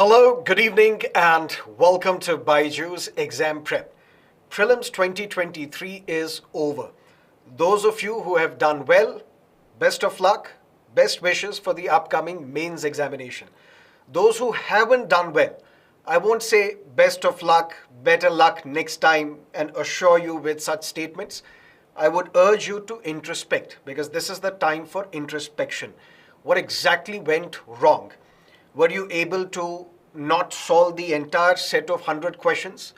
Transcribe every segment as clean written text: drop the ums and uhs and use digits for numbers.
Hello, good evening, and welcome to BYJU'S Exam Prep. Prelims 2023 is over. Those of you who have done well, best of luck, best wishes for the upcoming mains examination. Those who haven't done well, I won't say best of luck, better luck next time and assure you with such statements. I would urge you to introspect because this is the time for introspection. What exactly went wrong? Were you able to not solve the entire set of 100 questions?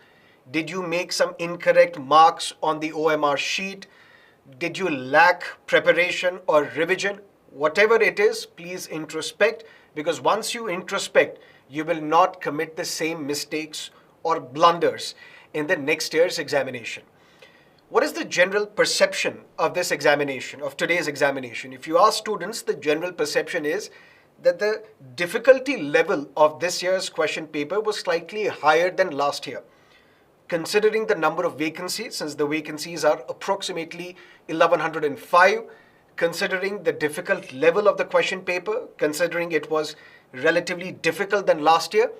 Did you make some incorrect marks on the OMR sheet? Did you lack preparation or revision? Whatever it is, please introspect, because once you introspect, you will not commit the same mistakes or blunders in the next year's examination. What is the general perception of this examination, of today's examination? If you ask students, the general perception is that the difficulty level of this year's question paper was slightly higher than last year. Considering the number of vacancies, since the vacancies are approximately 1105, considering the difficult level of the question paper, considering it was relatively difficult than last year,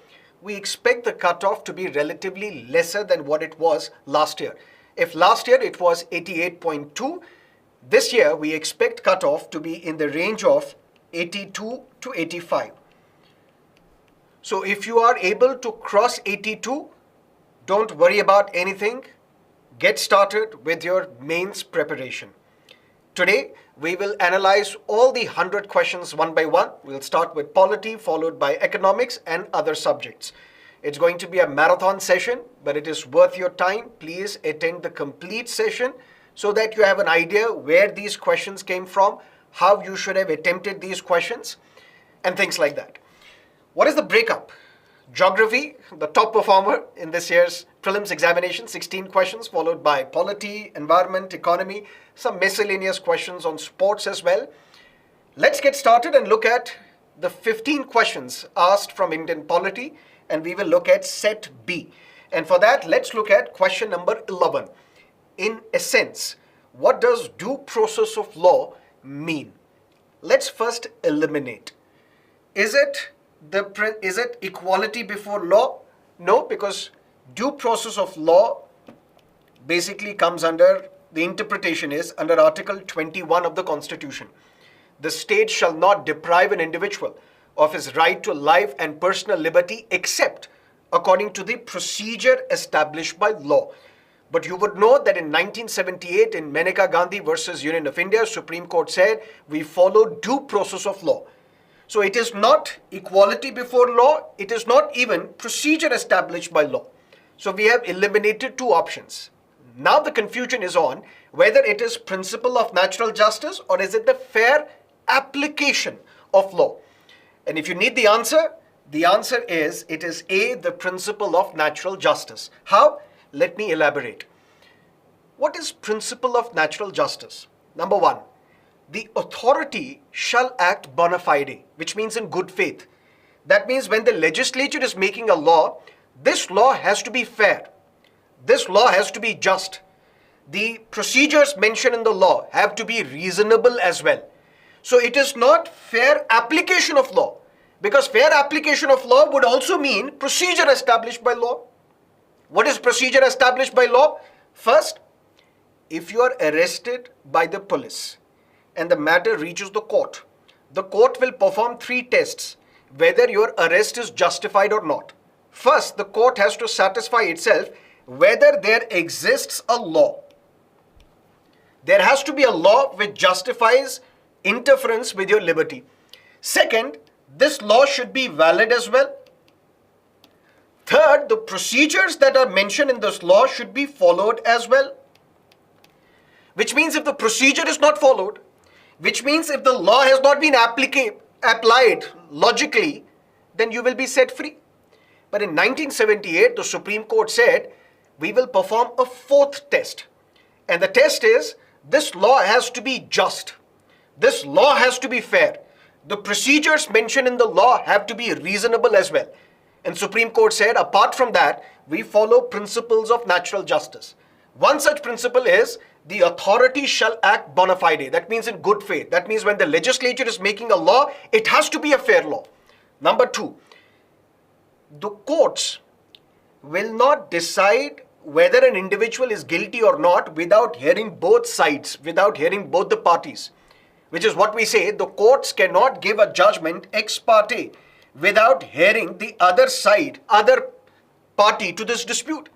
we expect the cutoff to be relatively lesser than what it was last year. If last year it was 88.2, this year we expect cutoff to be in the range of 82 to 85. So if you are able to cross 82, don't worry about anything. Get started with your mains preparation. Today, we will analyze all the 100 questions one by one. We'll start with polity, followed by economics and other subjects. It's going to be a marathon session, but it is worth your time. Please attend the complete session so that you have an idea where these questions came from, how you should have attempted these questions, and things like that. What is the breakup? Geography, the top performer in this year's prelims examination, 16 questions, followed by polity, environment, economy, some miscellaneous questions on sports as well. Let's get started and look at the 15 questions asked from Indian polity, and we will look at set B. And for that, let's look at question number 11. In essence, what does due process of law mean? Let's first eliminate. Is it equality before law? No, because due process of law basically comes under, the interpretation is under Article 21 of the Constitution. The state shall not deprive an individual of his right to life and personal liberty except according to the procedure established by law. But you would know that in 1978, in Maneka Gandhi versus Union of India, Supreme Court said we follow due process of law. So it is not equality before law. It is not even procedure established by law. So we have eliminated two options. Now the confusion is on whether it is principle of natural justice or is it the fair application of law. And if you need the answer is it is A, the principle of natural justice. How? Let me elaborate. What is principle of natural justice? Number one, the authority shall act bona fide, which means in good faith. That means when the legislature is making a law, this law has to be fair. This law has to be just. The procedures mentioned in the law have to be reasonable as well. So it is not fair application of law, because fair application of law would also mean procedure established by law. What is procedure established by law? First, if you are arrested by the police and the matter reaches the court will perform three tests whether your arrest is justified or not. First, the court has to satisfy itself whether there exists a law. There has to be a law which justifies interference with your liberty. Second, this law should be valid as well. Third, the procedures that are mentioned in this law should be followed as well. Which means if the procedure is not followed, which means if the law has not been applied logically, then you will be set free. But in 1978, the Supreme Court said, we will perform a fourth test. And the test is, this law has to be just. This law has to be fair. The procedures mentioned in the law have to be reasonable as well. And Supreme Court said, apart from that, we follow principles of natural justice. One such principle is, the authority shall act bona fide. That means in good faith. That means when the legislature is making a law, it has to be a fair law. Number two, the courts will not decide whether an individual is guilty or not without hearing both sides, without hearing both the parties, which is what we say, the courts cannot give a judgment ex parte without hearing the other side, other party to this dispute.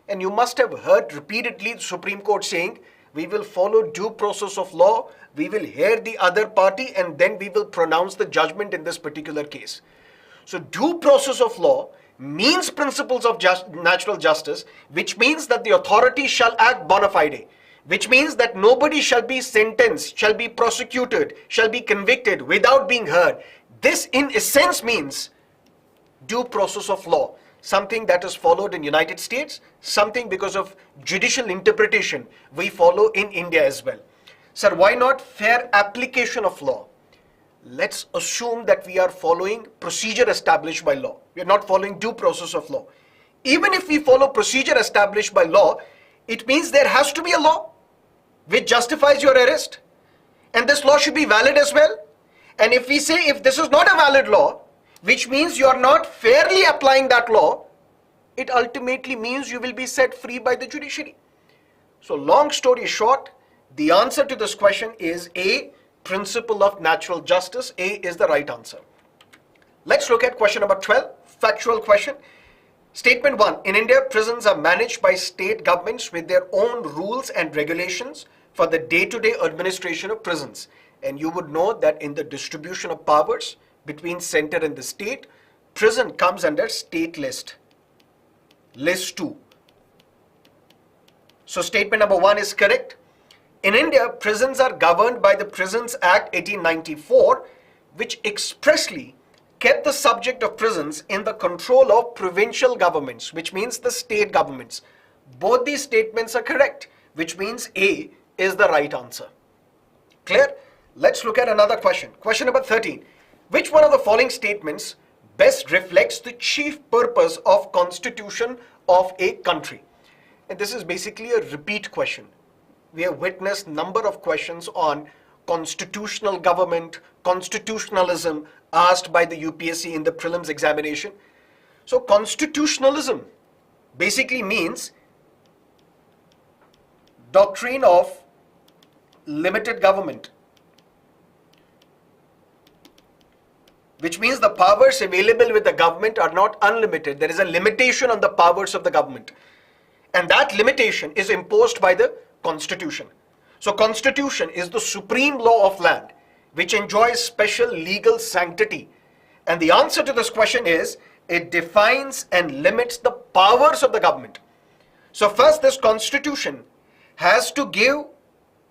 And you must have heard repeatedly the Supreme Court saying, we will follow due process of law, we will hear the other party, and then we will pronounce the judgment in this particular case. So due process of law means principles of natural justice, which means that the authority shall act bona fide, which means that nobody shall be sentenced, shall be prosecuted, shall be convicted without being heard. This in essence means due process of law, something that is followed in United States, something because of judicial interpretation we follow in India as well. Sir, why not fair application of law? Let's assume that we are following procedure established by law. We are not following due process of law. Even if we follow procedure established by law, it means there has to be a law which justifies your arrest. And this law should be valid as well. And if we say if this is not a valid law, which means you are not fairly applying that law, it ultimately means you will be set free by the judiciary. So long story short, the answer to this question is A, principle of natural justice. A is the right answer. Let's look at question number 12, factual question. Statement 1, in India, prisons are managed by state governments with their own rules and regulations for the day-to-day administration of prisons. And you would know that in the distribution of powers between center and the state, prison comes under state list 2. So statement number 1 is correct. In India, prisons are governed by the Prisons Act 1894, which expressly kept the subject of prisons in the control of provincial governments, which means the state governments. Both these statements are correct, which means A is the right answer. Clear? Let's look at another question. Question number 13. Which one of the following statements best reflects the chief purpose of constitution of a country? And this is basically a repeat question. We have witnessed number of questions on constitutional government, constitutionalism asked by the UPSC in the prelims examination. So constitutionalism basically means doctrine of limited government, which means the powers available with the government are not unlimited. There is a limitation on the powers of the government. And that limitation is imposed by the Constitution. So Constitution is the supreme law of land, which enjoys special legal sanctity. And the answer to this question is, it defines and limits the powers of the government. So first, this Constitution has to give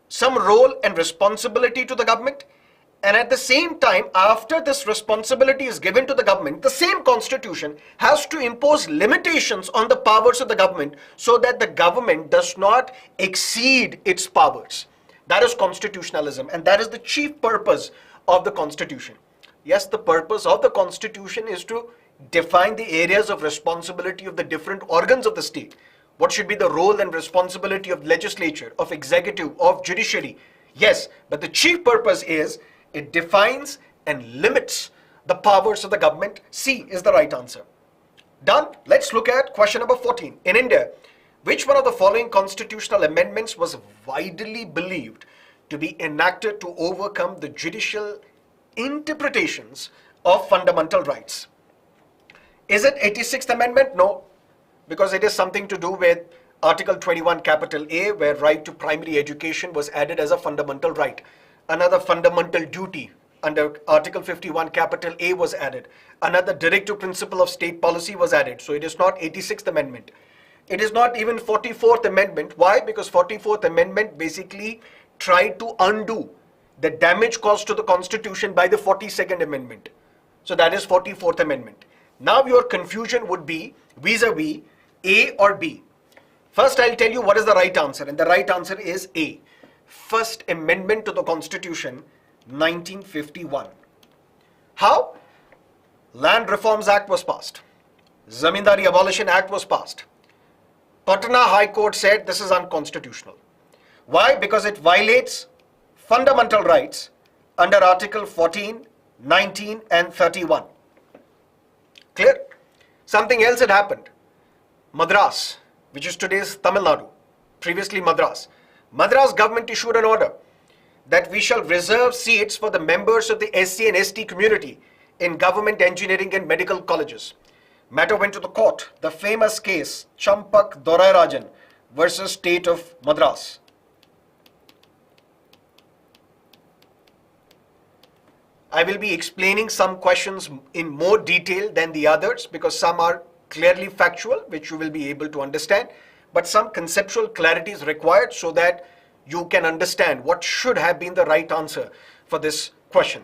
some role and responsibility to the government. And at the same time, after this responsibility is given to the government, the same Constitution has to impose limitations on the powers of the government so that the government does not exceed its powers. That is constitutionalism, and that is the chief purpose of the Constitution. Yes, the purpose of the Constitution is to define the areas of responsibility of the different organs of the state. What should be the role and responsibility of legislature, of executive, of judiciary? Yes, but the chief purpose is it defines and limits the powers of the government. C is the right answer. Done. Let's look at question number 14. In India, which one of the following constitutional amendments was widely believed to be enacted to overcome the judicial interpretations of fundamental rights? Is it 86th Amendment? No, because it is something to do with Article 21 capital A, where right to primary education was added as a fundamental right. Another fundamental duty under Article 51 capital A was added. Another directive principle of state policy was added. So it is not 86th Amendment. It is not even 44th Amendment. Why? Because 44th Amendment basically tried to undo the damage caused to the Constitution by the 42nd Amendment. So that is 44th Amendment. Now your confusion would be vis-a-vis A or B. First, I'll tell you what is the right answer, and the right answer is A. First Amendment to the Constitution, 1951. How? Land Reforms Act was passed. Zamindari Abolition Act was passed. Patna High Court said this is unconstitutional. Why? Because it violates fundamental rights under Article 14, 19 and 31. Clear? Something else had happened. Madras, which is today's Tamil Nadu, previously Madras. Madras government issued an order that we shall reserve seats for the members of the SC and ST community in government engineering and medical colleges. Matter went to the court. The famous case, Champak Dorairajan versus State of Madras. I will be explaining some questions in more detail than the others because some are clearly factual, which you will be able to understand, but some conceptual clarity is required so that you can understand what should have been the right answer for this question.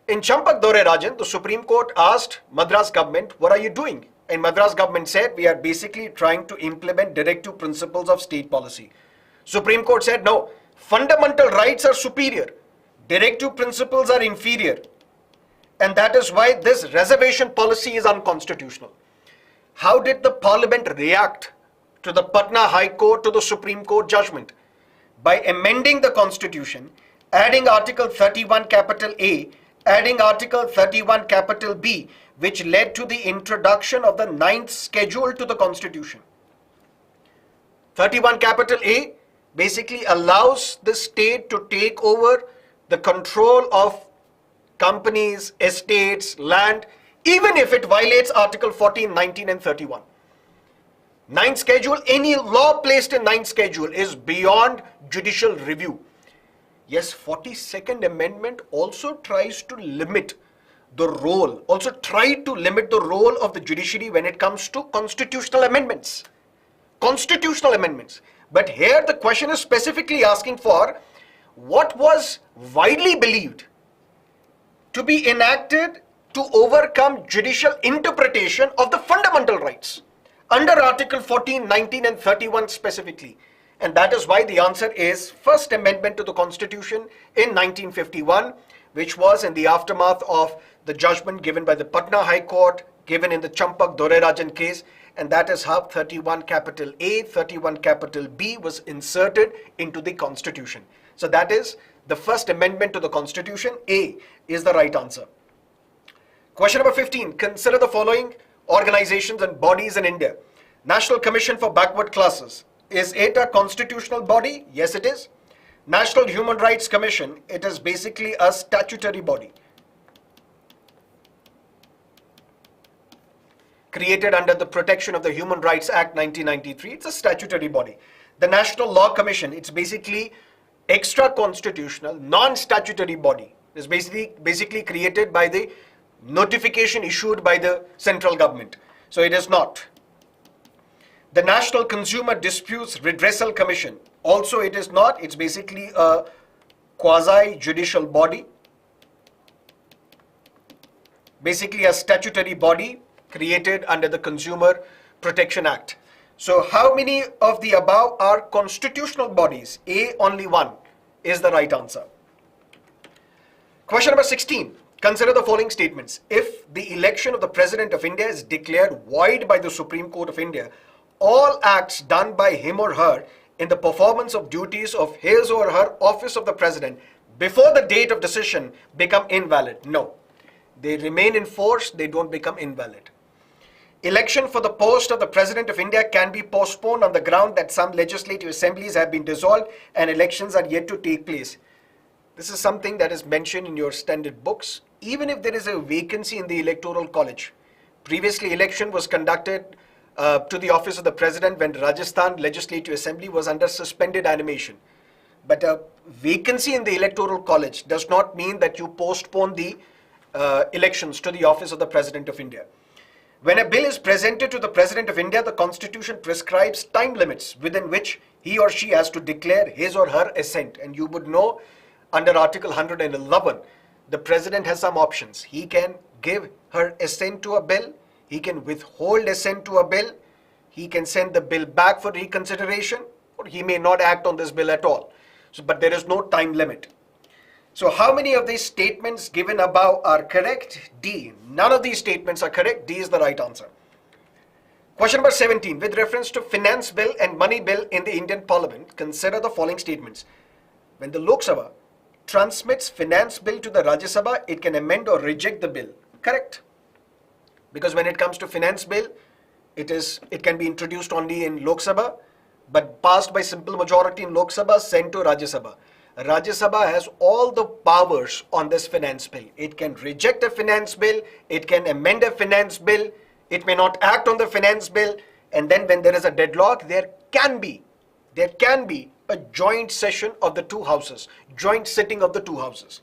In Champak Dorairajan, the Supreme Court asked Madras government, what are you doing? And Madras government said, we are basically trying to implement directive principles of state policy. Supreme Court said, no, fundamental rights are superior. Directive principles are inferior. And that is why this reservation policy is unconstitutional. How did the parliament react to the Patna High Court, to the Supreme Court judgment? By amending the constitution, adding Article 31 capital A, adding Article 31 capital B, which led to the introduction of the 9th schedule to the constitution. 31 capital A basically allows the state to take over the control of companies, estates, land, even if it violates Article 14, 19 and 31. 9th schedule, any law placed in 9th schedule is beyond judicial review. Yes, 42nd Amendment also tries to limit the role, of the judiciary when it comes to constitutional amendments. Constitutional amendments. But here the question is specifically asking for what was widely believed to be enacted to overcome judicial interpretation of the fundamental rights under Article 14, 19 and 31 specifically. And that is why the answer is First Amendment to the Constitution in 1951, which was in the aftermath of the judgment given by the Patna High Court, given in the Champak Dorairajan case, and that is how 31 capital A, 31 capital B was inserted into the Constitution. So that is the First Amendment to the Constitution. A is the right answer. Question number 15. Consider the following organizations and bodies in India. National Commission for Backward Classes. Is it a constitutional body? Yes, it is. National Human Rights Commission. It is basically a statutory body created under the Protection of the Human Rights Act 1993. It's a statutory body. The National Law Commission. It's basically extra-constitutional, non-statutory body. It's basically created by the notification issued by the central government. So it is not. The National Consumer Disputes Redressal Commission. Also it is not. It's basically a quasi-judicial body. Basically a statutory body created under the Consumer Protection Act. So how many of the above are constitutional bodies? A, only one is the right answer. Question number 16. Consider the following statements. If the election of the President of India is declared void by the Supreme Court of India, all acts done by him or her in the performance of duties of his or her office of the President before the date of decision become invalid. No. They remain in force, they don't become invalid. Election for the post of the President of India can be postponed on the ground that some legislative assemblies have been dissolved and elections are yet to take place. This is something that is mentioned in your standard books. Even if there is a vacancy in the Electoral College, previously election was conducted to the office of the President when Rajasthan Legislative Assembly was under suspended animation. But a vacancy in the Electoral College does not mean that you postpone the elections to the office of the President of India. When a bill is presented to the President of India, the Constitution prescribes time limits within which he or she has to declare his or her assent. And you would know under Article 111, the President has some options. He can give her assent to a bill, he can withhold assent to a bill, he can send the bill back for reconsideration, or he may not act on this bill at all. So, but there is no time limit. So how many of these statements given above are correct? D. None of these statements are correct. D is the right answer. Question number 17. With reference to finance bill and money bill in the Indian Parliament, consider the following statements. When the Lok Sabha transmits finance bill to the Rajya Sabha, it can amend or reject the bill. Correct. Because when it comes to finance bill, it can be introduced only in Lok Sabha, but passed by simple majority in Lok Sabha, sent to Rajya Sabha. Rajya Sabha has all the powers on this finance bill. It can reject a finance bill, it can amend a finance bill, it may not act on the finance bill, and then when there is a deadlock, there can be a joint session of the two houses, joint sitting of the two houses.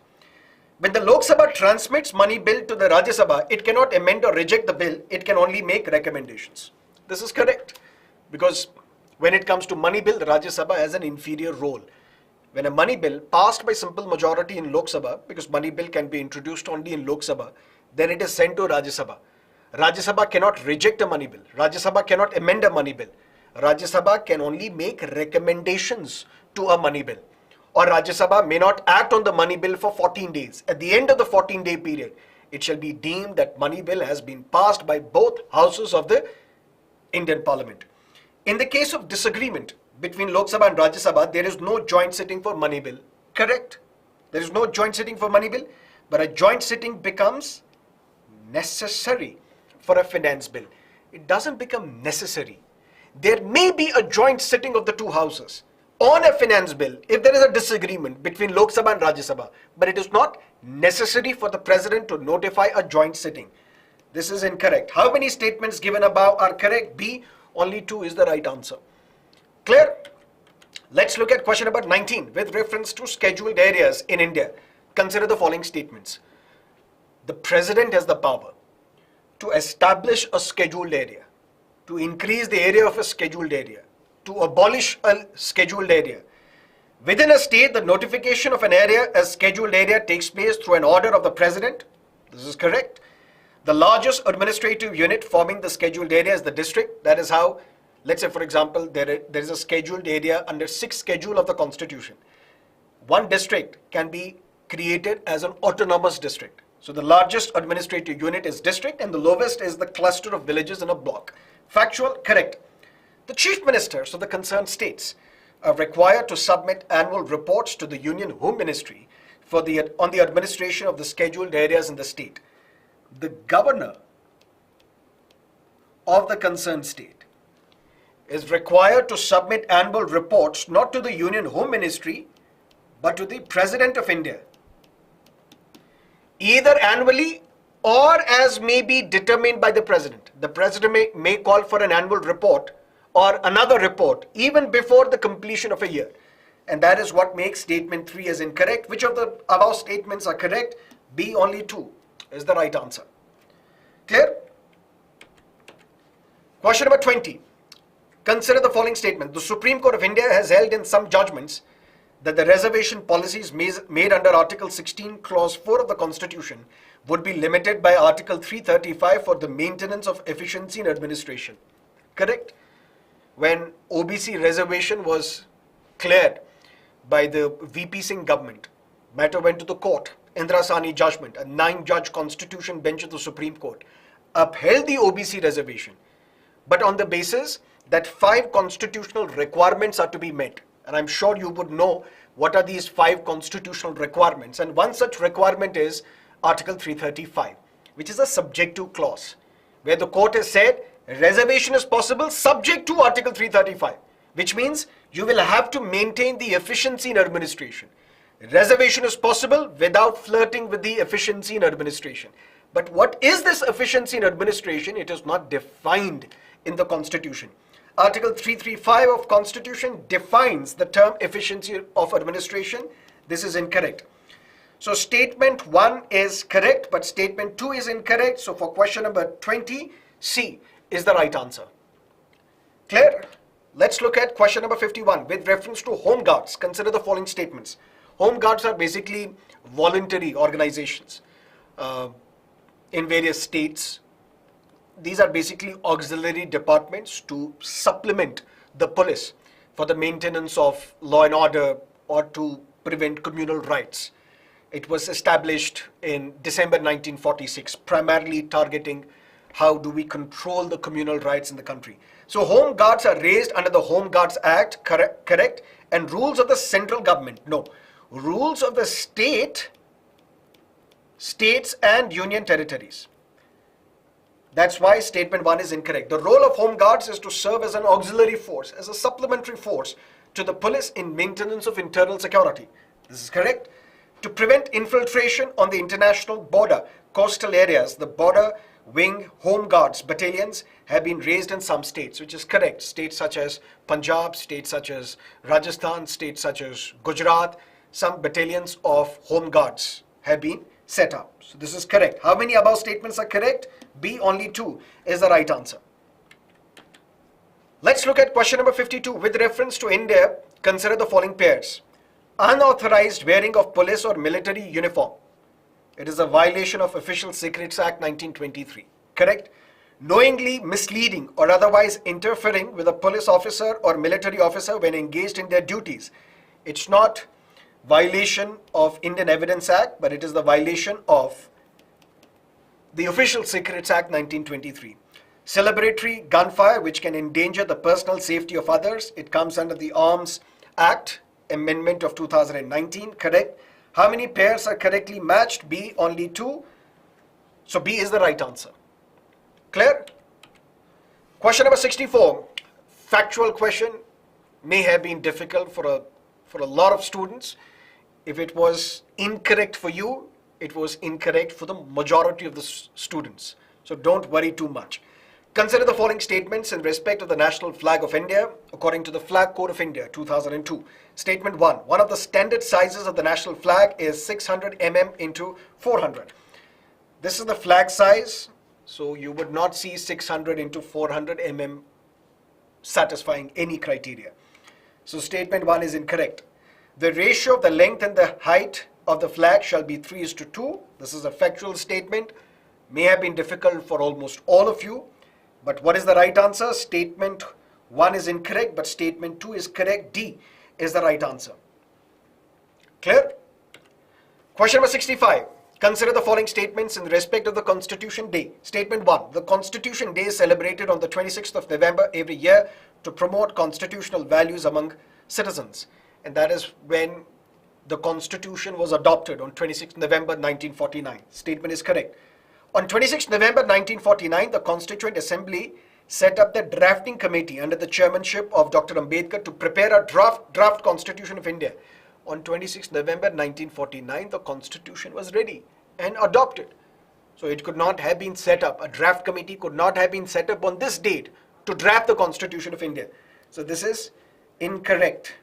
When the Lok Sabha transmits money bill to the Rajya Sabha, it cannot amend or reject the bill, it can only make recommendations. This is correct, because when it comes to money bill, the Rajya Sabha has an inferior role. When a money bill passed by simple majority in Lok Sabha, because money bill can be introduced only in Lok Sabha, then it is sent to Rajya Sabha. Rajya Sabha cannot reject a money bill. Rajya Sabha cannot amend a money bill. Rajya Sabha can only make recommendations to a money bill. Or Rajya Sabha may not act on the money bill for 14 days. At the end of the 14-day period, it shall be deemed that money bill has been passed by both houses of the Indian Parliament. In the case of disagreement between Lok Sabha and Rajya Sabha, there is no joint sitting for money bill. Correct? There is no joint sitting for money bill, but a joint sitting becomes necessary for a finance bill. It doesn't become necessary. There may be a joint sitting of the two houses on a finance bill if there is a disagreement between Lok Sabha and Rajya Sabha, but it is not necessary for the president to notify a joint sitting. This is incorrect. How many statements given above are correct? B, only 2 is the right answer. Clear? Let's look at question number 19 with reference to scheduled areas in India. Consider the following statements. The president has the power to establish a scheduled area, to increase the area of a scheduled area, to abolish a scheduled area. Within a state, the notification of an area as scheduled area takes place through an order of the president. This is correct. The largest administrative unit forming the scheduled area is the district. That is how, let's say for example, there is a scheduled area under 6th schedule of the constitution. One district can be created as an autonomous district. So the largest administrative unit is district and the lowest is the cluster of villages in a block. Factual? Correct. The chief ministers of the concerned states are required to submit annual reports to the Union Home Ministry on the administration of the scheduled areas in the state. The governor of the concerned state is required to submit annual reports not to the Union Home Ministry but to the President of India, either annually or as may be determined by the President. The President may call for an annual report or another report even before the completion of a year. And that is what makes statement 3 as incorrect. Which of the above statements are correct? B, only 2 is the right answer. Clear? Question number 20. Consider the following statement. The Supreme Court of India has held in some judgments that the reservation policies made under Article 16, Clause 4 of the Constitution would be limited by Article 335 for the maintenance of efficiency in administration. Correct? When OBC reservation was cleared by the VP Singh government, matter went to the court. Indira Sahni judgment, a 9-judge constitution bench of the Supreme Court, upheld the OBC reservation, but on the basis that 5 constitutional requirements are to be met. And I'm sure you would know what are these 5 constitutional requirements. And one such requirement is Article 335, which is a subjective clause, where the court has said reservation is possible subject to Article 335, which means you will have to maintain the efficiency in administration. Reservation is possible without flirting with the efficiency in administration. But what is this efficiency in administration? It is not defined in the Constitution. Article 335 of Constitution defines the term efficiency of administration. This is incorrect. So statement 1 is correct, but statement 2 is incorrect. So for question number 20, C is the right answer. Clear? Let's look at question number 51 with reference to home guards. Consider the following statements. Home guards are basically voluntary organizations in various states. These are basically auxiliary departments to supplement the police for the maintenance of law and order or to prevent communal riots. It was established in December 1946, primarily targeting how do we control the communal riots in the country. So home guards are raised under the Home Guards Act, correct? And rules of the central government, no. Rules of the states and union territories. That's why statement 1 is incorrect. The role of home guards is to serve as an auxiliary force, as a supplementary force to the police in maintenance of internal security. This is correct. To prevent infiltration on the international border, coastal areas, the border wing home guards battalions have been raised in some states, which is correct. States such as Punjab, states such as Rajasthan, states such as Gujarat, some battalions of home guards have been set up. So this is correct. How many above statements are correct? B, only 2 is the right answer. Let's look at question number 52. With reference to India, consider the following pairs. Unauthorized wearing of police or military uniform. It is a violation of Official Secrets Act 1923. Correct? Knowingly misleading or otherwise interfering with a police officer or military officer when engaged in their duties. It's not violation of Indian Evidence Act, but it is the violation of the Official Secrets Act 1923. Celebratory gunfire which can endanger the personal safety of others. It comes under the Arms Act Amendment of 2019. Correct? How many pairs are correctly matched? B, only 2. So B is the right answer. Clear? Question number 64. Factual question, may have been difficult for a lot of students. If it was incorrect for you, it was incorrect for the majority of the students. So don't worry too much. Consider the following statements in respect of the national flag of India according to the Flag Code of India 2002. Statement 1. One of the standard sizes of the national flag is 600 mm into 400. This is the flag size. So you would not see 600 into 400 mm satisfying any criteria. So statement 1 is incorrect. The ratio of the length and the height of the flag shall be 3:2. This is a factual statement. May have been difficult for almost all of you. But what is the right answer? Statement 1 is incorrect, but statement 2 is correct. D is the right answer. Clear? Question number 65. Consider the following statements in respect of the Constitution Day. Statement 1. The Constitution Day is celebrated on the 26th of November every year to promote constitutional values among citizens. And that is when the Constitution was adopted on 26th November 1949. Statement is correct. On 26 November 1949, the Constituent Assembly set up the drafting committee under the chairmanship of Dr. Ambedkar to prepare a draft Constitution of India. On 26 November 1949, the Constitution was ready and adopted. So it could not have been set up. A draft committee could not have been set up on this date to draft the Constitution of India. So this is incorrect.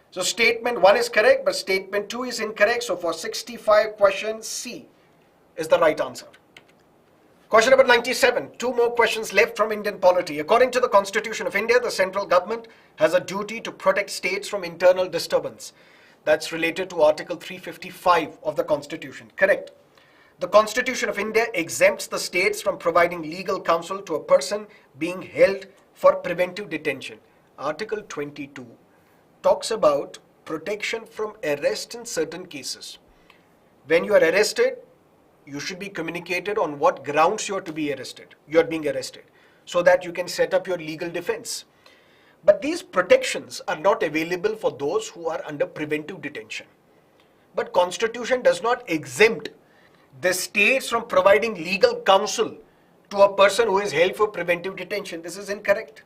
So statement 1 is correct, but statement 2 is incorrect. So for 65 questions, C is the right answer. Question number 97. 2 more questions left from Indian polity. According to the Constitution of India, the central government has a duty to protect states from internal disturbance. That's related to Article 355 of the Constitution. Correct. The Constitution of India exempts the states from providing legal counsel to a person being held for preventive detention. Article 22 talks about protection from arrest in certain cases. When you are arrested, you should be communicated on what grounds you are to be arrested. You are being arrested so that you can set up your legal defense. But these protections are not available for those who are under preventive detention. But Constitution does not exempt the states from providing legal counsel to a person who is held for preventive detention. This is incorrect.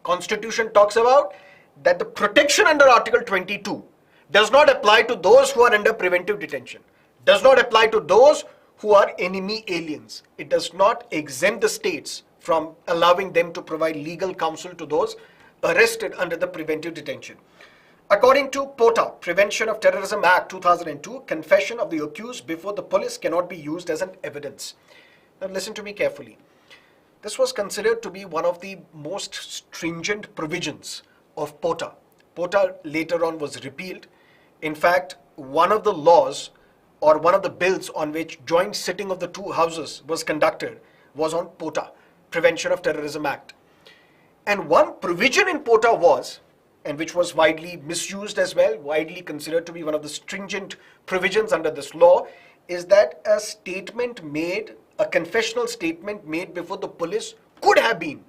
Constitution talks about that the protection under Article 22 does not apply to those who are under preventive detention. Does not apply to those who are enemy aliens. It does not exempt the states from allowing them to provide legal counsel to those arrested under the preventive detention. According to POTA, Prevention of Terrorism Act 2002, confession of the accused before the police cannot be used as an evidence. Now listen to me carefully. This was considered to be one of the most stringent provisions of POTA. POTA later on was repealed. In fact, one of the laws or one of the bills on which joint sitting of the two houses was conducted was on POTA, Prevention of Terrorism Act. And one provision in POTA was, and which was widely misused as well, widely considered to be one of the stringent provisions under this law, is that a statement made, a confessional statement made before the police could have been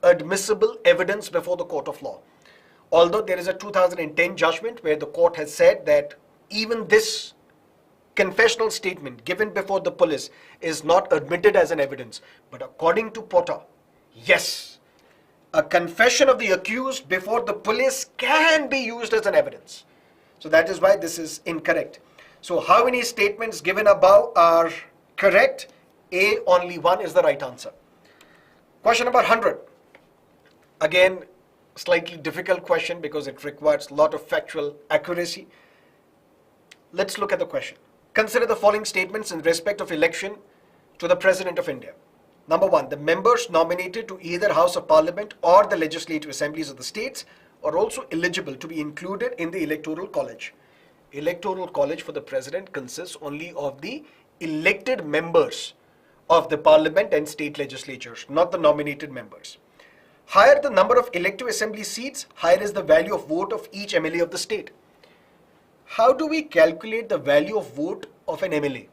admissible evidence before the court of law. Although there is a 2010 judgment where the court has said that even this confessional statement given before the police is not admitted as an evidence. But according to Potter, yes, a confession of the accused before the police can be used as an evidence. So that is why this is incorrect. So how many statements given above are correct? A, only one is the right answer. Question number 100. Again, slightly difficult question because it requires a lot of factual accuracy. Let's look at the question. Consider the following statements in respect of election to the President of India. Number 1, the members nominated to either House of Parliament or the legislative assemblies of the states are also eligible to be included in the electoral college. Electoral college for the president consists only of the elected members of the parliament and state legislatures, not the nominated members. Higher the number of elective assembly seats, higher is the value of vote of each MLA of the state. How do we calculate the value of vote of an MLA?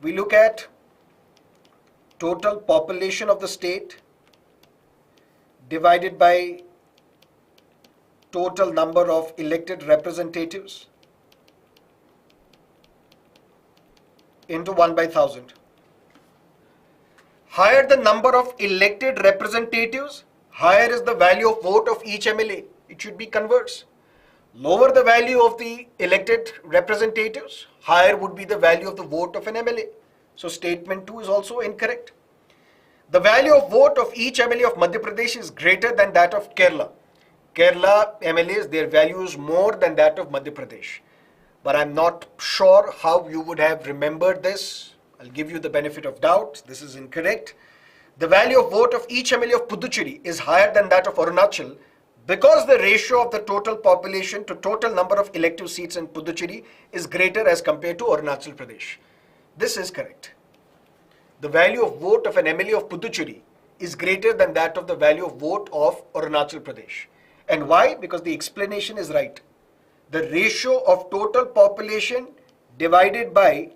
We look at total population of the state divided by total number of elected representatives into 1 by 1000. Higher the number of elected representatives, higher is the value of vote of each MLA. It should be converse. Lower the value of the elected representatives, higher would be the value of the vote of an MLA. So statement 2 is also incorrect. The value of vote of each MLA of Madhya Pradesh is greater than that of Kerala. Kerala MLAs, their value is more than that of Madhya Pradesh. But I'm not sure how you would have remembered this. I'll give you the benefit of doubt. This is incorrect. The value of vote of each MLA of Puducherry is higher than that of Arunachal because the ratio of the total population to total number of elective seats in Puducherry is greater as compared to Arunachal Pradesh. This is correct. The value of vote of an MLA of Puducherry is greater than that of the value of vote of Arunachal Pradesh. And why? Because the explanation is right. The ratio of total population divided by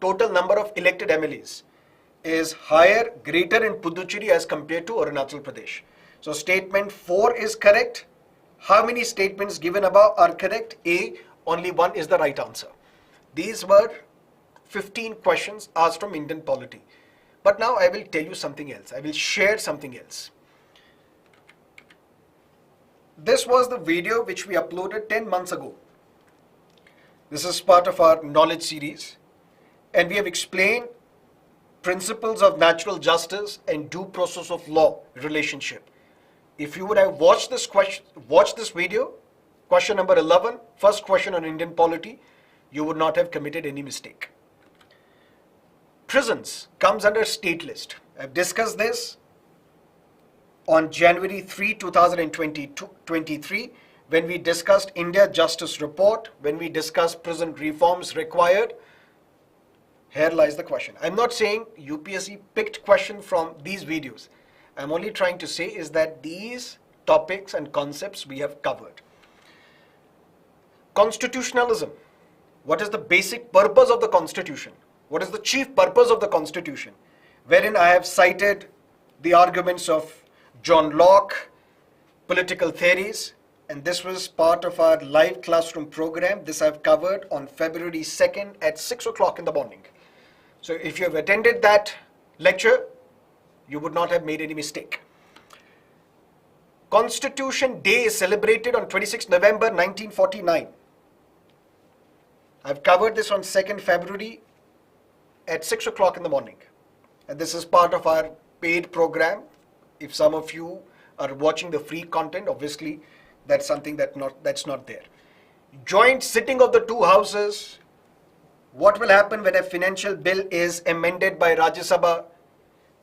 total number of elected MLAs is higher, greater in Puducherry as compared to Arunachal Pradesh. So statement 4 is correct. How many statements given above are correct? A, only one is the right answer. These were 15 questions asked from Indian polity. But now I will tell you something else. I will share something else. This was the video which we uploaded 10 months ago. This is part of our knowledge series. And we have explained principles of natural justice and due process of law relationship. If you would have watched this video, question number 11, first question on Indian polity, you would not have committed any mistake. Prisons comes under state list. I've discussed this on January 3, 2023, when we discussed India Justice Report, when we discussed prison reforms required. Here lies the question. I'm not saying UPSC picked question from these videos. I'm only trying to say is that these topics and concepts we have covered. Constitutionalism. What is the basic purpose of the Constitution? What is the chief purpose of the Constitution? Wherein I have cited the arguments of John Locke, political theories, and this was part of our live classroom program. This I've covered on February 2nd at 6 o'clock in the morning. So if you have attended that lecture, you would not have made any mistake. Constitution Day is celebrated on 26 November 1949. I've covered this on 2nd February at 6 o'clock in the morning. And this is part of our paid program. If some of you are watching the free content, obviously that's something that's not there. Joint sitting of the two houses. What will happen when a financial bill is amended by Rajya Sabha?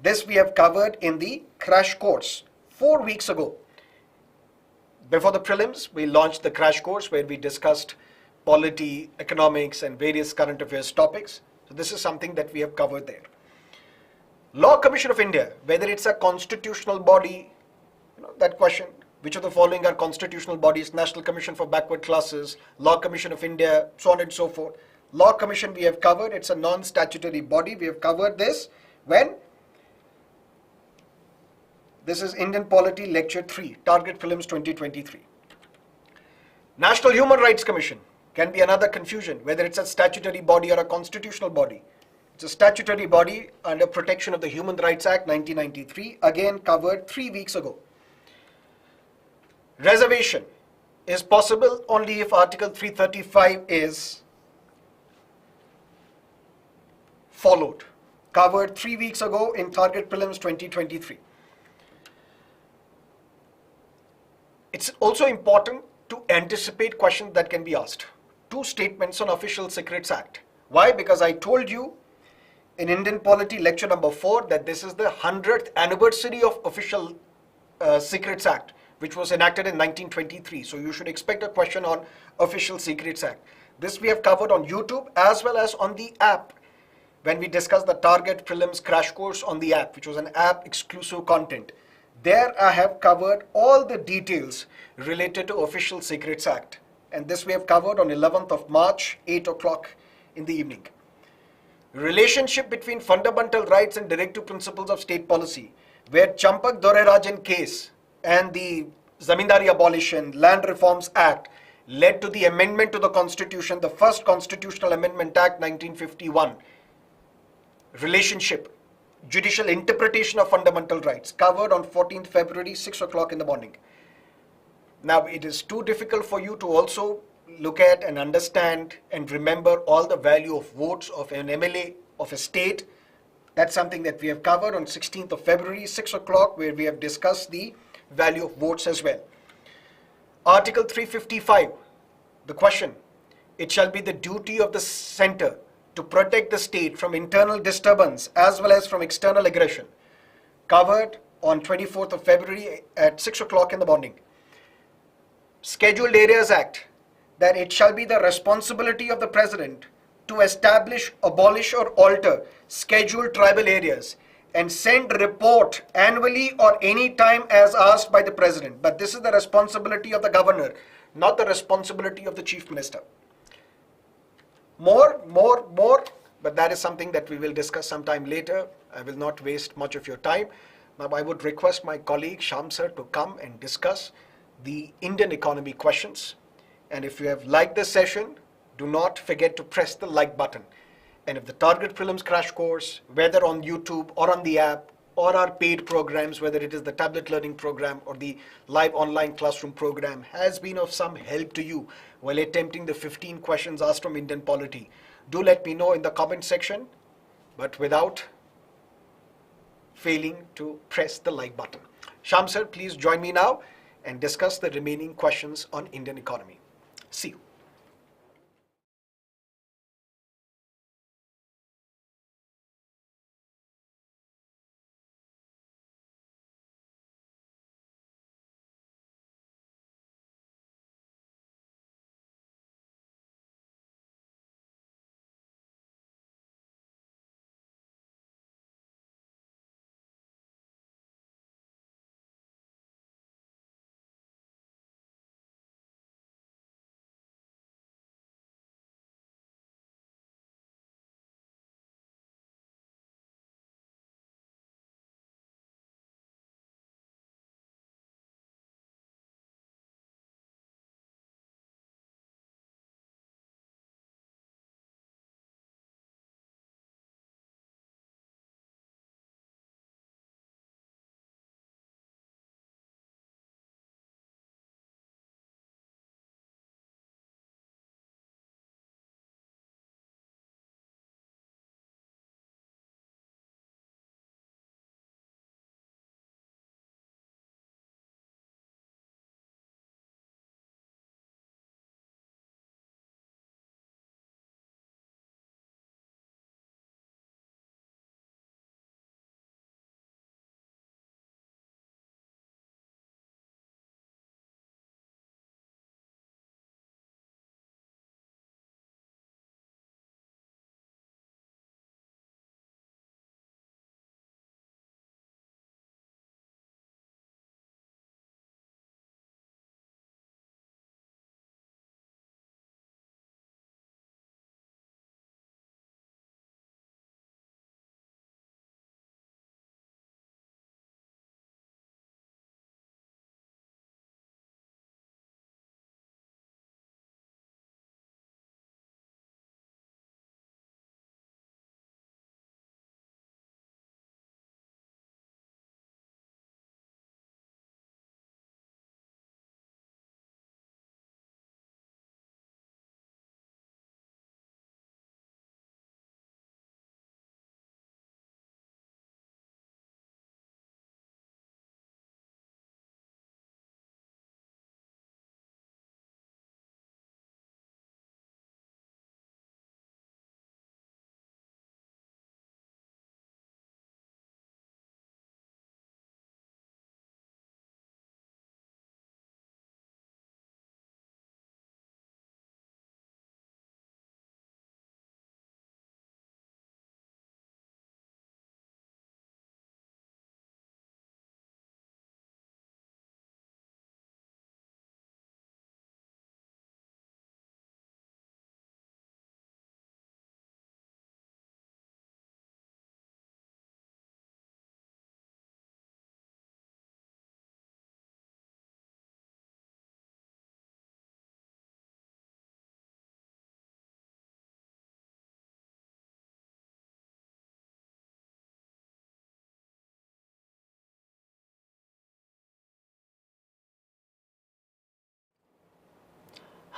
This we have covered in the crash course 4 weeks ago. Before the prelims, we launched the crash course where we discussed polity, economics, and various current affairs topics. So this is something that we have covered there. Law Commission of India, whether it's a constitutional body, that question, which of the following are constitutional bodies? National Commission for Backward Classes, Law Commission of India, so on and so forth. Law Commission we have covered, it's a non-statutory body. We have covered this when? This is Indian Polity Lecture 3, Target Prelims 2023. National Human Rights Commission. Can be another confusion, whether it's a statutory body or a constitutional body. It's a statutory body under Protection of the Human Rights Act 1993, again covered 3 weeks ago. Reservation is possible only if Article 335 is followed. Covered 3 weeks ago in Target Prelims 2023. It's also important to anticipate questions that can be asked. 2 statements on Official Secrets Act. Why? Because I told you in Indian Polity lecture number 4 that this is the 100th anniversary of Official Secrets Act, which was enacted in 1923. So you should expect a question on Official Secrets Act. This we have covered on YouTube as well as on the app when we discussed the Target Prelims crash course on the app, which was an app exclusive content. There I have covered all the details related to Official Secrets Act. And this we have covered on 11th of March, 8 o'clock in the evening. Relationship between fundamental rights and directive principles of state policy, where Champak Dorerajan case and the Zamindari Abolition, Land Reforms Act led to the amendment to the Constitution, the first Constitutional Amendment Act 1951. Relationship, judicial interpretation of fundamental rights, covered on 14th February, 6 o'clock in the morning. Now, it is too difficult for you to also look at and understand and remember all the value of votes of an MLA of a state. That's something that we have covered on 16th of February, 6 o'clock, where we have discussed the value of votes as well. Article 355, the question, it shall be the duty of the center to protect the state from internal disturbance as well as from external aggression, covered on 24th of February at 6 o'clock in the morning. Scheduled Areas Act, that it shall be the responsibility of the President to establish, abolish or alter scheduled tribal areas and send report annually or any time as asked by the President. But this is the responsibility of the Governor, not the responsibility of the Chief Minister. More, but that is something that we will discuss sometime later. I will not waste much of your time. Now I would request my colleague Sham sir to come and discuss the Indian economy questions. And if you have liked this session, do not forget to press the like button. And if the Target Prelims crash course, whether on YouTube or on the app or our paid programs, whether it is the tablet learning program or the live online classroom program, has been of some help to you while attempting the 15 questions asked from Indian polity, do let me know in the comment section, but without failing to press the like button. Sham sir, please join me now and discuss the remaining questions on Indian economy. See you.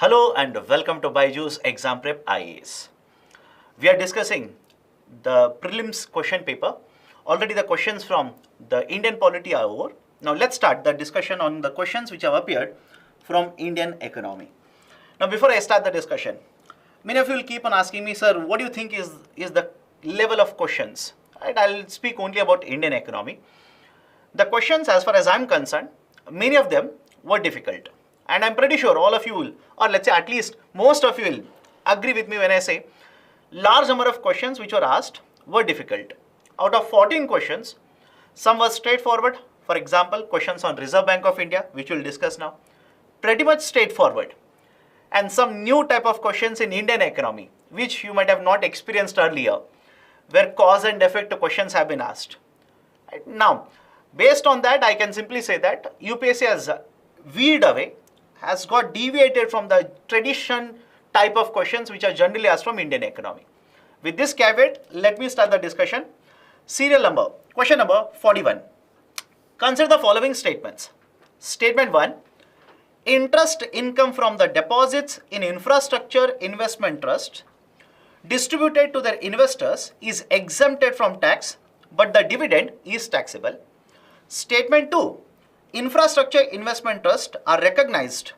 Hello and welcome to BYJU'S Exam Prep IAS. We are discussing the prelims question paper. Already the questions from the Indian polity are over. Now let's start the discussion on the questions which have appeared from Indian economy. Now before I start the discussion, many of you will keep on asking me, sir, what do you think is the level of questions? Right, I'll speak only about Indian economy. The questions, as far as I'm concerned, many of them were difficult. And I'm pretty sure all of you will, or let's say at least most of you will agree with me when I say large number of questions which were asked were difficult. Out of 14 questions, some were straightforward. For example, questions on Reserve Bank of India, which we'll discuss now, pretty much straightforward. And some new type of questions in Indian economy, which you might have not experienced earlier, where cause and effect questions have been asked. Right? Now, based on that, I can simply say that UPSC has veered away, has got deviated from the tradition type of questions which are generally asked from Indian economy. With this caveat, let me start the discussion. Question number 41. Consider the following statements. Statement 1. Interest income from the deposits in infrastructure investment trust distributed to their investors is exempted from tax, but the dividend is taxable. Statement 2. Infrastructure investment trusts are recognized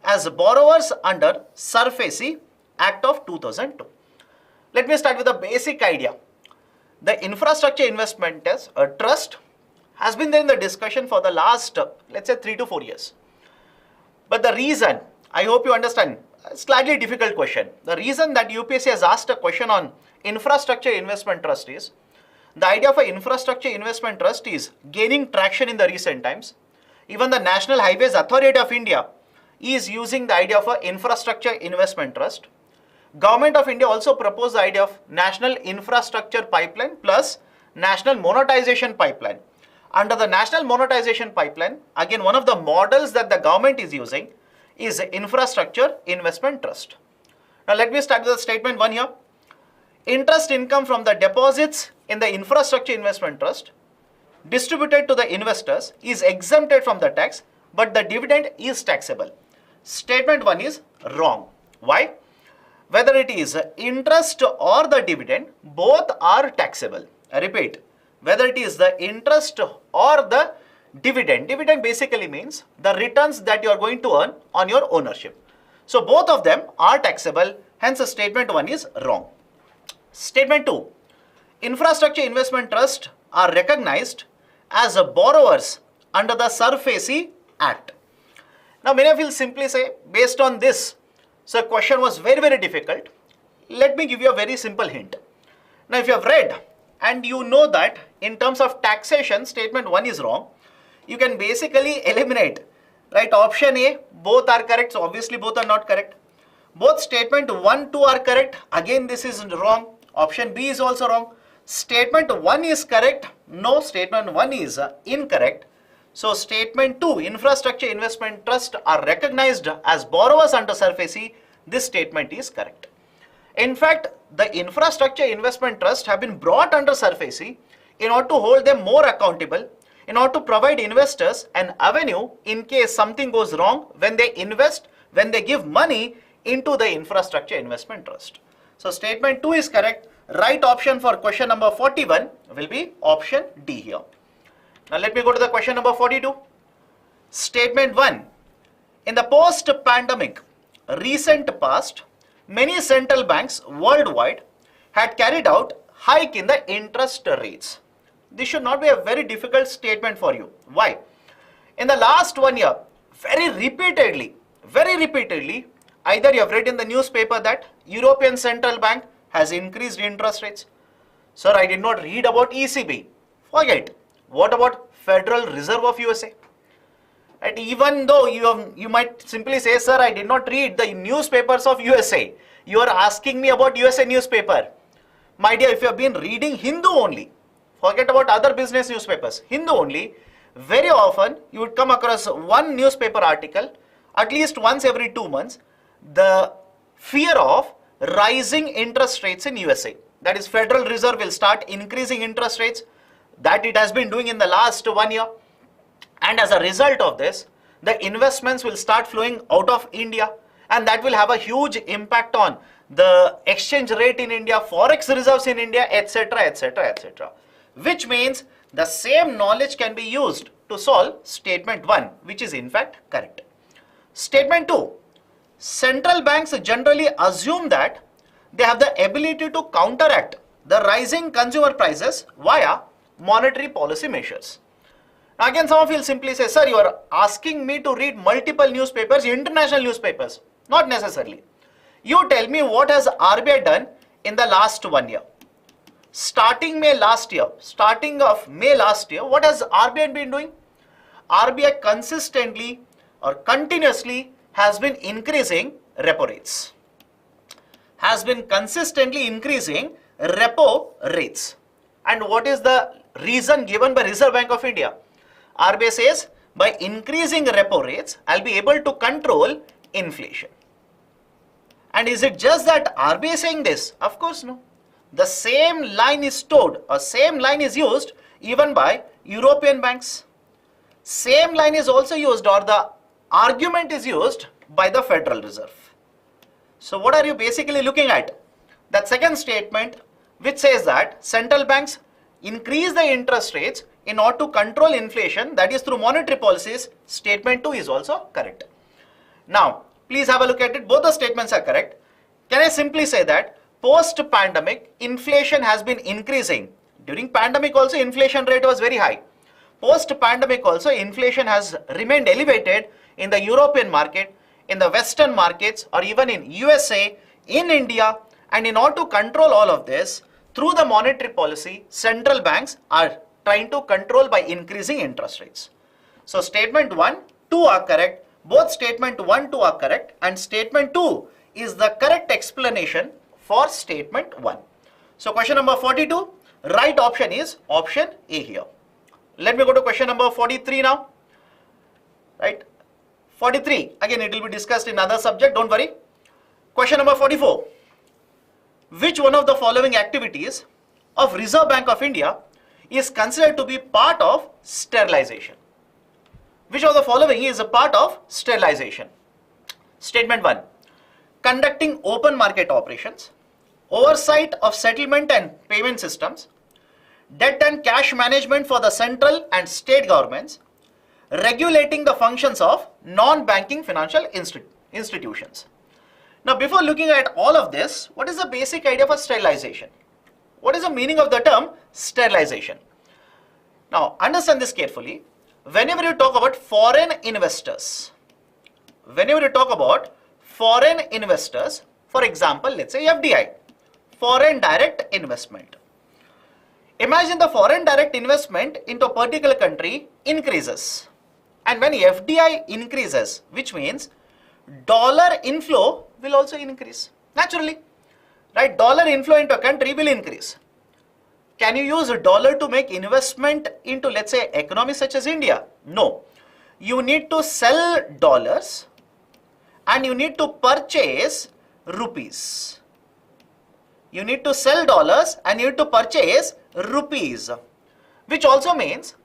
as borrowers under SARFAESI Act of 2002. Let me start with a basic idea. The infrastructure investment trust has been there in the discussion for the last, let's say, 3 to 4 years. But the reason, I hope you understand, a slightly difficult question. The reason that UPSC has asked a question on infrastructure investment trust is, the idea of an infrastructure investment trust is gaining traction in the recent times. Even the National Highways Authority of India is using the idea of an infrastructure investment trust. Government of India also proposed the idea of National Infrastructure Pipeline plus National Monetization Pipeline. Under the National Monetization Pipeline, again one of the models that the government is using is Infrastructure Investment Trust. Now let me start with the statement 1 here. Interest income from the deposits in the Infrastructure Investment Trust distributed to the investors is exempted from the tax, but the dividend is taxable. Statement 1 is wrong. Why? Whether it is interest or the dividend, both are taxable. I repeat, whether it is the interest or the dividend. Dividend basically means the returns that you are going to earn on your ownership. So both of them are taxable, hence statement 1 is wrong. Statement 2. Infrastructure investment trusts are recognized as borrowers under the SARFAESI Act. Now many of you will simply say, based on this, so question was very, very difficult. Let me give you a very simple hint. Now if you have read and you know that in terms of taxation, statement 1 is wrong, you can basically eliminate, right? Option A, both are correct, so obviously both are not correct. Both statement 1, 2 are correct, again this is wrong. Option B is also wrong. Statement 1 is correct, no, statement 1 is incorrect. So statement 2, infrastructure investment trust are recognized as borrowers under SARFAESI, this statement is correct. In fact, the infrastructure investment trust have been brought under SARFAESI in order to hold them more accountable, in order to provide investors an avenue in case something goes wrong when they invest, when they give money into the infrastructure investment trust. So statement 2 is correct. Right option for question number 41 will be option D here. Now let me go to the question number 42. Statement 1. In the post-pandemic recent past, many central banks worldwide had carried out hike in the interest rates. This should not be a very difficult statement for you. Why? In the last 1 year, very repeatedly, either you have read in the newspaper that European Central Bank has increased interest rates. Sir, I did not read about ECB. Forget. What about Federal Reserve of USA? And even though you might simply say, sir, I did not read the newspapers of USA. You are asking me about USA newspaper. My dear, if you have been reading Hindu only, forget about other business newspapers, Hindu only, very often you would come across one newspaper article at least once every 2 months, the fear of rising interest rates in USA. That is, Federal Reserve will start increasing interest rates, that it has been doing in the last 1 year. And as a result of this, the investments will start flowing out of India. and that will have a huge impact on the exchange rate in India, forex reserves in India, etc., etc., etc. Which means the same knowledge can be used to solve statement 1, which is in fact correct. Statement 2, central banks generally assume that they have the ability to counteract the rising consumer prices via monetary policy measures. Now again, some of you will simply say, sir, you are asking me to read multiple newspapers, international newspapers. Not necessarily. You tell me what has RBI done in the last 1 year. Starting May last year, what has RBI been doing? RBI consistently or continuously has been increasing repo rates. Has been consistently increasing repo rates. And what is the reason given by Reserve Bank of India? RBI says, by increasing repo rates, I'll be able to control inflation. And is it just that RBI is saying this? Of course no. The same line is stored, or same line is used even by European banks. Same line is also used, or the argument is used by the Federal Reserve. So what are you basically looking at? That second statement which says that central banks increase the interest rates in order to control inflation, that is through monetary policies, statement 2 is also correct. Now, please have a look at it. Both the statements are correct. Can I simply say that post-pandemic, inflation has been increasing. During pandemic also, inflation rate was very high. Post-pandemic also, inflation has remained elevated in the European market, in the Western markets, or even in USA, in India. And in order to control all of this, through the monetary policy, central banks are trying to control by increasing interest rates. So statement 1, 2 are correct. Both statement 1, 2 are correct, and statement 2 is the correct explanation for statement 1. So question number 42, right option is option A here. Let me go to question number 43 now. Right? 43, again it will be discussed in other subject, don't worry. Question number 44. Which one of the following activities of Reserve Bank of India is considered to be part of sterilization? Which of the following is a part of sterilization? Statement 1. Conducting open market operations, oversight of settlement and payment systems, debt and cash management for the central and state governments, regulating the functions of non-banking financial institutions. Now, before looking at all of this, what is the basic idea for sterilization? What is the meaning of the term sterilization? Now, understand this carefully. Whenever you talk about foreign investors, for example, let's say FDI, foreign direct investment. Imagine the foreign direct investment into a particular country increases. And when FDI increases, which means dollar inflow will also increase. Naturally, right? Dollar inflow into a country will increase. Can you use a dollar to make investment into, let's say, economy such as India? No. You need to sell dollars and you need to purchase rupees. You need to sell dollars and you need to purchase rupees, which also means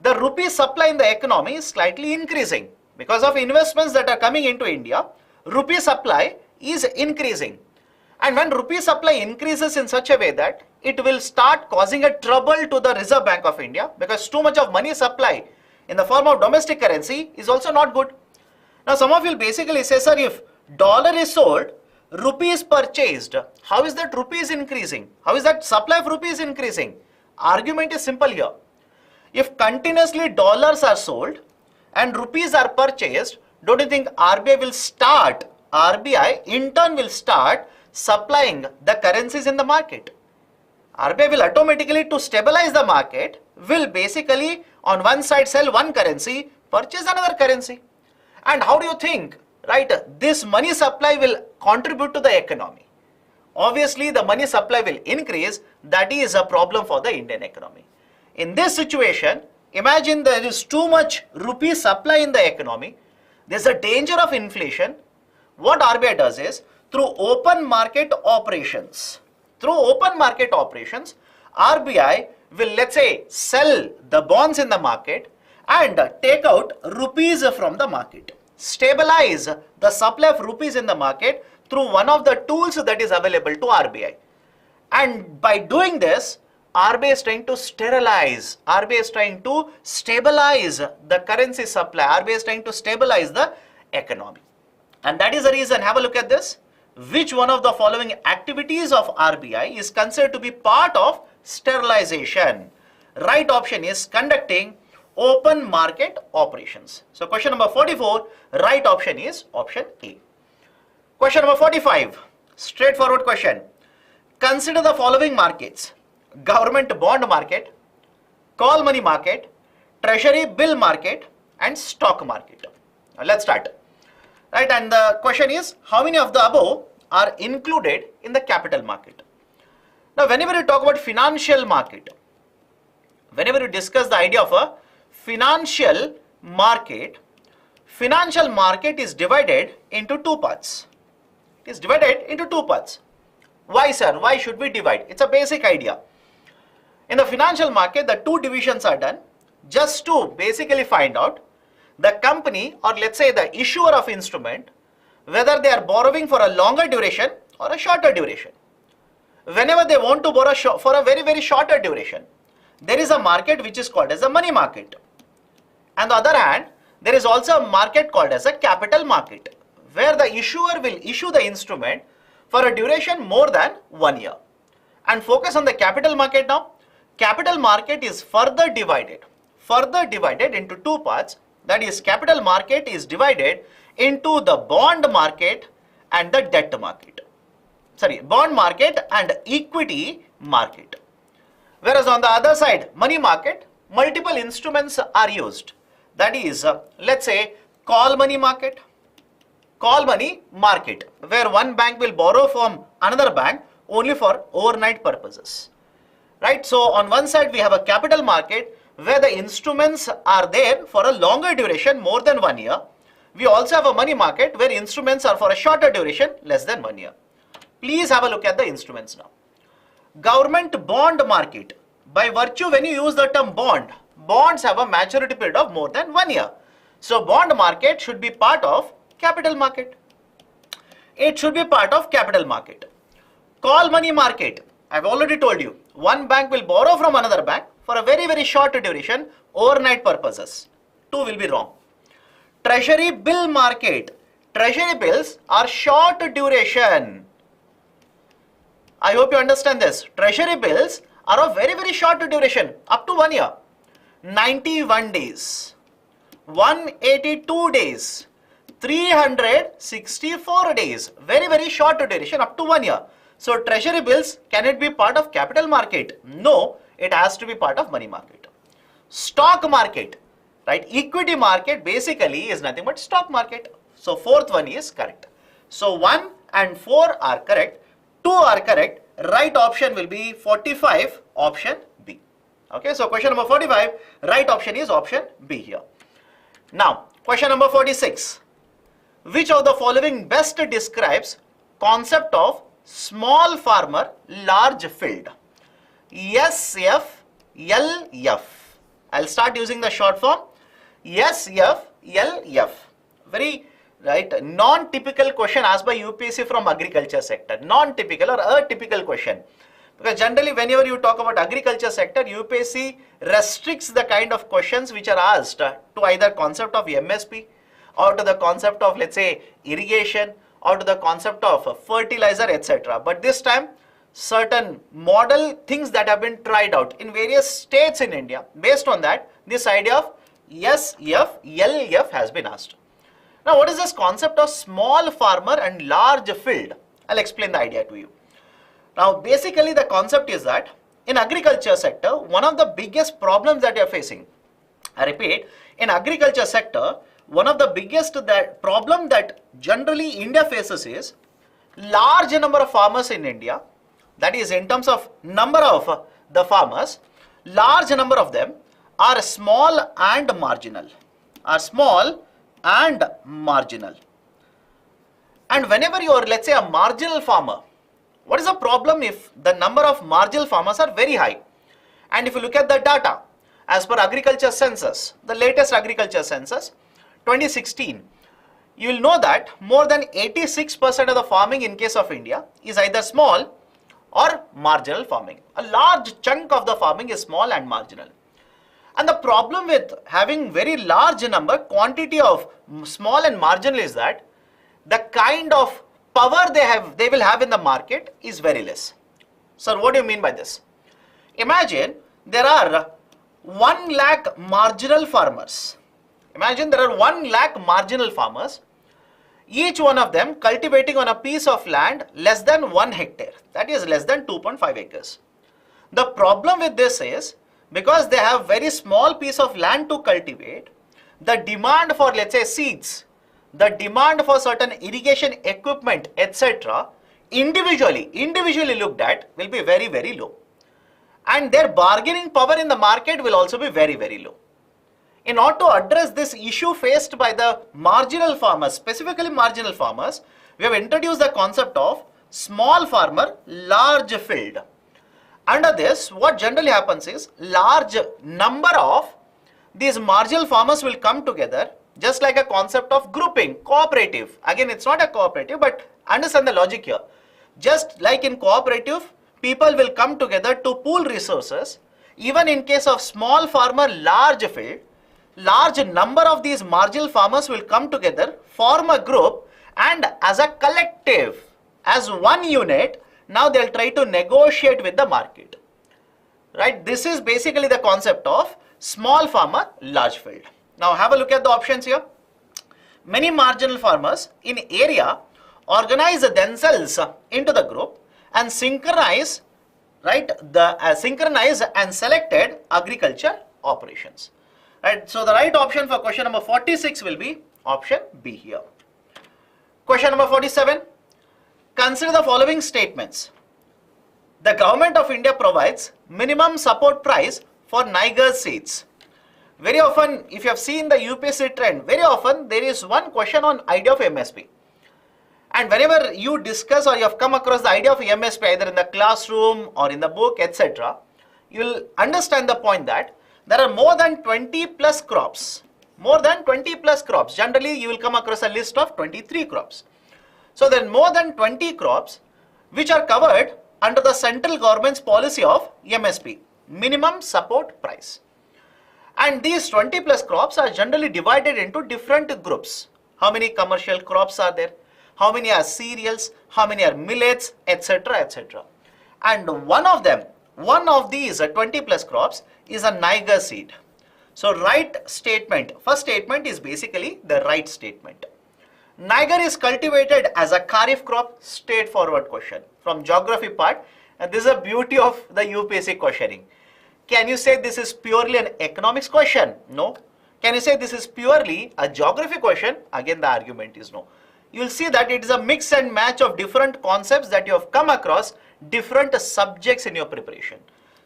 the rupee supply in the economy is slightly increasing. Because of investments that are coming into India, rupee supply is increasing. And when rupee supply increases in such a way that it will start causing a trouble to the Reserve Bank of India, because too much of money supply in the form of domestic currency is also not good. Now some of you will basically say, sir, if dollar is sold, rupee is purchased, how is that rupee is increasing? How is that supply of rupee is increasing? Argument is simple here. If continuously dollars are sold and rupees are purchased, don't you think RBI in turn will start supplying the currencies in the market? RBI will automatically, to stabilize the market, will basically on one side sell one currency, purchase another currency. And how do you think, right, this money supply will contribute to the economy? Obviously, the money supply will increase. That is a problem for the Indian economy. In this situation, imagine there is too much rupee supply in the economy. There's a danger of inflation. What RBI does is, through open market operations, RBI will, let's say, sell the bonds in the market and take out rupees from the market. stabilize the supply of rupees in the market through one of the tools that is available to RBI. And by doing this, RBI is trying to sterilize, RBI is trying to stabilize the currency supply, RBI is trying to stabilize the economy. And that is the reason, have a look at this. Which one of the following activities of RBI is considered to be part of sterilization? Right option is conducting open market operations. So question number 44, right option is option A. Question number 45, straightforward question. Consider the following markets: government bond market, call money market, treasury bill market, and stock market. Now let's start. Right, and the question is, how many of the above are included in the capital market? Now, whenever you talk about financial market, whenever you discuss the idea of a financial market is divided into two parts. It is divided into two parts. Why, sir? Why should we divide? It's a basic idea. In the financial market, the two divisions are done just to basically find out the company, or let's say the issuer of instrument, whether they are borrowing for a longer duration or a shorter duration. Whenever they want to borrow for a very, very shorter duration, there is a market which is called as a money market. On the other hand, there is also a market called as a capital market, where the issuer will issue the instrument for a duration more than 1 year. And focus on the capital market now. Capital market is further divided into two parts. That is, capital market is divided into the bond market and the debt market. Sorry, bond market and equity market. Whereas on the other side, money market, multiple instruments are used. That is, let's say, call money market, where one bank will borrow from another bank only for overnight purposes. Right? So on one side, we have a capital market where the instruments are there for a longer duration, more than 1 year. We also have a money market where instruments are for a shorter duration, less than 1 year. Please have a look at the instruments now. Government bond market. By virtue, when you use the term bond, bonds have a maturity period of more than 1 year. So bond market should be part of capital market. It should be part of capital market. Call money market. I've already told you, one bank will borrow from another bank for a very, very short duration, overnight purposes. Two will be wrong. Treasury bill market. Treasury bills are short duration. I hope you understand this. Treasury bills are of very, very short duration, up to 1 year. 91 days, 182 days, 364 days. Very, very short duration, up to 1 year. So treasury bills, can it be part of capital market? No, it has to be part of money market. Stock market, right? Equity market basically is nothing but stock market. So fourth one is correct. So 1 and 4 are correct. 2 are correct. Right option will be 45, option B. Okay, so question number 45, right option is option B here. Now, question number 46. Which of the following best describes concept of small farmer, large field? SFLF. I'll start using the short form. SFLF. Very right, non-typical question asked by UPSC from agriculture sector. Non-typical or atypical question. Because generally whenever you talk about agriculture sector, UPSC restricts the kind of questions which are asked to either concept of MSP or to the concept of, let's say, irrigation or to the concept of fertilizer, etc. But this time, certain model things that have been tried out in various states in India. Based on that, this idea of SFLF has been asked. Now, what is this concept of small farmer and large field? I'll explain the idea to you. Now, basically the concept is that in agriculture sector, one of the biggest problems that you are facing, I repeat, in agriculture sector, one of the biggest problem that generally India faces is large number of farmers in India. That is, in terms of number of the farmers, large number of them are small and marginal. And whenever you are, let's say, a marginal farmer, what is the problem if the number of marginal farmers are very high? And if you look at the data, as per agriculture census, the latest agriculture census, 2016, you will know that more than 86% of the farming in case of India is either small or marginal farming. A large chunk of the farming is small and marginal. And the problem with having very large quantity of small and marginal is that the kind of power they will have in the market is very less. Sir, what do you mean by this? Imagine there are 1 lakh marginal farmers. Imagine there are 1 lakh marginal farmers, each one of them cultivating on a piece of land less than 1 hectare, that is less than 2.5 acres. The problem with this is, because they have very small piece of land to cultivate, the demand for, let's say, seeds, the demand for certain irrigation equipment, etc., individually looked at will be very, very low. And their bargaining power in the market will also be very, very low. In order to address this issue faced by the marginal farmers, specifically marginal farmers, we have introduced the concept of small farmer, large field. Under this, what generally happens is, large number of these marginal farmers will come together, just like a concept of grouping, cooperative. Again, it's not a cooperative, but understand the logic here. Just like in cooperative, people will come together to pool resources. Even in case of small farmer, large field, large number of these marginal farmers will come together, form a group, and as a collective, as one unit, now they'll try to negotiate with the market. Right? This is basically the concept of small farmer, large field. Now have a look at the options here. Many marginal farmers in area organize themselves into the group and synchronize, right, synchronize and selected agriculture operations. Right? So the right option for question number 46 will be option B here. Question number 47. Consider the following statements. The government of India provides minimum support price for Niger seeds. Very often, if you have seen the UPSC trend, very often there is one question on idea of MSP. And whenever you discuss or you have come across the idea of MSP either in the classroom or in the book, etc., you will understand the point that there are more than 20 plus crops. More than 20 plus crops. Generally, you will come across a list of 23 crops. So then more than 20 crops which are covered under the central government's policy of MSP, minimum support price. And these 20 plus crops are generally divided into different groups. How many commercial crops are there? How many are cereals? How many are millets, etc., etc. And one of these 20 plus crops is a Niger seed. So right statement, first statement is basically the right statement. Niger is cultivated as a kharif crop, straightforward question from geography part, and this is a beauty of the UPSC questioning. Can you say this is purely an economics question? No. Can you say this is purely a geography question? Again, the argument is no. You will see that it is a mix and match of different concepts that you have come across, different subjects in your preparation.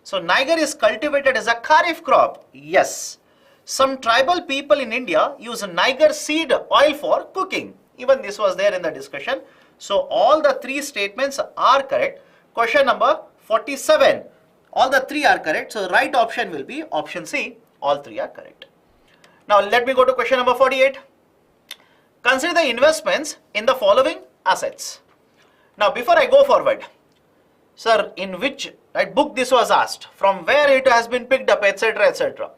So Niger is cultivated as a kharif crop. Yes. Some tribal people in India use Niger seed oil for cooking. Even this was there in the discussion. So all the three statements are correct. Question number 47. All the three are correct. So the right option will be option C. All three are correct. Now let me go to question number 48. Consider the investments in the following assets. Now before I go forward, sir, in which book this was asked, from where it has been picked up, etc., etc.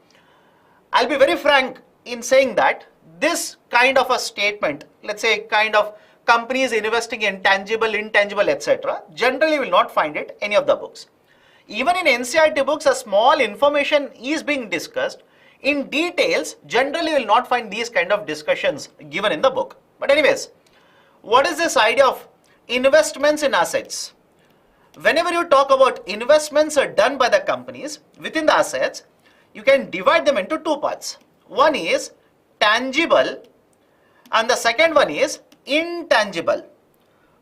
I'll be very frank in saying that this kind of a statement, let's say kind of companies investing in tangible, intangible, etc., generally will not find it any of the books. Even in NCERT books, a small information is being discussed. In details, generally will not find these kind of discussions given in the book. But anyways, what is this idea of investments in assets? Whenever you talk about investments are done by the companies within the assets, you can divide them into two parts. One is tangible and the second one is intangible.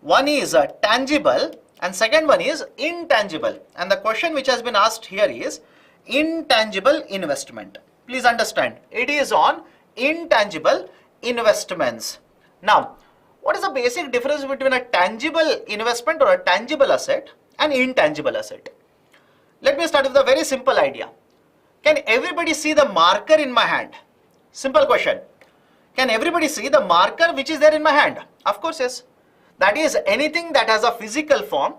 One is tangible and second one is intangible. And the question which has been asked here is intangible investment. Please understand, it is on intangible investments. Now, what is the basic difference between a tangible investment or a tangible asset and intangible asset? Let me start with a very simple idea. Can everybody see the marker in my hand? Simple question. Can everybody see the marker which is there in my hand? Of course, yes. That is, anything that has a physical form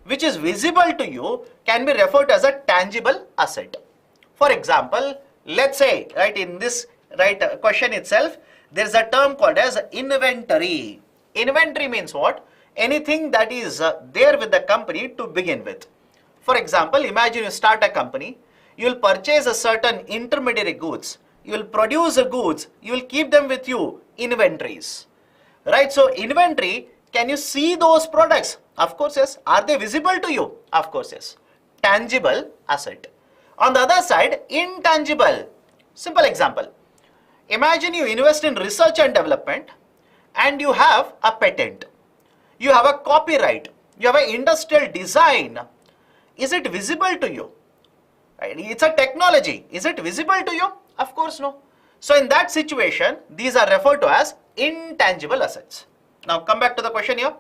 which is visible to you can be referred to as a tangible asset. For example, let's say, right, in this question itself, there is a term called as inventory. Inventory means what? Anything that is there with the company to begin with. For example, imagine you start a company, you will purchase a certain intermediary goods, you will produce the goods, you will keep them with you, inventories. Right, so inventory, can you see those products? Of course, yes. Are they visible to you? Of course, yes. Tangible asset. On the other side, intangible. Simple example. Imagine you invest in research and development and you have a patent. You have a copyright. You have an industrial design. Is it visible to you? Right? It's a technology. Is it visible to you? Of course, no. So in that situation, these are referred to as intangible assets. Now come back to the question here.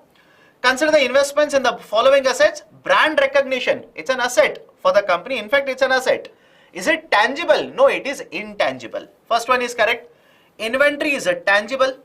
Consider the investments in the following assets. Brand recognition. It's an asset for the company. In fact, it's an asset. Is it tangible? No, it is intangible. First one is correct. Inventory is a tangible.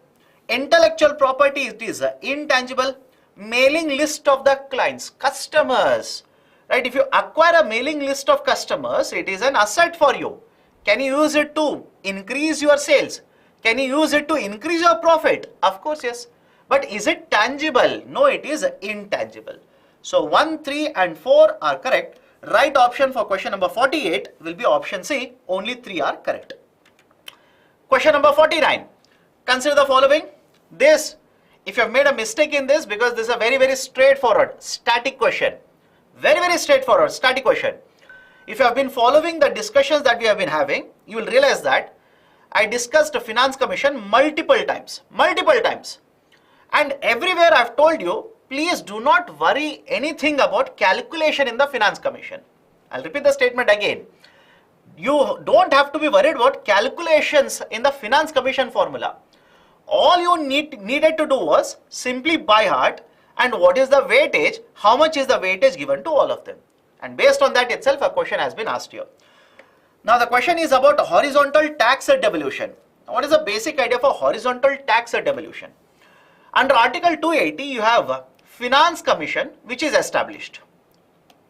Intellectual property, it is a intangible. Mailing list of the clients, customers. Right? If you acquire a mailing list of customers, it is an asset for you. Can you use it to increase your sales? Can you use it to increase your profit? Of course, yes. But is it tangible? No, it is intangible. So 1, 3 and 4 are correct. Right option for question number 48 will be option C. Only 3 are correct. Question number 49. Consider the following. This, if you have made a mistake in this, because this is a very, very straightforward static question. Very, very straightforward static question. If you have been following the discussions that we have been having, you will realize that I discussed the Finance Commission multiple times. And everywhere I have told you, please do not worry anything about calculation in the Finance Commission. I'll repeat the statement again. You don't have to be worried about calculations in the Finance Commission formula. All you needed to do was simply by heart and what is the weightage, how much is the weightage given to all of them. And based on that itself, a question has been asked here. Now the question is about horizontal tax devolution. What is the basic idea for horizontal tax devolution? Under Article 280, you have Finance Commission which is established.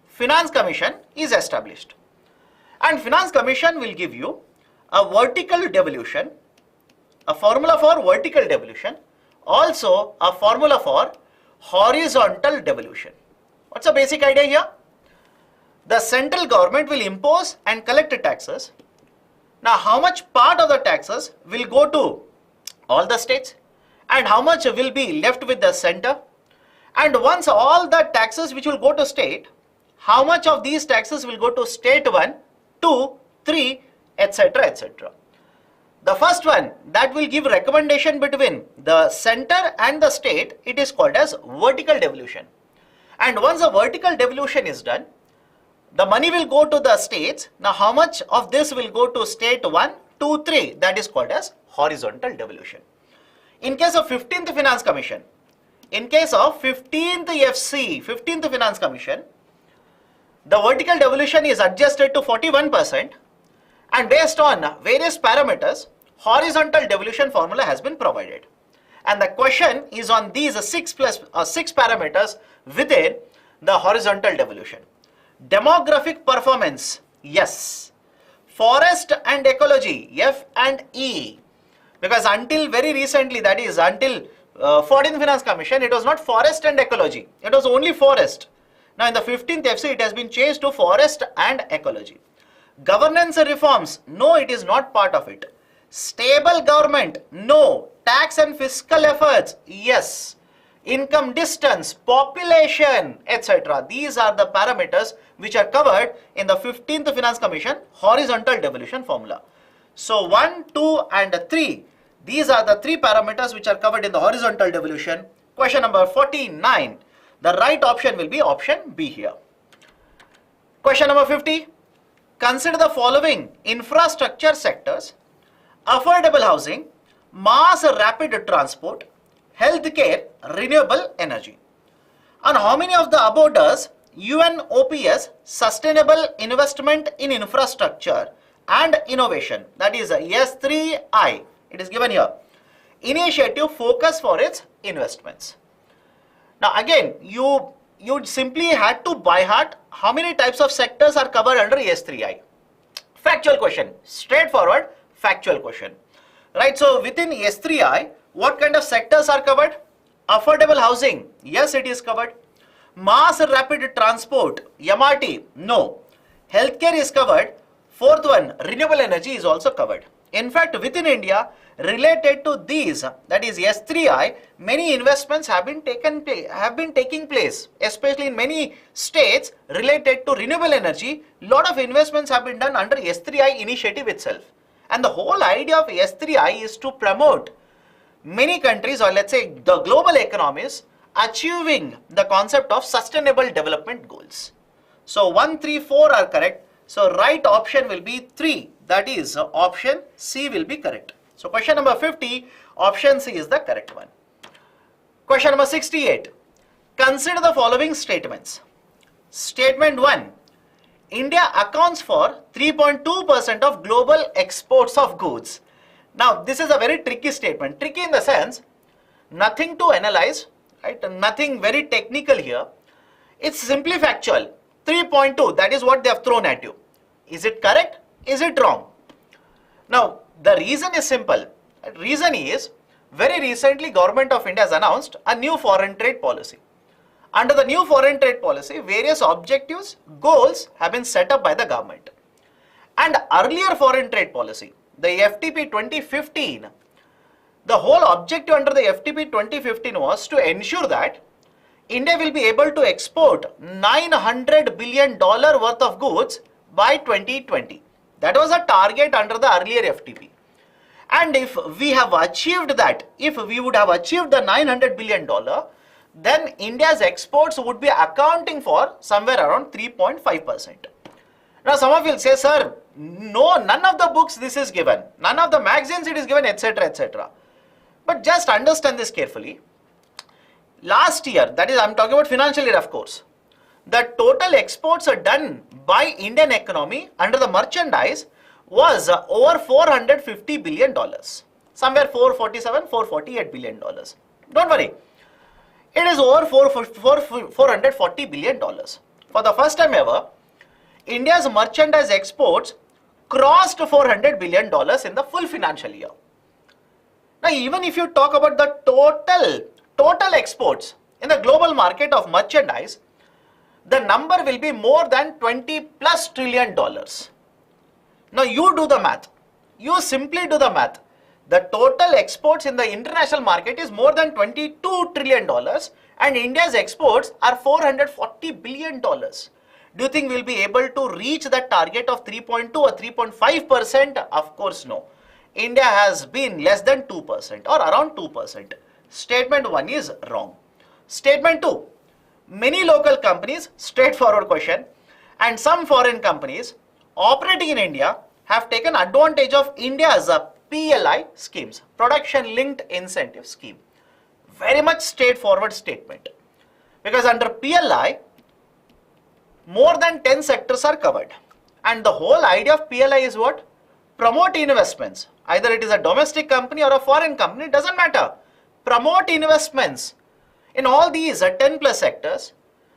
Finance Commission is established. And Finance Commission will give you a vertical devolution, a formula for vertical devolution, also a formula for horizontal devolution. What's the basic idea here? The central government will impose and collect taxes. Now, how much part of the taxes will go to all the states and how much will be left with the center? And once all the taxes which will go to state, how much of these taxes will go to state 1, 2, 3, etc., etc. The first one that will give recommendation between the center and the state, it is called as vertical devolution. And once the vertical devolution is done, the money will go to the states. Now, how much of this will go to state 1, 2, 3? That is called as horizontal devolution. In case of 15th Finance Commission, in case of 15th FC, 15th Finance Commission, the vertical devolution is adjusted to 41% and based on various parameters, horizontal devolution formula has been provided. And the question is on these 6 parameters within the horizontal devolution. Demographic performance, yes. Forest and ecology, F and E. Because until very recently, that is until 14th Finance Commission, it was not forest and ecology. It was only forest. Now in the 15th FC, it has been changed to forest and ecology. Governance reforms, no, it is not part of it. Stable government, no. Tax and fiscal efforts, yes. Income distance, population, etc. These are the parameters which are covered in the 15th Finance Commission horizontal devolution formula. So 1, 2 and 3, these are the 3 parameters which are covered in the horizontal devolution. Question number 49, the right option will be option B here. Question number 50, consider the following infrastructure sectors: affordable housing, mass rapid transport, healthcare, renewable energy. And how many of the above does UNOPS Sustainable Investment in Infrastructure and Innovation, that is S3I, it is given here. initiative focus for its investments. Now again, you simply had to by heart how many types of sectors are covered under S3I. Factual question, straightforward factual question. Right, so within S3I, what kind of sectors are covered? Affordable housing, yes, it is covered. Mass rapid transport, MRT, no. Healthcare is covered. Fourth one, renewable energy is also covered. In fact, within India, related to these, that is S3I, many investments have been taking place, especially in many states related to renewable energy. Lot of investments have been done under S3I initiative itself. And the whole idea of S3I is to promote many countries, or let's say the global economies, achieving the concept of sustainable development goals. So 1, 3, 4 are correct. So right option will be 3. That is option C will be correct. So question number 50, option C is the correct one. Question number 68. Consider the following statements. Statement 1. India accounts for 3.2% of global exports of goods. Now this is a very tricky statement. Tricky in the sense, nothing to analyze, right? Nothing very technical here. It's simply factual. 3.2, that is what they have thrown at you. Is it correct? Is it wrong? Now, the reason is simple. Reason is, very recently Government of India has announced a new foreign trade policy. Under the new foreign trade policy, various objectives, goals have been set up by the government. And earlier foreign trade policy, the FTP 2015, the whole objective under the FTP 2015 was to ensure that India will be able to export $900 billion worth of goods by 2020. That was a target under the earlier FTP. And if we have achieved that, if we would have achieved the $900 billion, then India's exports would be accounting for somewhere around 3.5%. Now some of you will say, sir, no, none of the books this is given, none of the magazines it is given, etc., etc. But just understand this carefully. Last year, that is, I'm talking about financial year, of course, the total exports are done by Indian economy under the merchandise was over $450 billion, somewhere $447, $448 billion. Don't worry, it is over $440 billion. For the first time ever, India's merchandise exports crossed $400 billion in the full financial year. Now, even if you talk about the total exports in the global market of merchandise, the number will be more than $20+ trillion. Now you do the math. You simply do the math. The total exports in the international market is more than $22 trillion and India's exports are $440 billion. Do you think we'll be able to reach that target of 3.2 or 3.5%? Of course no. India has been less than 2% or around 2%. Statement 1 is wrong. Statement 2. Many local companies, straightforward question, and some foreign companies operating in India have taken advantage of India's PLI schemes, Production Linked Incentive Scheme. Very much straightforward statement. Because under PLI, more than 10 sectors are covered. And the whole idea of PLI is what? Promote investments. Either it is a domestic company or a foreign company, it doesn't matter. Promote investments in all these 10+ sectors,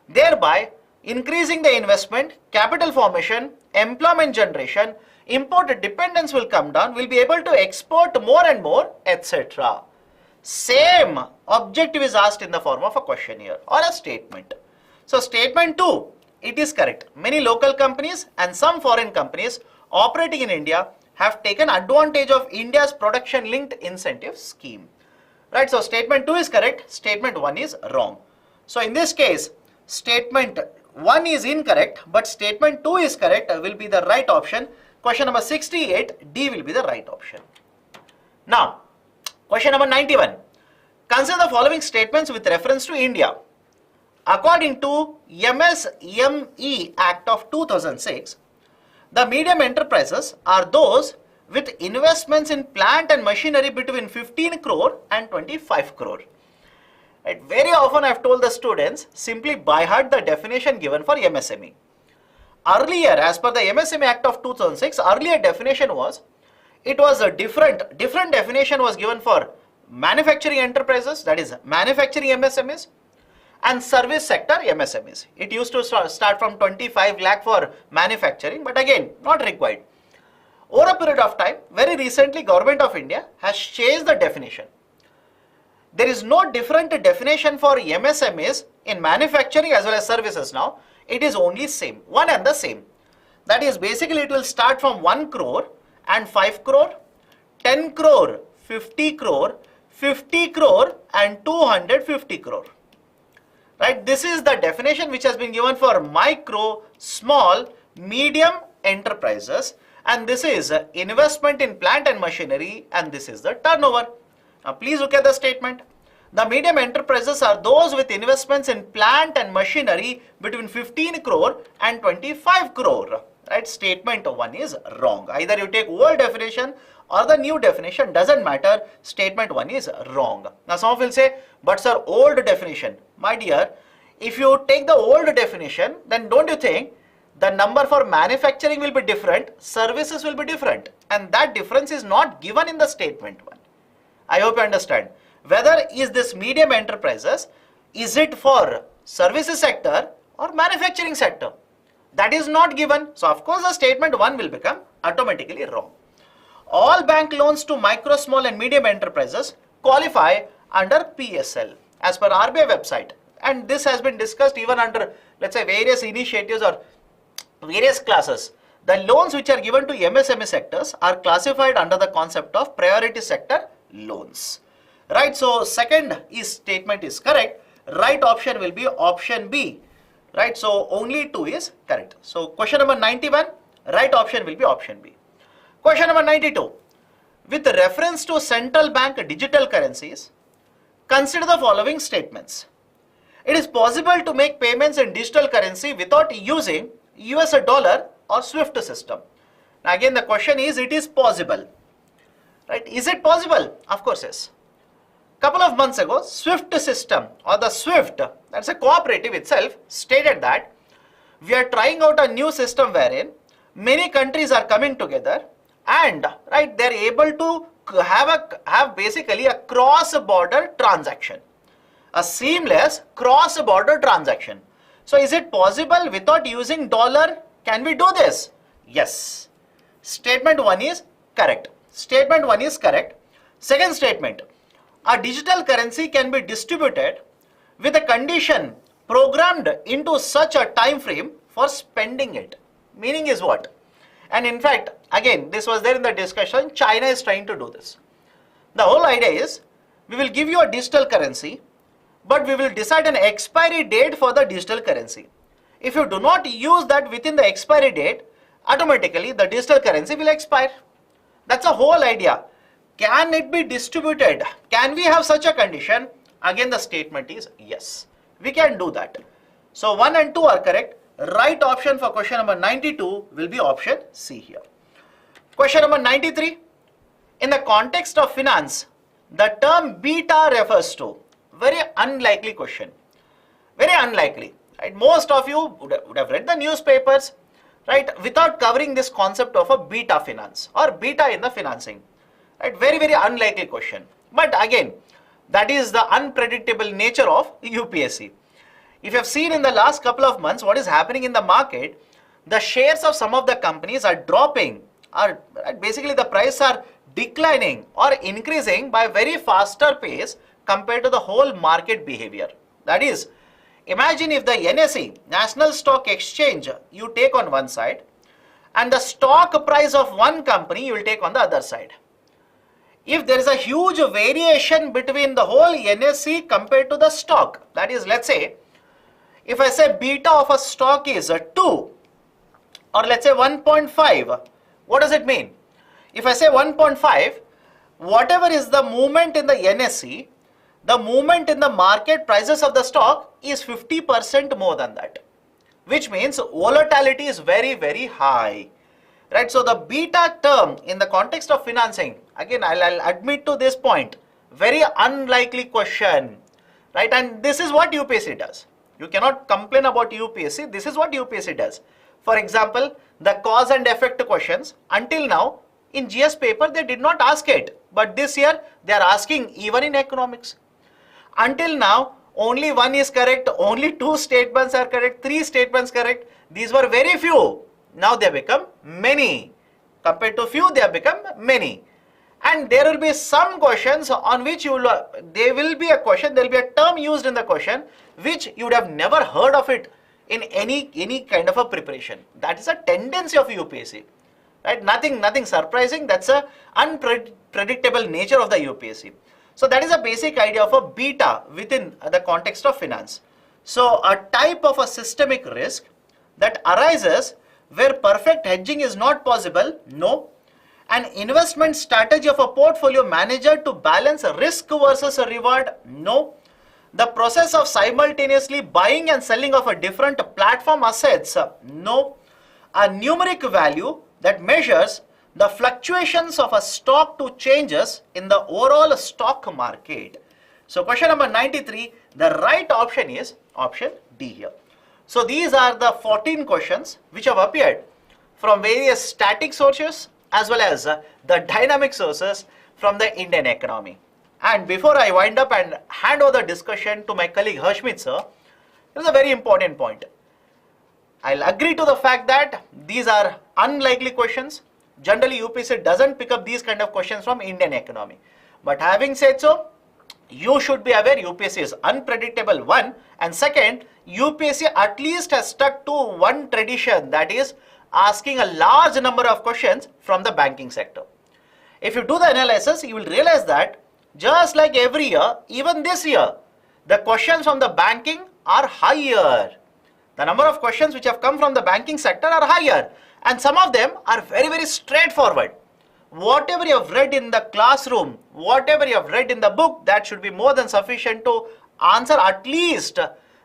thereby increasing the investment, capital formation, employment generation, import dependence will come down, we'll be able to export more and more, etc. Same objective is asked in the form of a question here or a statement. So statement 2, it is correct. Many local companies and some foreign companies operating in India have taken advantage of India's production linked incentive scheme. Right, so statement 2 is correct, statement 1 is wrong. So in this case, statement 1 is incorrect, but statement 2 is correct, will be the right option. Question number 68, D will be the right option. Now, question number 91. Consider the following statements with reference to India. According to MSME Act of 2006, the medium enterprises are those with investments in plant and machinery between 15 crore and 25 crore. Right? Very often I have told the students, simply by heart the definition given for MSME. Earlier, as per the MSME Act of 2006, earlier definition was, it was a different definition was given for manufacturing enterprises, that is manufacturing MSMEs, and service sector MSMEs. It used to start from 25 lakh for manufacturing, but again, not required. Over a period of time, very recently, Government of India has changed the definition. There is no different definition for MSMEs in manufacturing as well as services now. It is only same, one and the same. That is basically it will start from 1 crore and 5 crore, 10 crore, 50 crore, 50 crore and 250 crore. Right? This is the definition which has been given for micro, small, medium enterprises, and this is investment in plant and machinery, and this is the turnover. Now please look at the statement. The medium enterprises are those with investments in plant and machinery between 15 crore and 25 crore. Right? Statement 1 is wrong. Either you take old definition or the new definition, doesn't matter. Statement 1 is wrong. Now some will say, but sir, old definition. My dear, if you take the old definition, then don't you think the number for manufacturing will be different, services will be different, and that difference is not given in the statement 1. I hope you understand. Whether is this medium enterprises, is it for services sector or manufacturing sector? That is not given. So of course the statement 1 will become automatically wrong. All bank loans to micro, small and medium enterprises qualify under PSL as per RBI website. And this has been discussed even under, let's say, various initiatives or various classes. The loans which are given to MSME sectors are classified under the concept of priority sector loans. Right, so second statement is correct. Right option will be option B. Right, so only 2 is correct. So question number 91, right option will be option B. Question number 92. With reference to central bank digital currencies, consider the following statements. It is possible to make payments in digital currency without using US dollar or SWIFT system. Now again the question is, it is possible. Right, is it possible? Of course yes. Couple of months ago, SWIFT system or the SWIFT, that's a cooperative itself, stated that we are trying out a new system wherein many countries are coming together and right, they're able to have basically a cross-border transaction, a seamless cross-border transaction. So is it possible without using dollar? Can we do this? Yes. Statement 1 is correct. Statement 1 is correct. Second statement. A digital currency can be distributed with a condition programmed into such a time frame for spending it. Meaning is what? And in fact, again, this was there in the discussion, China is trying to do this. The whole idea is, we will give you a digital currency, but we will decide an expiry date for the digital currency. If you do not use that within the expiry date, automatically the digital currency will expire. That's the whole idea. Can it be distributed? Can we have such a condition? Again, the statement is yes. We can do that. So 1 and 2 are correct. Right option for question number 92 will be option C here. Question number 93. In the context of finance, the term beta refers to, very unlikely question. Very unlikely. Right? Most of you would have read the newspapers, right, without covering this concept of a beta finance or beta in the financing. Right? Very, very unlikely question. But again, that is the unpredictable nature of UPSC. If you have seen in the last couple of months what is happening in the market, the shares of some of the companies are dropping, or basically the prices are declining or increasing by a very faster pace compared to the whole market behavior. That is, imagine if the NSE, National Stock Exchange, you take on one side, and the stock price of one company you will take on the other side. If there is a huge variation between the whole NSE compared to the stock, that is, let's say, if I say beta of a stock is 2 or let's say 1.5, what does it mean? If I say 1.5, whatever is the movement in the NSE, the movement in the market prices of the stock is 50% more than that, which means volatility is very, very high. Right? So the beta term in the context of financing, again I'll admit to this point, very unlikely question. Right? And this is what UPSC does. You cannot complain about UPSC. This is what UPSC does. For example, the cause and effect questions, until now in GS paper they did not ask it. but this year they are asking even in economics. Until now, only one is correct, only two statements are correct, three statements correct. These were very few. Now they have become many. Compared to few, they have become many. And there will be some questions on which there will be a term used in the question which you would have never heard of it in any kind of a preparation. That is a tendency of UPSC. Right? Nothing surprising. That's a unpredictable nature of the UPSC. So that is a basic idea of a beta within the context of finance. So a type of a systemic risk that arises where perfect hedging is not possible, no. An investment strategy of a portfolio manager to balance a risk versus a reward, no. The process of simultaneously buying and selling of a different platform assets, no. A numeric value that measures the fluctuations of a stock to changes in the overall stock market. So question number 93, the right option is option D here. So these are the 14 questions which have appeared from various static sources as well as the dynamic sources from the Indian economy. And before I wind up and hand over the discussion to my colleague Harshmit sir, there is a very important point. I'll agree to the fact that these are unlikely questions. Generally, UPSC doesn't pick up these kind of questions from Indian economy. But having said so, you should be aware UPSC is unpredictable, one, and second, UPSC at least has stuck to one tradition, that is asking a large number of questions from the banking sector. If you do the analysis, you will realize that just like every year, even this year, the questions from the banking are higher. The number of questions which have come from the banking sector are higher, and some of them are very straightforward. Whatever you have read in the classroom, whatever you have read in the book, that should be more than sufficient to answer at least,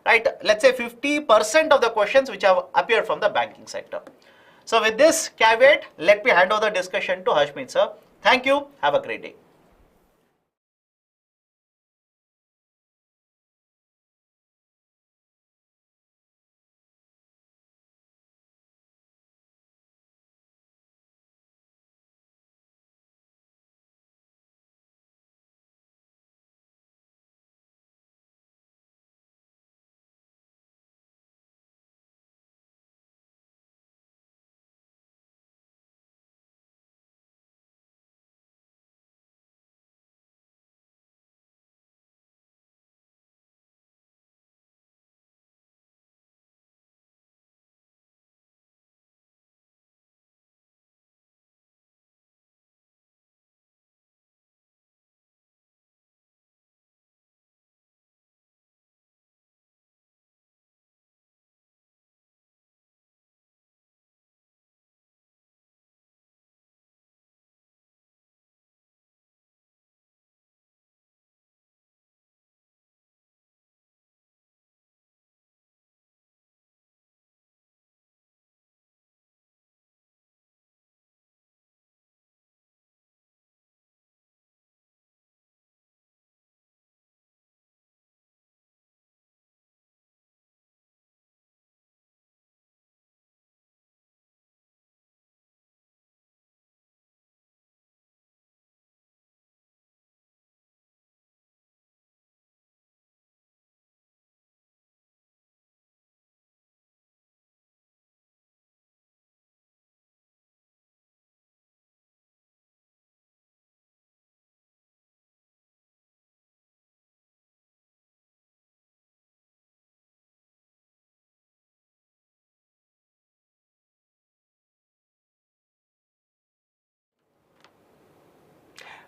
right, let's say 50% of the questions which have appeared from the banking sector. So with this caveat, let me hand over the discussion to Harshmit sir. Thank you. Have a great day.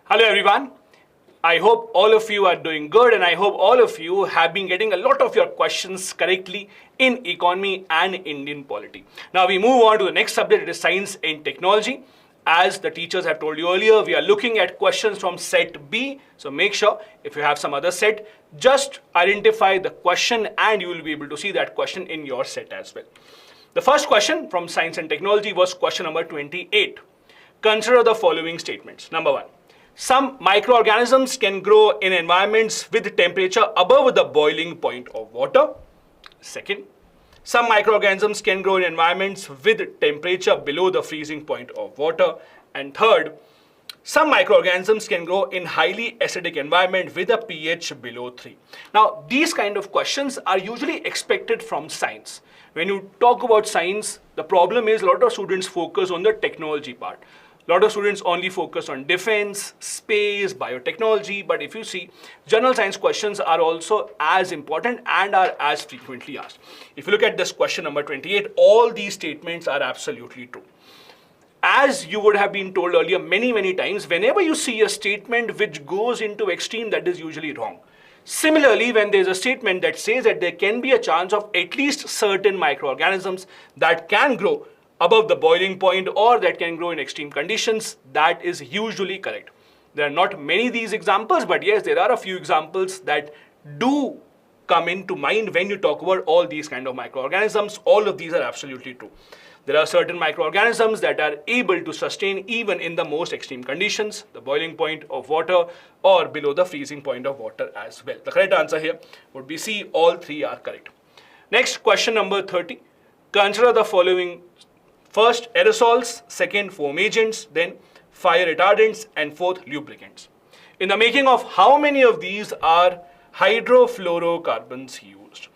Hello everyone. I hope all of you are doing good, and I hope all of you have been getting a lot of your questions correctly in economy and Indian polity. Now we move on to the next subject, it is science and technology. As the teachers have told you earlier, we are looking at questions from set B. So make sure if you have some other set, just identify the question and you will be able to see that question in your set as well. The first question from science and technology was question number 28. Consider the following statements. Number one. Some microorganisms can grow in environments with temperature above the boiling point of water. Second, some microorganisms can grow in environments with temperature below the freezing point of water. And third, Some microorganisms can grow in highly acidic environment with a pH below 3. Now, these kind of questions are usually expected from science. When you talk about science, the problem is a lot of students focus on the technology part. A lot of students only focus on defense, space, biotechnology, but if you see, general science questions are also as important and are as frequently asked. If you look at this question number 28, all these statements are absolutely true. As you would have been told earlier many times, whenever you see a statement which goes into extreme, that is usually wrong. Similarly, when there is a statement that says that there can be a chance of at least certain microorganisms that can grow above the boiling point or that can grow in extreme conditions, that is usually correct. There are not many of these examples, but yes, there are a few examples that do come into mind when you talk about all these kind of microorganisms. All of these are absolutely true. There are certain microorganisms that are able to sustain even in the most extreme conditions, the boiling point of water or below the freezing point of water as well. The correct answer here would be C. All three are correct. Next, question number 30. Consider the following. First, aerosols, second, foam agents, then fire retardants, and fourth, lubricants. In the making of how many of these are hydrofluorocarbons used?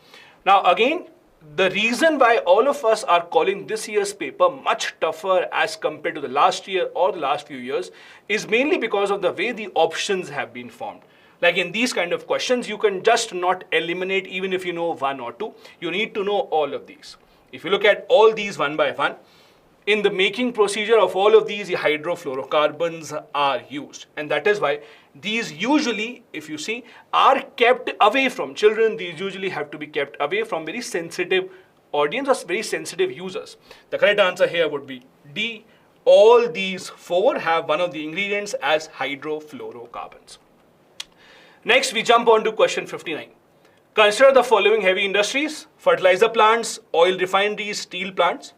Now again, the reason why all of us are calling this year's paper much tougher as compared to the last year or the last few years is mainly because of the way the options have been formed. Like in these kind of questions, you can just not eliminate even if you know one or two. You need to know all of these. If you look at all these one by one, in the making procedure of all of these, the hydrofluorocarbons are used. And that is why these usually, if you see, are kept away from children. These usually have to be kept away from very sensitive audience or very sensitive users. The correct answer here would be D. All these four have one of the ingredients as hydrofluorocarbons. Next, we jump on to question 59. Consider the following heavy industries: fertilizer plants, oil refineries, steel plants.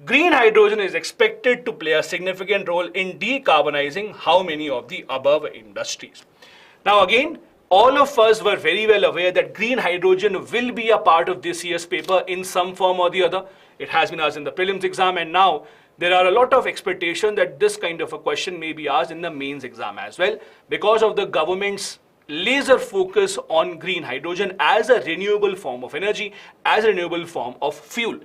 Green hydrogen is expected to play a significant role in decarbonizing how many of the above industries? Now again, all of us were very well aware that green hydrogen will be a part of this year's paper in some form or the other. It has been asked in the prelims exam, and now there are a lot of expectation that this kind of a question may be asked in the mains exam as well because of the government's laser focus on green hydrogen as a renewable form of energy, as a renewable form of fuel.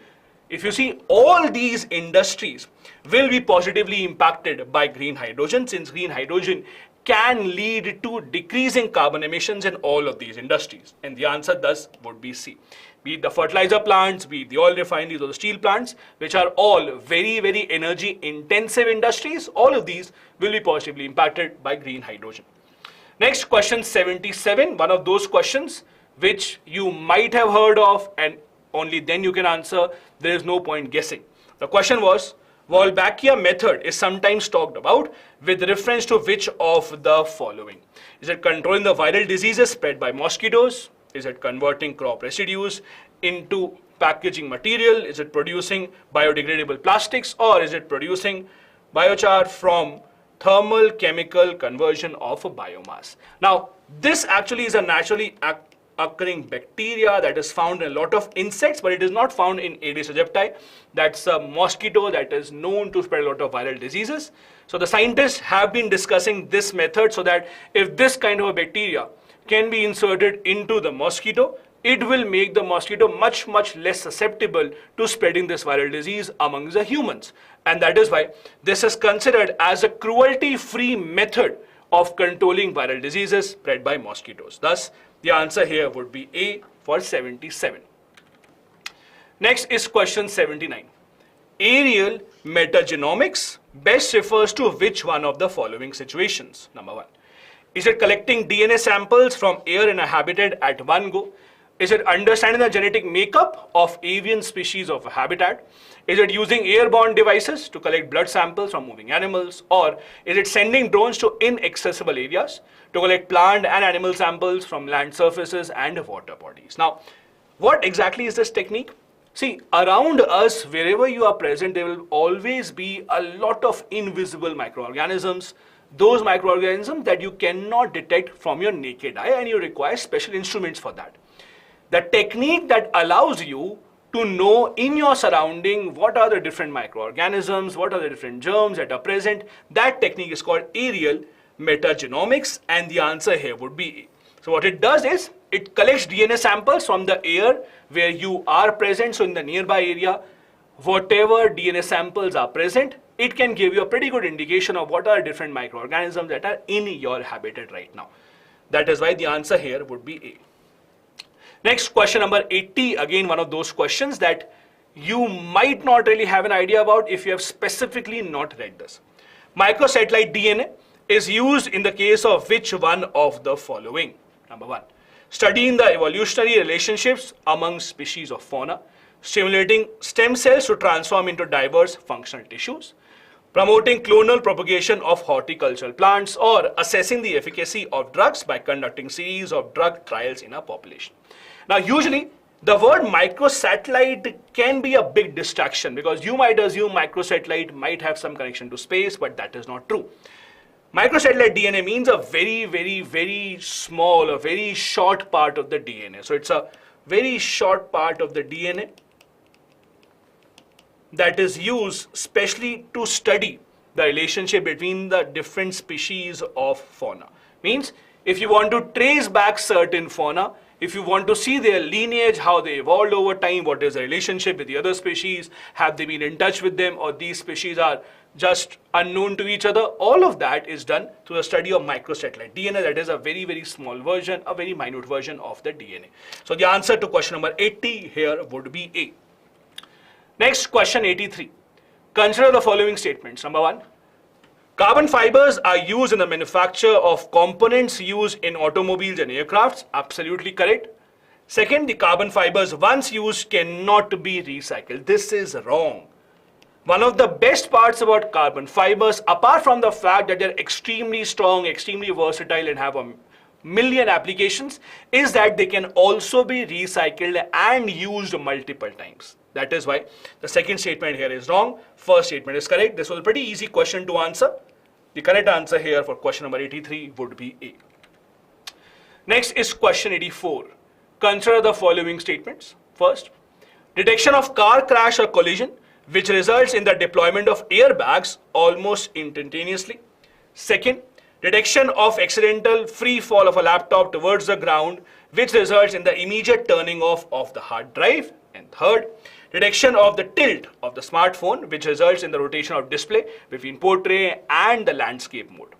If you see, all these industries will be positively impacted by green hydrogen, since green hydrogen can lead to decreasing carbon emissions in all of these industries. And the answer thus would be C. Be it the fertilizer plants, be it the oil refineries or the steel plants, which are all very energy intensive industries, all of these will be positively impacted by green hydrogen. Next, question 77, one of those questions which you might have heard of and only then you can answer. There is no point guessing. The question was, Wolbachia method is sometimes talked about with reference to which of the following? Is it controlling the viral diseases spread by mosquitoes? Is it converting crop residues into packaging material? Is it producing biodegradable plastics? Or is it producing biochar from thermal chemical conversion of a biomass? Now, this actually is a naturally occurring bacteria that is found in a lot of insects, but it is not found in Aedes aegypti. That's a mosquito that is known to spread a lot of viral diseases. So the scientists have been discussing this method so that if this kind of a bacteria can be inserted into the mosquito, it will make the mosquito much less susceptible to spreading this viral disease among the humans. And that is why this is considered as a cruelty-free method of controlling viral diseases spread by mosquitoes. Thus, the answer here would be A for 77. Next is question 79. Aerial metagenomics best refers to which one of the following situations? Number 1. Is it collecting DNA samples from air in a habitat at one go? Is it understanding the genetic makeup of avian species of a habitat? Is it using airborne devices to collect blood samples from moving animals? Or is it sending drones to inaccessible areas to collect plant and animal samples from land surfaces and water bodies? Now, what exactly is this technique? See, around us, wherever you are present, there will always be a lot of invisible microorganisms. Those microorganisms that you cannot detect from your naked eye, and you require special instruments for that. The technique that allows you to know in your surrounding what are the different microorganisms, what are the different germs that are present. That technique is called aerial metagenomics, and the answer here would be A. So what it does is it collects DNA samples from the air where you are present. So in the nearby area, whatever DNA samples are present, it can give you a pretty good indication of what are different microorganisms that are in your habitat right now. That is why the answer here would be A. Next, question number 80, again one of those questions that you might not really have an idea about if you have specifically not read this. Microsatellite DNA is used in the case of which one of the following? Number 1, studying the evolutionary relationships among species of fauna, stimulating stem cells to transform into diverse functional tissues, promoting clonal propagation of horticultural plants, or assessing the efficacy of drugs by conducting series of drug trials in a population. Now, usually the word microsatellite can be a big distraction because you might assume microsatellite might have some connection to space, but that is not true. Microsatellite DNA means a very, very, very small, a very short part of the DNA. So it's a very short part of the DNA that is used specially to study the relationship between the different species of fauna. Means if you want to trace back certain fauna, if you want to see their lineage, how they evolved over time, what is the relationship with the other species, have they been in touch with them, or these species are just unknown to each other, all of that is done through the study of microsatellite DNA. That is a very, very small version, a very minute version of the DNA. So the answer to question number 80 here would be A. Next, question 83. Consider the following statements. Number 1, carbon fibers are used in the manufacture of components used in automobiles and aircrafts. Absolutely correct. Second, the carbon fibers once used cannot be recycled. This is wrong. One of the best parts about carbon fibers, apart from the fact that they're extremely strong, extremely versatile, and have a million applications, is that they can also be recycled and used multiple times. That is why the second statement here is wrong. First statement is correct. This was a pretty easy question to answer. The correct answer here for question number 83 would be A. Next is question 84. Consider the following statements. First, detection of car crash or collision, which results in the deployment of airbags almost instantaneously. Second, detection of accidental free fall of a laptop towards the ground, which results in the immediate turning off of the hard drive. And third, detection of the tilt of the smartphone, which results in the rotation of display between portrait and the landscape mode.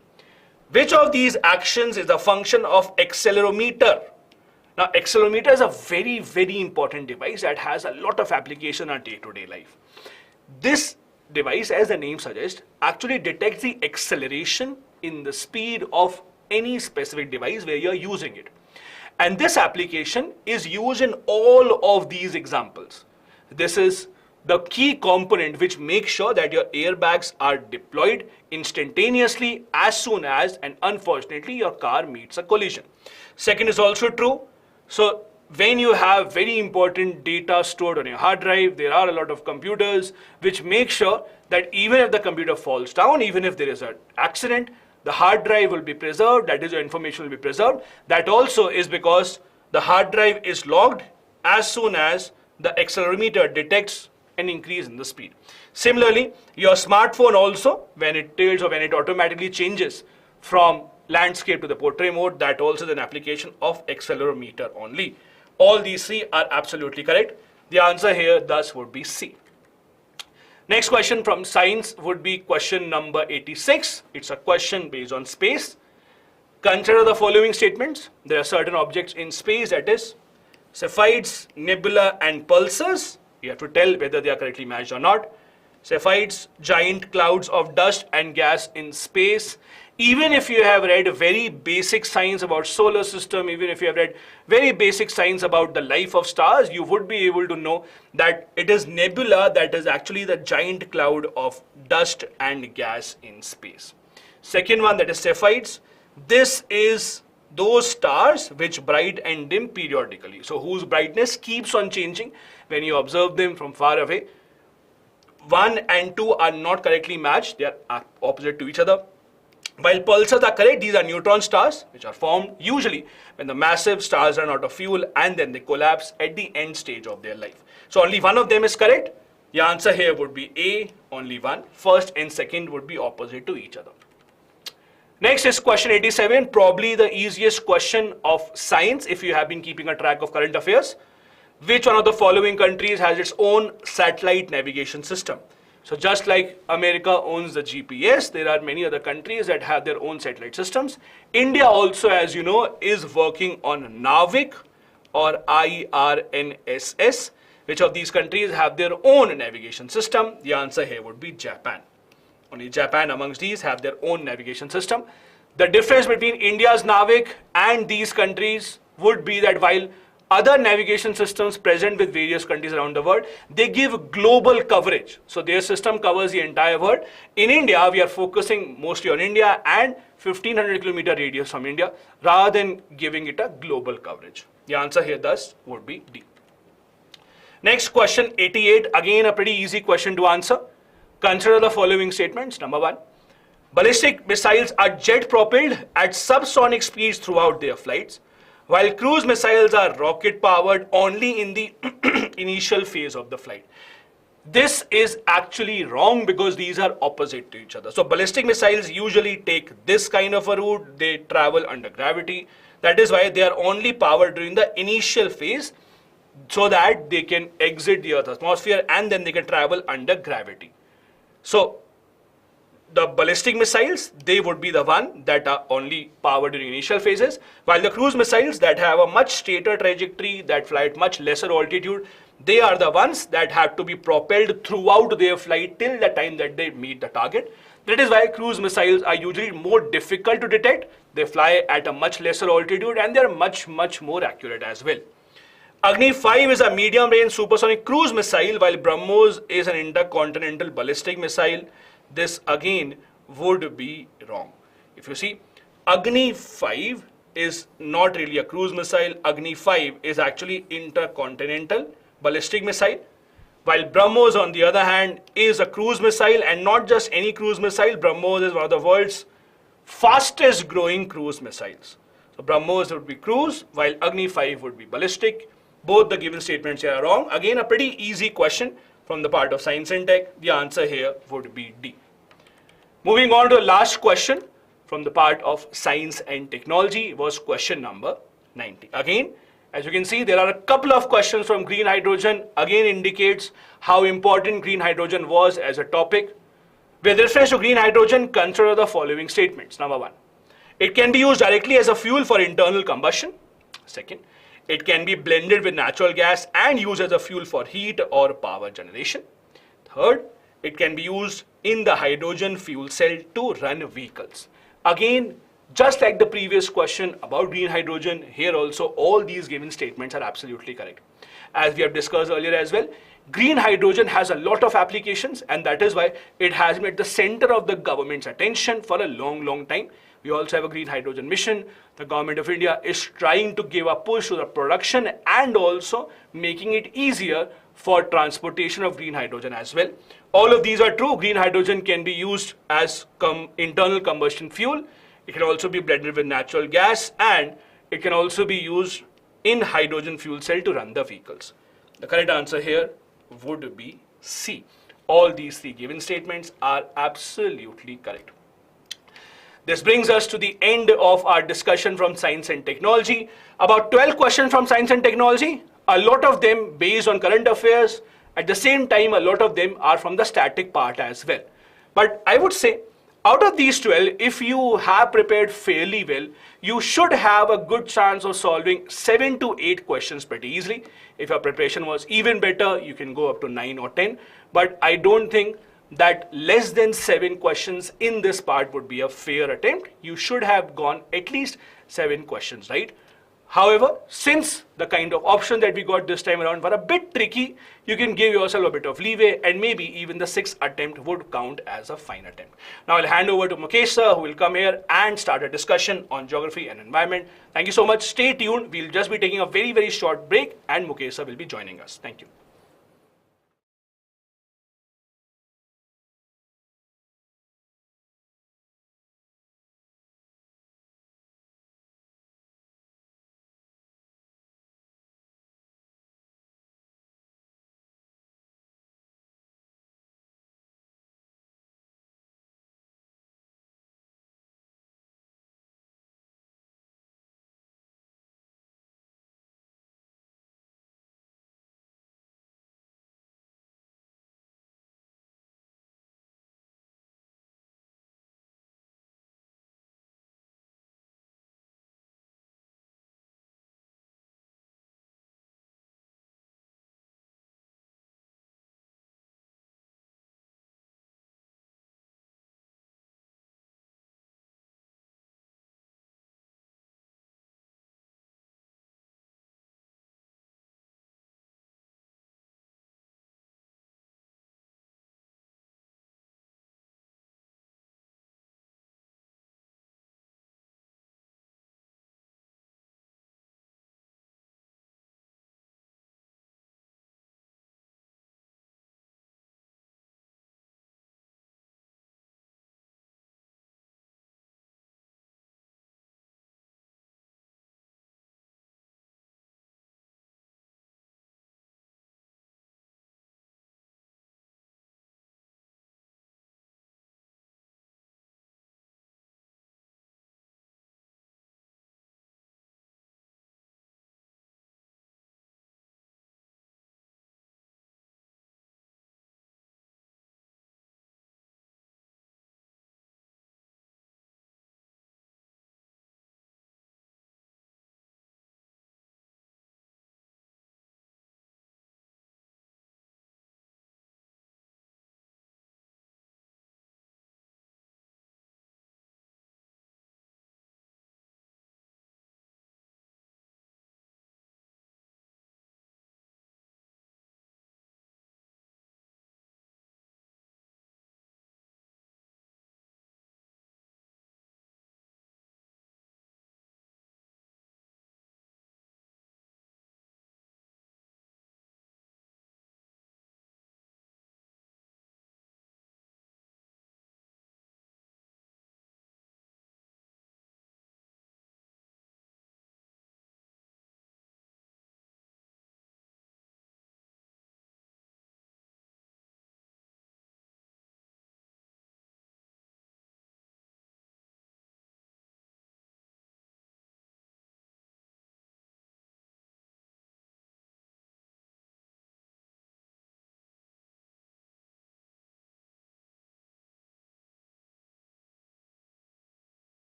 Which of these actions is a function of accelerometer? Now, accelerometer is a very, very important device that has a lot of application in our day-to-day life. This device, as the name suggests, actually detects the acceleration in the speed of any specific device where you're using it. And this application is used in all of these examples. This is the key component which makes sure that your airbags are deployed instantaneously as soon as, and unfortunately, your car meets a collision. Second is also true. So when you have very important data stored on your hard drive, there are a lot of computers which make sure that even if the computer falls down, even if there is an accident, the hard drive will be preserved, that is, your information will be preserved. That also is because the hard drive is logged as soon as the accelerometer detects an increase in the speed. Similarly, your smartphone also, when it tilts or when it automatically changes from landscape to the portrait mode, that also is an application of accelerometer only. All these three are absolutely correct. The answer here thus would be C. Next question from science would be question number 86. It's a question based on space. Consider the following statements. There are certain objects in space, that is Cepheids, nebula, and pulsars. You have to tell whether they are correctly matched or not. Cepheids, giant clouds of dust and gas in space. Even if you have read very basic science about solar system, even if you have read very basic science about the life of stars, you would be able to know that it is nebula that is actually the giant cloud of dust and gas in space. Second one, that is Cepheids. This is those stars which bright and dim periodically. So whose brightness keeps on changing when you observe them from far away. 1 and 2 are not correctly matched. They are opposite to each other. While pulsars are correct, these are neutron stars which are formed usually when the massive stars run out of fuel and then they collapse at the end stage of their life. So only one of them is correct. The answer here would be A, only one. First and second would be opposite to each other. Next is question 87, probably the easiest question of science if you have been keeping a track of current affairs. Which one of the following countries has its own satellite navigation system? So just like America owns the GPS, there are many other countries that have their own satellite systems. India also, as you know, is working on NAVIC or IRNSS. Which of these countries have their own navigation system? The answer here would be Japan. Only Japan amongst these have their own navigation system. The difference between India's NAVIC and these countries would be that while other navigation systems present with various countries around the world, they give global coverage. So their system covers the entire world. In India, we are focusing mostly on India and 1500 kilometer radius from India rather than giving it a global coverage. The answer here thus would be D. Next question 88, again a pretty easy question to answer. Consider the following statements. Number one, ballistic missiles are jet propelled at subsonic speeds throughout their flights, while cruise missiles are rocket powered only in the initial phase of the flight. This is actually wrong because these are opposite to each other. So ballistic missiles usually take this kind of a route, they travel under gravity. That is why they are only powered during the initial phase, so that they can exit the Earth's atmosphere and then they can travel under gravity. So the ballistic missiles, they would be the one that are only powered during initial phases, while the cruise missiles that have a much straighter trajectory, that fly at much lesser altitude, they are the ones that have to be propelled throughout their flight till the time that they meet the target. That is why cruise missiles are usually more difficult to detect. They fly at a much lesser altitude and they are much more accurate as well. Agni 5 is a medium-range supersonic cruise missile, while BrahMos is an intercontinental ballistic missile. This again would be wrong. If you see, Agni 5 is not really a cruise missile. Agni 5 is actually intercontinental ballistic missile, while BrahMos on the other hand is a cruise missile, and not just any cruise missile. BrahMos is one of the world's fastest growing cruise missiles. So BrahMos would be cruise, while Agni 5 would be ballistic. Both the given statements here are wrong. Again, a pretty easy question from the part of science and tech. The answer here would be D. Moving on to the last question from the part of science and technology was question number 90. Again, as you can see, there are a couple of questions from green hydrogen. Again, indicates how important green hydrogen was as a topic. With reference to green hydrogen, consider the following statements. Number one, it can be used directly as a fuel for internal combustion. Second, it can be blended with natural gas and used as a fuel for heat or power generation. Third, it can be used in the hydrogen fuel cell to run vehicles. Again, just like the previous question about green hydrogen, here also all these given statements are absolutely correct. As we have discussed earlier as well, green hydrogen has a lot of applications, and that is why it has been at the center of the government's attention for a long time. We also have a green hydrogen mission. The government of India is trying to give a push to the production and also making it easier for transportation of green hydrogen as well. All of these are true. Green hydrogen can be used as internal combustion fuel. It can also be blended with natural gas, and it can also be used in hydrogen fuel cell to run the vehicles. The correct answer here would be C. All these three given statements are absolutely correct. This brings us to the end of our discussion from science and technology. About 12 questions from science and technology, a lot of them based on current affairs. At the same time, a lot of them are from the static part as well. But I would say, out of these 12, if you have prepared fairly well, you should have a good chance of solving 7 to 8 questions pretty easily. If your preparation was even better, you can go up to 9 or 10. But I don't think that less than 7 questions in this part would be a fair attempt. You should have gone at least 7 questions, right? However, since the kind of options that we got this time around were a bit tricky, you can give yourself a bit of leeway, and maybe even the 6th attempt would count as a fine attempt. Now I'll hand over to Mukesh sir, who will come here and start a discussion on geography and environment. Thank you so much. Stay tuned. We'll just be taking a very short break, and Mukesh sir will be joining us. Thank you.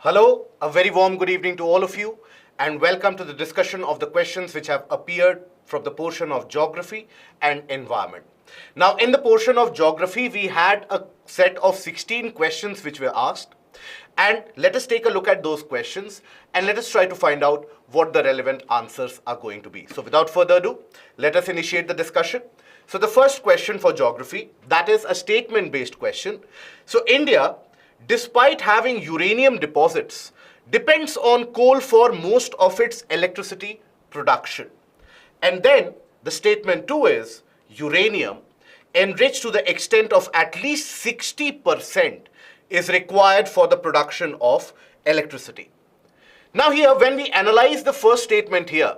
Hello, a very warm good evening to all of you, and welcome to the discussion of the questions which have appeared from the portion of geography and environment. Now, in the portion of geography, we had a set of 16 questions which were asked, and let us take a look at those questions and let us try to find out what the relevant answers are going to be. So, without further ado, let us initiate the discussion. So, the first question for geography, that is a statement-based question. So, India, despite having uranium deposits, depends on coal for most of its electricity production. And then the statement 2 is uranium enriched to the extent of at least 60% is required for the production of electricity. Now here, when we analyze the first statement here,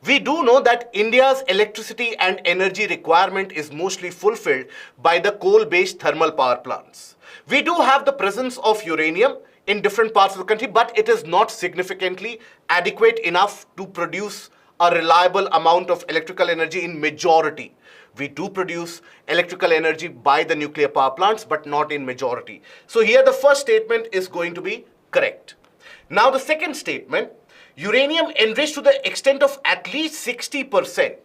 we do know that India's electricity and energy requirement is mostly fulfilled by the coal-based thermal power plants. We do have the presence of uranium in different parts of the country, but it is not significantly adequate enough to produce a reliable amount of electrical energy in majority. We do produce electrical energy by the nuclear power plants, but not in majority. So here the first statement is going to be correct. Now the second statement, uranium enriched to the extent of at least 60%.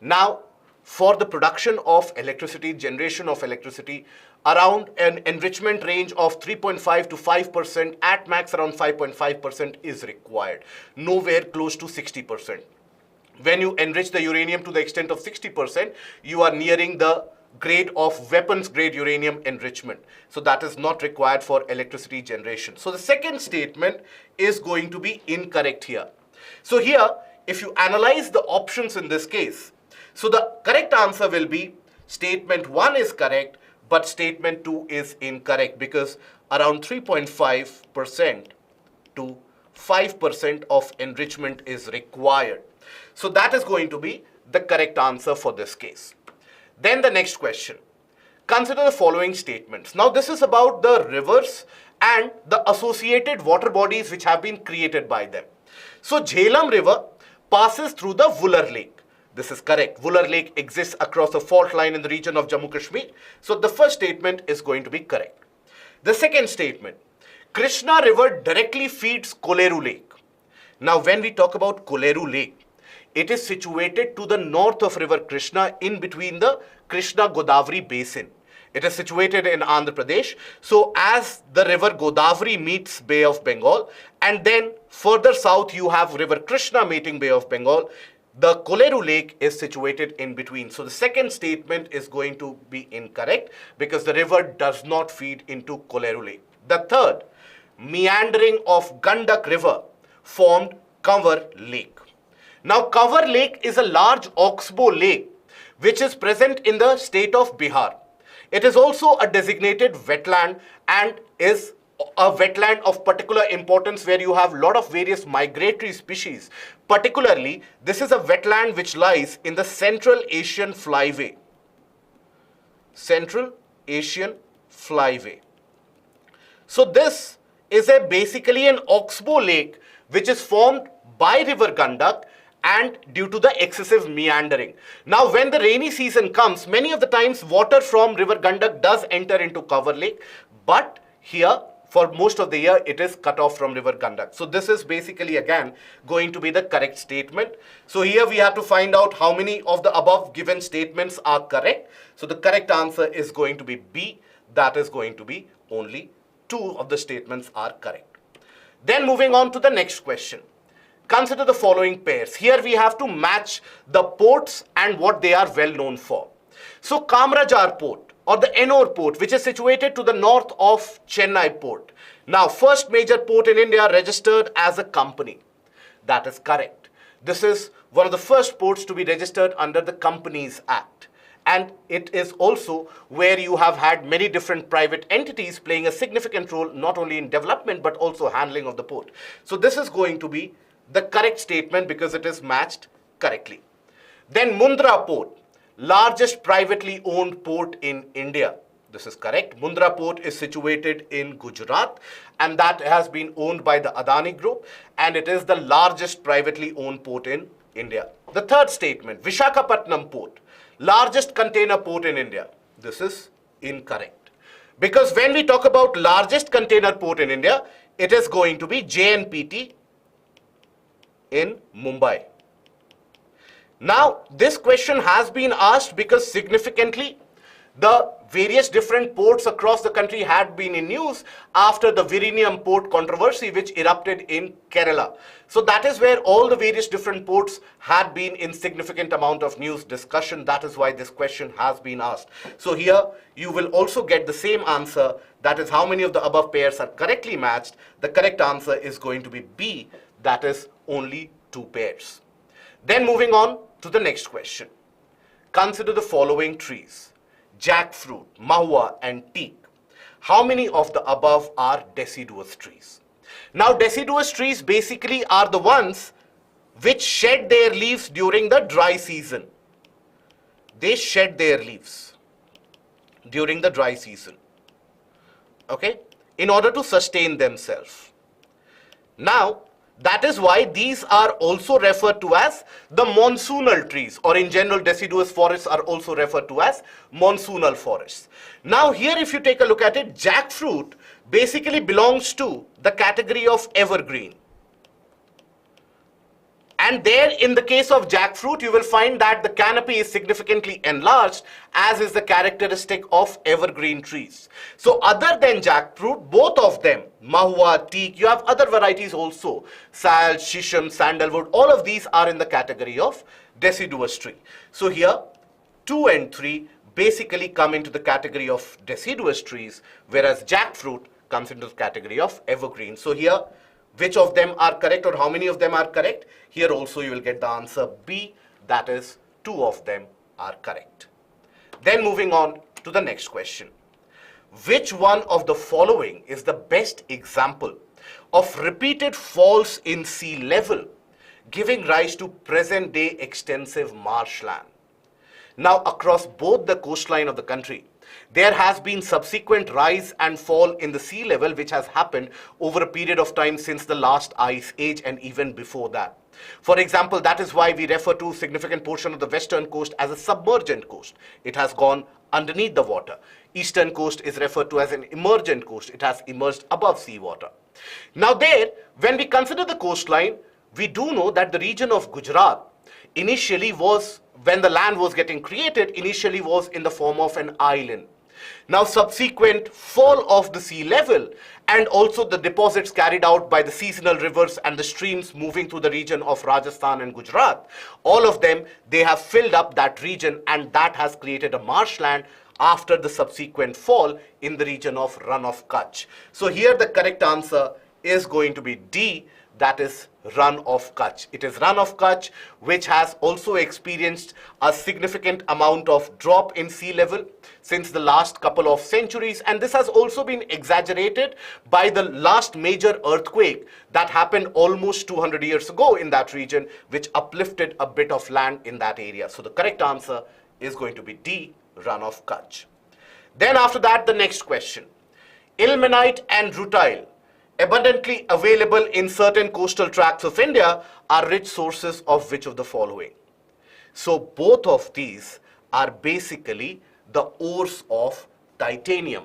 Now, for the production of electricity, generation of electricity, around an enrichment range of 3.5 to 5%, at max around 5.5% is required, nowhere close to 60%. When you enrich the uranium to the extent of 60%, you are nearing the grade of weapons grade uranium enrichment. So that is not required for electricity generation. So the second statement is going to be incorrect here. So here, if you analyze the options in this case, so the correct answer will be statement 1 is correct, but statement 2 is incorrect because around 3.5% to 5% of enrichment is required. So that is going to be the correct answer for this case. Then the next question. Consider the following statements. Now this is about the rivers and the associated water bodies which have been created by them. So Jhelum River passes through the Vular Lake. This is correct. Vular Lake exists across a fault line in the region of Jammu Kashmir. So the first statement is going to be correct. The second statement, Krishna River directly feeds Koleru Lake. Now when we talk about Koleru Lake, it is situated to the north of river Krishna in between the Krishna-Godavari basin. It is situated in Andhra Pradesh. So as the river Godavari meets Bay of Bengal, and then further south you have river Krishna meeting Bay of Bengal, the Koleru Lake is situated in between. So the second statement is going to be incorrect because the river does not feed into Koleru Lake. The third, meandering of Gandak River formed Kanwar Lake. Now Kanwar Lake is a large oxbow lake which is present in the state of Bihar. It is also a designated wetland and is a wetland of particular importance where you have a lot of various migratory species. Particularly, this is a wetland which lies in the Central Asian Flyway. Central Asian Flyway. So this is basically an oxbow lake which is formed by river Gandak and due to the excessive meandering. Now when the rainy season comes, many of the times water from river Gandak does enter into Kanwar Lake, but here for most of the year it is cut off from river Gandak. So this is basically again going to be the correct statement. So here we have to find out how many of the above given statements are correct. So the correct answer is going to be B. That is going to be only 2 of the statements are correct. Then moving on to the next question. Consider the following pairs. Here we have to match the ports and what they are well known for. So Kamarajar Port or the Ennore Port, which is situated to the north of Chennai Port. Now, first major port in India registered as a company. That is correct. This is one of the first ports to be registered under the Companies Act. And it is also where you have had many different private entities playing a significant role not only in development but also handling of the port. So this is going to be the correct statement because it is matched correctly. Then Mundra Port, largest privately owned port in India. This is correct. Mundra Port is situated in Gujarat and that has been owned by the Adani Group and it is the largest privately owned port in India. The third statement, Visakhapatnam Port, largest container port in India. This is incorrect. Because when we talk about largest container port in India, it is going to be JNPT in Mumbai. Now, this question has been asked because significantly the various different ports across the country had been in news after the Virinium port controversy which erupted in Kerala. So that is where all the various different ports had been in significant amount of news discussion. That is why this question has been asked. So here you will also get the same answer, that is how many of the above pairs are correctly matched. The correct answer is going to be B, that is only 2 pairs. Then moving on to the next question. Consider the following trees: jackfruit, mahua and teak. How many of the above are deciduous trees? Now, deciduous trees basically are the ones which shed their leaves during the dry season. They shed their leaves during the dry season, okay, in order to sustain themselves. Now, that is why these are also referred to as the monsoonal trees, or in general deciduous forests are also referred to as monsoonal forests. Now here if you take a look at it, jackfruit basically belongs to the category of evergreen. And there in the case of jackfruit, you will find that the canopy is significantly enlarged, as is the characteristic of evergreen trees. So other than jackfruit, both of them, mahua, teak, you have other varieties also, sal, shisham, sandalwood, all of these are in the category of deciduous tree. So here 2 and 3 basically come into the category of deciduous trees, whereas jackfruit comes into the category of evergreen. So here, which of them are correct, or how many of them are correct? Here also you will get the answer B, that is 2 of them are correct. Then moving on to the next question. Which one of the following is the best example of repeated falls in sea level giving rise to present day extensive marshland? Now, across both the coastline of the country, there has been subsequent rise and fall in the sea level which has happened over a period of time since the last ice age and even before that. For example, that is why we refer to a significant portion of the western coast as a submergent coast. It has gone underneath the water. Eastern coast is referred to as an emergent coast. It has emerged above seawater. Now there, when we consider the coastline, we do know that the region of Gujarat initially was, when the land was getting created, initially was in the form of an island. Now, subsequent fall of the sea level and also the deposits carried out by the seasonal rivers and the streams moving through the region of Rajasthan and Gujarat, all of them, they have filled up that region, and that has created a marshland after the subsequent fall in the region of Run of Kutch. So here the correct answer is going to be D, that is Run of Kutch. It is Run of Kutch which has also experienced a significant amount of drop in sea level since the last couple of centuries, and this has also been exaggerated by the last major earthquake that happened almost 200 years ago in that region, which uplifted a bit of land in that area. So the correct answer is going to be D, Run of Kutch. Then after that, the next question. Ilmenite and rutile, abundantly available in certain coastal tracts of India, are rich sources of which of the following? So both of these are basically the ores of titanium.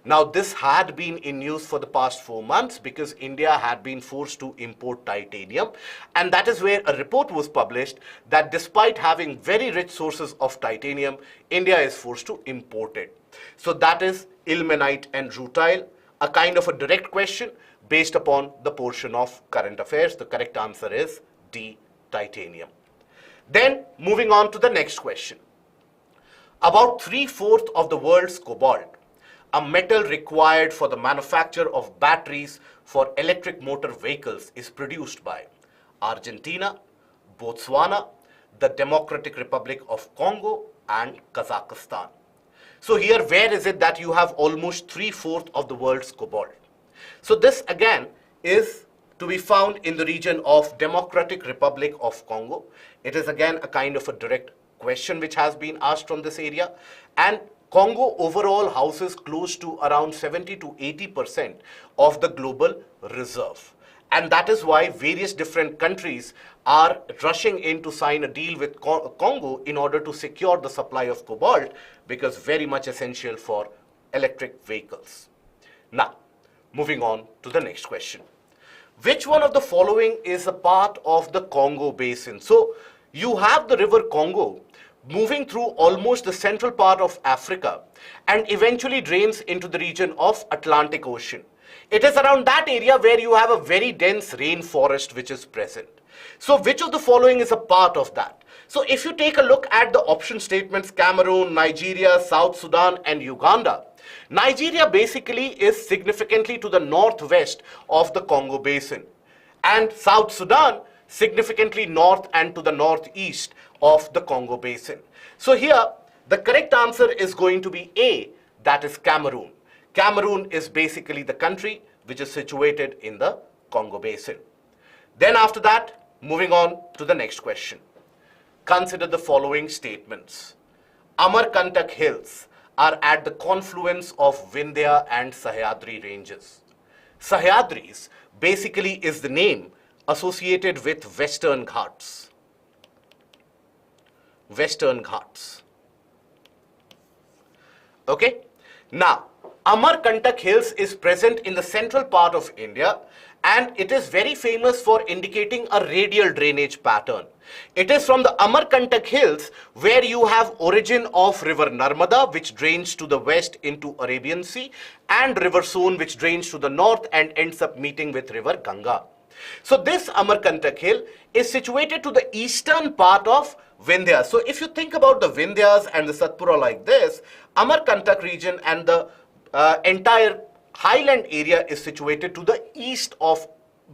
Now this had been in news for the past 4 months because India had been forced to import titanium, and that is where a report was published that despite having very rich sources of titanium, India is forced to import it. So that is ilmenite and rutile, a kind of a direct question based upon the portion of current affairs. The correct answer is D, titanium. Then moving on to the next question. About 3/4 of the world's cobalt, a metal required for the manufacture of batteries for electric motor vehicles, is produced by Argentina, Botswana, the Democratic Republic of Congo, and Kazakhstan. So here, where is it that you have almost 3/4 of the world's cobalt? So this again is to be found in the region of Democratic Republic of Congo. It is again a kind of a direct question which has been asked from this area, and Congo overall houses close to around 70 to 80% of the global reserve. And that is why various different countries are rushing in to sign a deal with Congo in order to secure the supply of cobalt, because very much essential for electric vehicles. Now, moving on to the next question. Which one of the following is a part of the Congo Basin? So you have the river Congo moving through almost the central part of Africa and eventually drains into the region of Atlantic Ocean. It is around that area where you have a very dense rainforest which is present. So which of the following is a part of that? So if you take a look at the option statements, Cameroon, Nigeria, South Sudan and Uganda, Nigeria basically is significantly to the northwest of the Congo Basin, and South Sudan significantly north and to the northeast of the Congo Basin. So here the correct answer is going to be A, that is Cameroon. Cameroon is basically the country which is situated in the Congo Basin. Then after that, moving on to the next question. Consider the following statements. Amarkantak Hills are at the confluence of Vindhya and Sahyadri ranges. Sahyadris basically is the name associated with Western Ghats. Western Ghats. Okay? Now, Amarkantak Hills is present in the central part of India, and it is very famous for indicating a radial drainage pattern. It is from the Amarkantak Hills where you have origin of river Narmada, which drains to the west into Arabian Sea, and river Son, which drains to the north and ends up meeting with river Ganga. So this Amarkantak Hill is situated to the eastern part of Vindhya. So if you think about the Vindhyas and the Satpura like this, Amarkantak region and the entire highland area is situated to the east of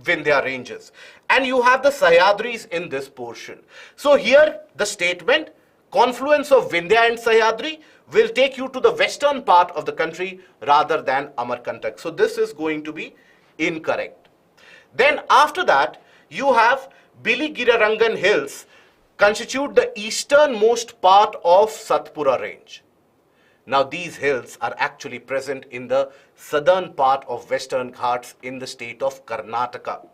Vindhya ranges, and you have the Sahyadris in this portion. So here the statement, confluence of Vindhya and Sahyadri, will take you to the western part of the country rather than Amarkantak. So this is going to be incorrect. Then after that, you have Biligirarangan Hills constitute the easternmost part of Satpura range. Now these hills are actually present in the southern part of Western Ghats in the state of Karnataka.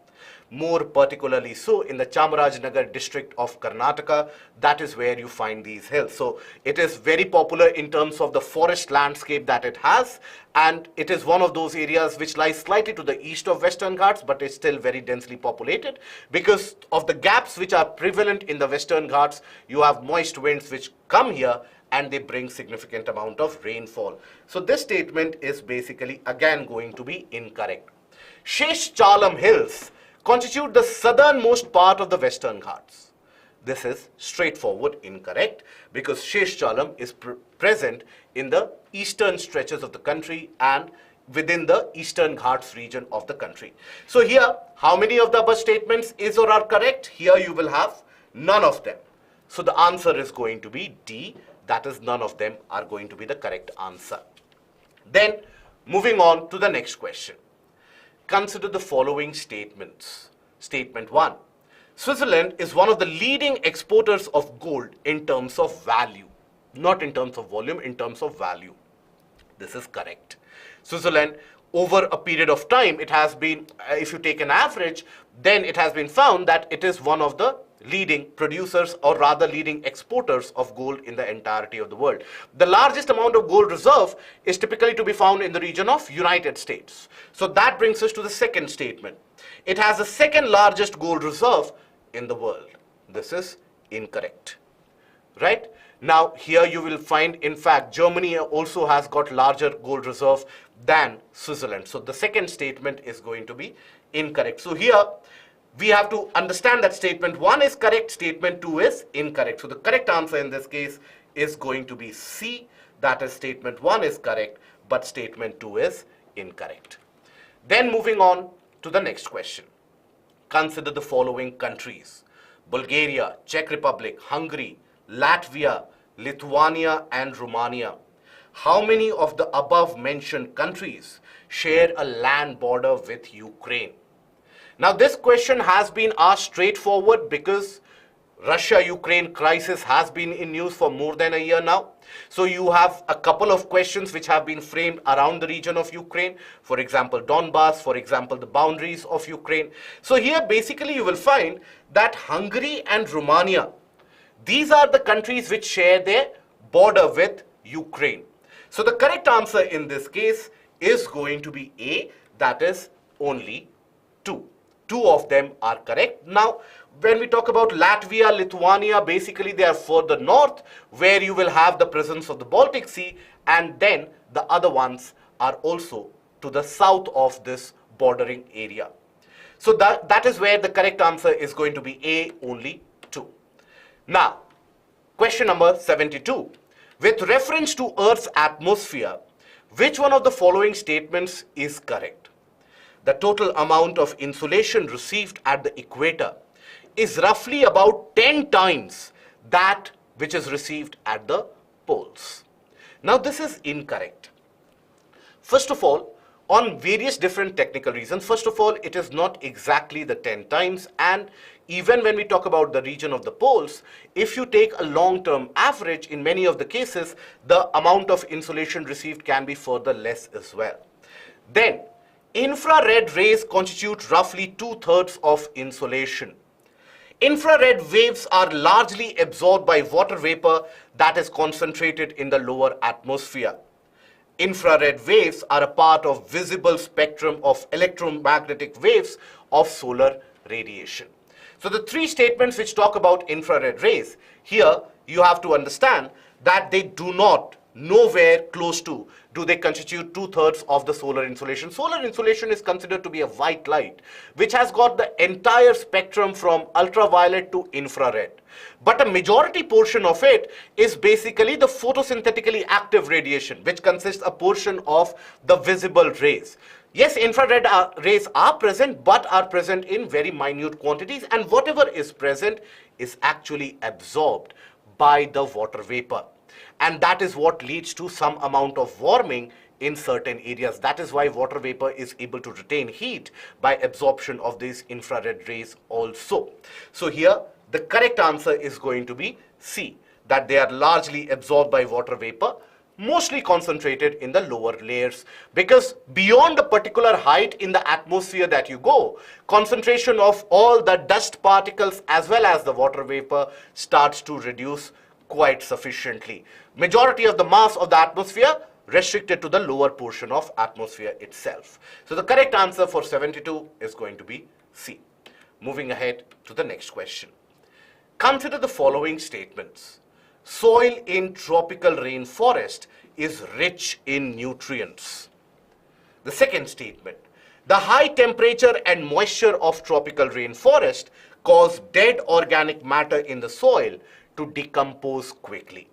More particularly so in the Chamarajanagar district of Karnataka, that is where you find these hills. So it is very popular in terms of the forest landscape that it has, and it is one of those areas which lies slightly to the east of Western Ghats, but is still very densely populated. Because of the gaps which are prevalent in the Western Ghats, you have moist winds which come here and they bring significant amount of rainfall. So this statement is basically again going to be incorrect. Sheshchalam Hills constitute the southernmost part of the Western Ghats. This is straightforward incorrect because Sheshchalam is present in the eastern stretches of the country and within the Eastern Ghats region of the country. So here, how many of the above statements is or are correct? Here you will have none of them. So the answer is going to be D. That is, none of them are going to be the correct answer. Then, moving on to the next question. Consider the following statements. Statement 1. Switzerland is one of the leading exporters of gold in terms of value. Not in terms of volume, in terms of value. This is correct. Switzerland, over a period of time, it has been, if you take an average, then it has been found that it is one of the leading producers, or rather leading exporters of gold in the entirety of the world. The largest amount of gold reserve is typically to be found in the region of United States. So that brings us to the second statement. It has the second largest gold reserve in the world. This is incorrect. Right? Now here you will find, in fact, Germany also has got larger gold reserve than Switzerland. So the second statement is going to be incorrect. So here we have to understand that statement 1 is correct, statement 2 is incorrect. So the correct answer in this case is going to be C. That is, statement 1 is correct, but statement 2 is incorrect. Then moving on to the next question. Consider the following countries: Bulgaria, Czech Republic, Hungary, Latvia, Lithuania, and Romania. How many of the above mentioned countries share a land border with Ukraine? Now this question has been asked straightforward because Russia-Ukraine crisis has been in news for more than a year now. So you have a couple of questions which have been framed around the region of Ukraine. For example, Donbass, for example, the boundaries of Ukraine. So here basically you will find that Hungary and Romania, these are the countries which share their border with Ukraine. So the correct answer in this case is going to be A. that is only 2. 2 of them are correct. Now, when we talk about Latvia, Lithuania, basically they are further north, where you will have the presence of the Baltic Sea, and then the other ones are also to the south of this bordering area. So that is where the correct answer is going to be A, only 2. Now, question number 72. With reference to Earth's atmosphere, which one of the following statements is correct? The total amount of insolation received at the equator is roughly about 10 times that which is received at the poles. Now, this is incorrect. First of all, on various different technical reasons. First of all, it is not exactly the 10 times, and even when we talk about the region of the poles, if you take a long-term average, in many of the cases, the amount of insolation received can be further less as well. Then, infrared rays constitute roughly 2/3 of insolation. Infrared waves are largely absorbed by water vapor that is concentrated in the lower atmosphere. Infrared waves are a part of visible spectrum of electromagnetic waves of solar radiation. So the 3 statements which talk about infrared rays, here you have to understand that they do not, nowhere close to, do they constitute 2/3 of the solar insolation. Solar insolation is considered to be a white light, which has got the entire spectrum from ultraviolet to infrared. But a majority portion of it is basically the photosynthetically active radiation, which consists a portion of the visible rays. Yes, infrared rays are present, but are present in very minute quantities, and whatever is present is actually absorbed by the water vapor. And that is what leads to some amount of warming in certain areas. That is why water vapor is able to retain heat by absorption of these infrared rays also. So here, the correct answer is going to be C, that they are largely absorbed by water vapor, mostly concentrated in the lower layers, because beyond a particular height in the atmosphere that you go, concentration of all the dust particles as well as the water vapor starts to reduce quite sufficiently. Majority of the mass of the atmosphere restricted to the lower portion of atmosphere itself. So the correct answer for 72 is going to be C. Moving ahead to the next question. Consider the following statements. Soil in tropical rainforest is rich in nutrients. The second statement. The high temperature and moisture of tropical rainforest cause dead organic matter in the soil to decompose quickly.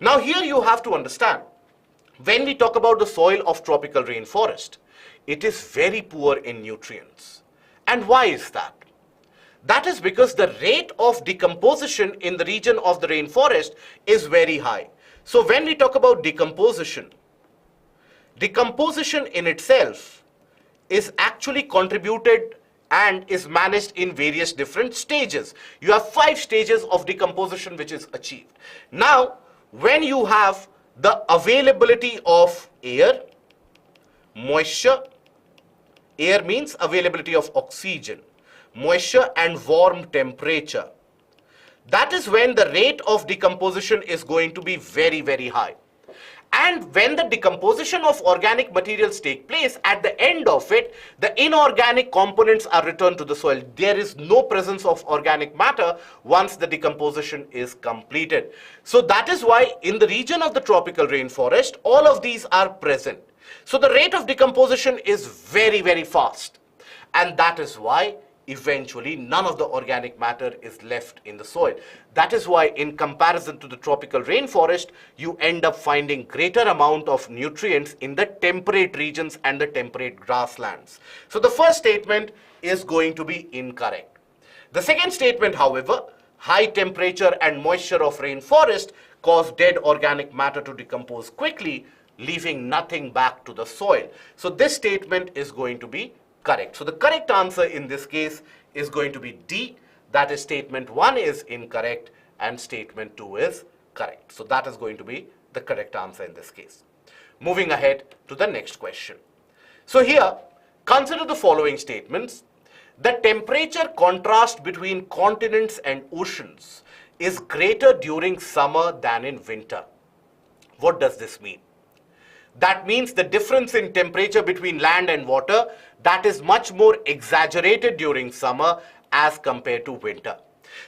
Now here you have to understand, when we talk about the soil of tropical rainforest, it is very poor in nutrients. And why is that? That is because the rate of decomposition in the region of the rainforest is very high. So when we talk about decomposition in itself is actually contributed and is managed in various different stages. You have 5 stages of decomposition which is achieved. Now, when you have the availability of air, moisture, air means availability of oxygen, moisture and warm temperature, that is when the rate of decomposition is going to be very, very high. And when the decomposition of organic materials take place, at the end of it, the inorganic components are returned to the soil. There is no presence of organic matter once the decomposition is completed. So that is why in the region of the tropical rainforest, all of these are present. So the rate of decomposition is very, very fast. And that is why eventually none of the organic matter is left in the soil. That is why in comparison to the tropical rainforest, you end up finding greater amount of nutrients in the temperate regions and the temperate grasslands. So the first statement is going to be incorrect. The second statement, however, high temperature and moisture of rainforest cause dead organic matter to decompose quickly, leaving nothing back to the soil. So this statement is going to be correct. So the correct answer in this case is going to be D. That is, statement 1 is incorrect and statement 2 is correct. So that is going to be the correct answer in this case. Moving ahead to the next question. So here, consider the following statements. The temperature contrast between continents and oceans is greater during summer than in winter. What does this mean? That means the difference in temperature between land and water, that is much more exaggerated during summer as compared to winter.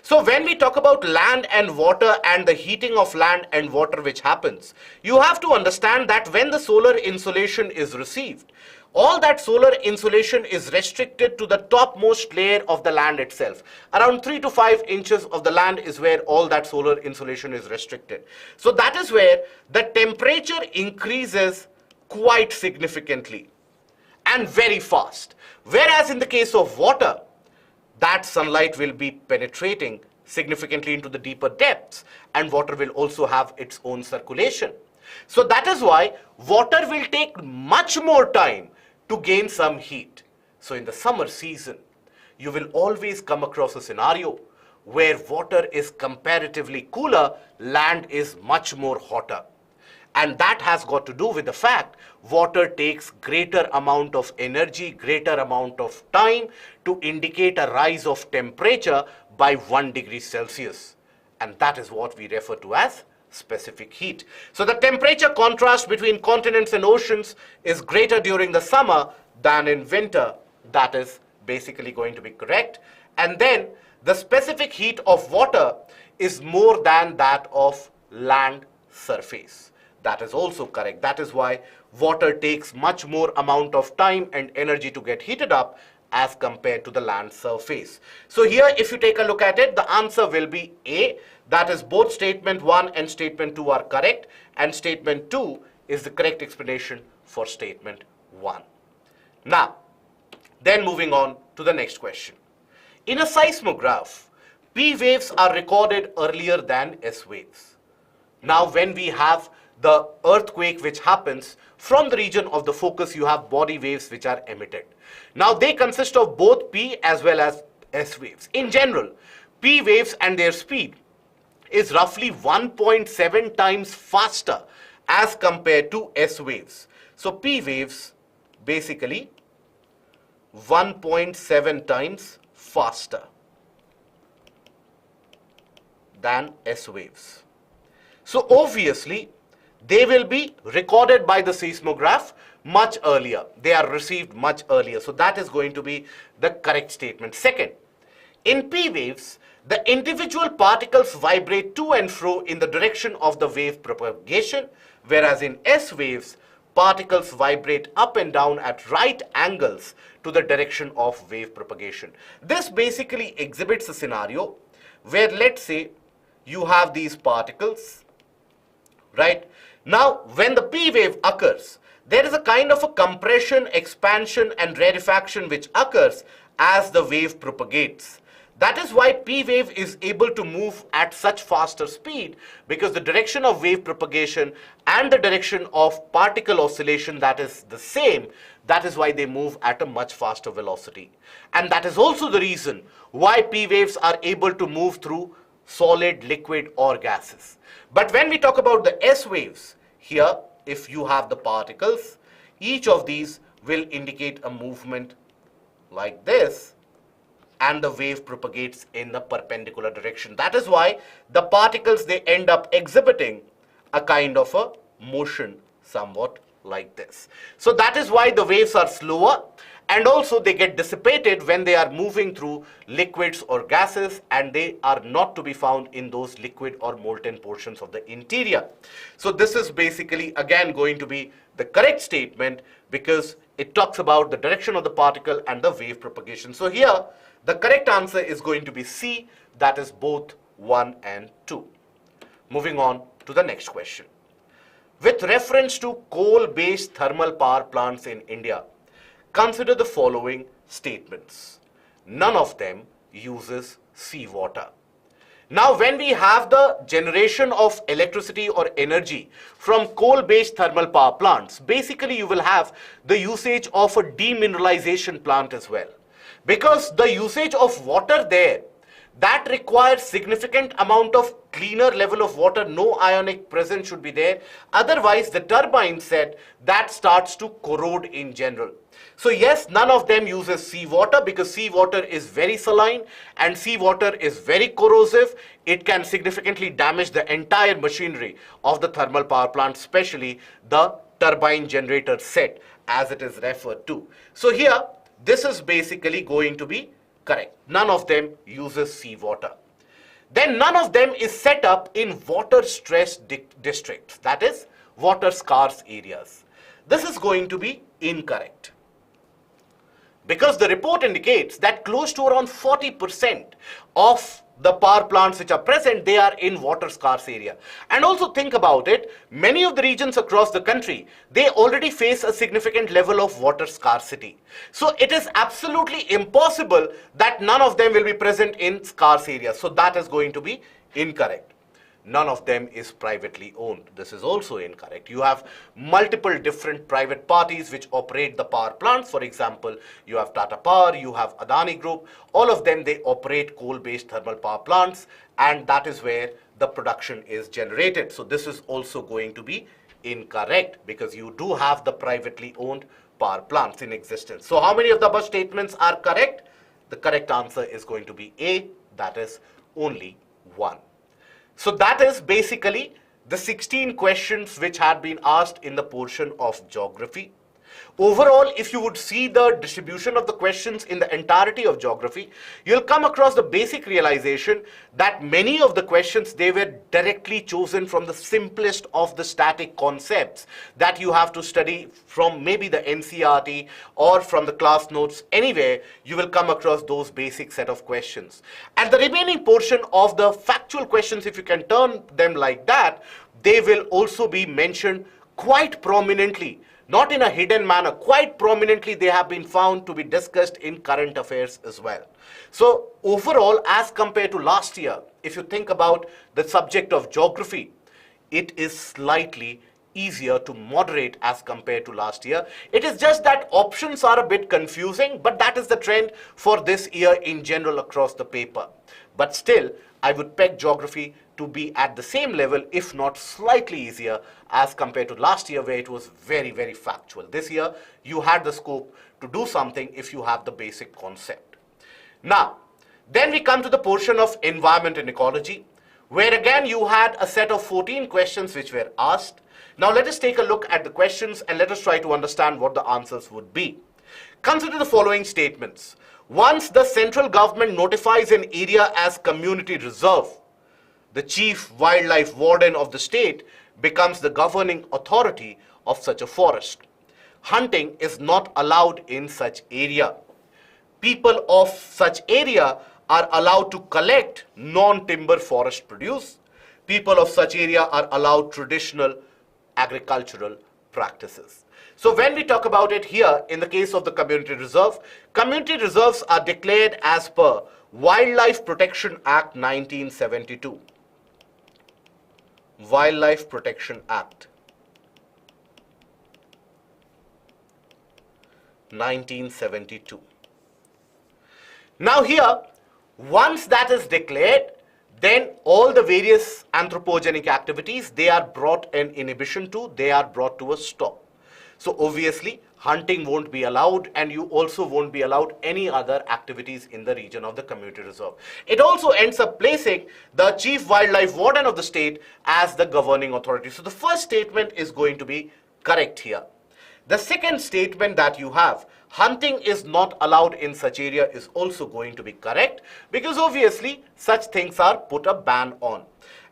So when we talk about land and water and the heating of land and water which happens, you have to understand that when the solar insolation is received, all that solar insolation is restricted to the topmost layer of the land itself. Around 3 to 5 inches of the land is where all that solar insolation is restricted. So that is where the temperature increases quite significantly and very fast. Whereas in the case of water, that sunlight will be penetrating significantly into the deeper depths, and water will also have its own circulation. So that is why water will take much more time to gain some heat. So in the summer season, you will always come across a scenario where water is comparatively cooler, land is much more hotter. And that has got to do with the fact water takes greater amount of energy, greater amount of time to indicate a rise of temperature by 1 degree Celsius. And that is what we refer to as specific heat. So the temperature contrast between continents and oceans is greater during the summer than in winter. That is basically going to be correct. And then the specific heat of water is more than that of land surface. That is also correct. That is why water takes much more amount of time and energy to get heated up as compared to the land surface. So here, if you take a look at it, the answer will be A. That is, both statement 1 and statement 2 are correct, and statement 2 is the correct explanation for statement 1. Now, then moving on to the next question. In a seismograph, P waves are recorded earlier than S waves. Now, when we have the earthquake which happens, from the region of the focus you have body waves which are emitted. Now they consist of both P as well as S waves. In general, P waves and their speed is roughly 1.7 times faster as compared to S waves. So P waves basically 1.7 times faster than S waves. So obviously they will be recorded by the seismograph much earlier. They are received much earlier. So that is going to be the correct statement. Second, in P waves, the individual particles vibrate to and fro in the direction of the wave propagation, whereas in S waves, particles vibrate up and down at right angles to the direction of wave propagation. This basically exhibits a scenario where, let's say, you have these particles, right? Now, when the P wave occurs, there is a kind of a compression, expansion, and rarefaction which occurs as the wave propagates. That is why P wave is able to move at such faster speed, because the direction of wave propagation and the direction of particle oscillation, that is the same. That is why they move at a much faster velocity. And that is also the reason why P waves are able to move through solid, liquid, or gases. But when we talk about the S waves, here, if you have the particles, each of these will indicate a movement like this, and the wave propagates in the perpendicular direction. That is why the particles, they end up exhibiting a kind of a motion somewhat like this. So that is why the waves are slower, and also they get dissipated when they are moving through liquids or gases, and they are not to be found in those liquid or molten portions of the interior. So this is basically again going to be the correct statement, because it talks about the direction of the particle and the wave propagation. So here the correct answer is going to be C, that is both 1 and 2. Moving on to the next question. With reference to coal-based thermal power plants in India, consider the following statements. None of them uses seawater. Now, when we have the generation of electricity or energy from coal-based thermal power plants, basically you will have the usage of a demineralization plant as well. Because the usage of water there, that requires significant amount of cleaner level of water, no ionic presence should be there. Otherwise, the turbine set, that starts to corrode in general. So yes, none of them uses seawater, because seawater is very saline and seawater is very corrosive. It can significantly damage the entire machinery of the thermal power plant, especially the turbine generator set, as it is referred to. So here, this is basically going to be correct. None of them uses seawater. Then none of them is set up in water-stressed districts, that is, water-scarce areas. This is going to be incorrect, because the report indicates that close to around 40% of the power plants which are present, they are in water scarce area. And also think about it, many of the regions across the country, they already face a significant level of water scarcity. So it is absolutely impossible that none of them will be present in scarce areas. So that is going to be incorrect. None of them is privately owned. This is also incorrect. You have multiple different private parties which operate the power plants. For example, you have Tata Power, you have Adani Group. All of them, they operate coal-based thermal power plants, and that is where the production is generated. So this is also going to be incorrect, because you do have the privately owned power plants in existence. So how many of the above statements are correct? The correct answer is going to be A, that is only 1. So that is basically the 16 questions which had been asked in the portion of geography. Overall, if you would see the distribution of the questions in the entirety of geography, you'll come across the basic realization that many of the questions, they were directly chosen from the simplest of the static concepts that you have to study from maybe the NCERT or from the class notes. Anywhere, you will come across those basic set of questions. And the remaining portion of the factual questions, if you can turn them like that, they will also be mentioned quite prominently. Not in a hidden manner, quite prominently they have been found to be discussed in current affairs as well. So overall, as compared to last year, if you think about the subject of geography, it is slightly easier to moderate as compared to last year. It is just that options are a bit confusing, but that is the trend for this year in general across the paper. But still, I would peg geography to be at the same level, if not slightly easier, as compared to last year where it was very, very factual. This year, you had the scope to do something if you have the basic concept. Now, then we come to the portion of environment and ecology, where again you had a set of 14 questions which were asked. Now let us take a look at the questions and let us try to understand what the answers would be. Consider the following statements. Once the central government notifies an area as community reserve, the chief wildlife warden of the state becomes the governing authority of such a forest. Hunting is not allowed in such area. People of such area are allowed to collect non-timber forest produce. People of such area are allowed traditional agricultural practices. So when we talk about it here, in the case of the community reserve, community reserves are declared as per Wildlife Protection Act 1972. Wildlife Protection Act 1972. Now here, once that is declared, then all the various anthropogenic activities, they are brought an inhibition to, they are brought to a stop. So obviously, hunting won't be allowed, and you also won't be allowed any other activities in the region of the community reserve. It also ends up placing the chief wildlife warden of the state as the governing authority. So the first statement is going to be correct here. The second statement that you have, hunting is not allowed in such area, is also going to be correct, because obviously such things are put a ban on.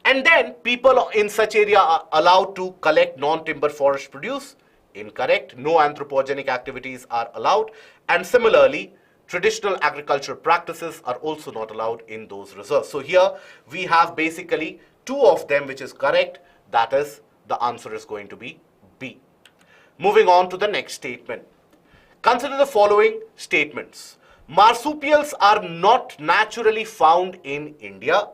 And then people in such area are allowed to collect non-timber forest produce. Incorrect. No anthropogenic activities are allowed, and similarly traditional agricultural practices are also not allowed in those reserves. So here we have basically two of them which is correct. That is, the answer is going to be B. Moving on to the next statement. Consider the following statements. Marsupials are not naturally found in India.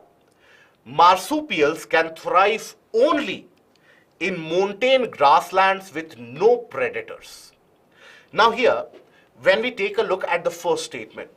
Marsupials can thrive only in montane grasslands with no predators. Now here, when we take a look at the first statement,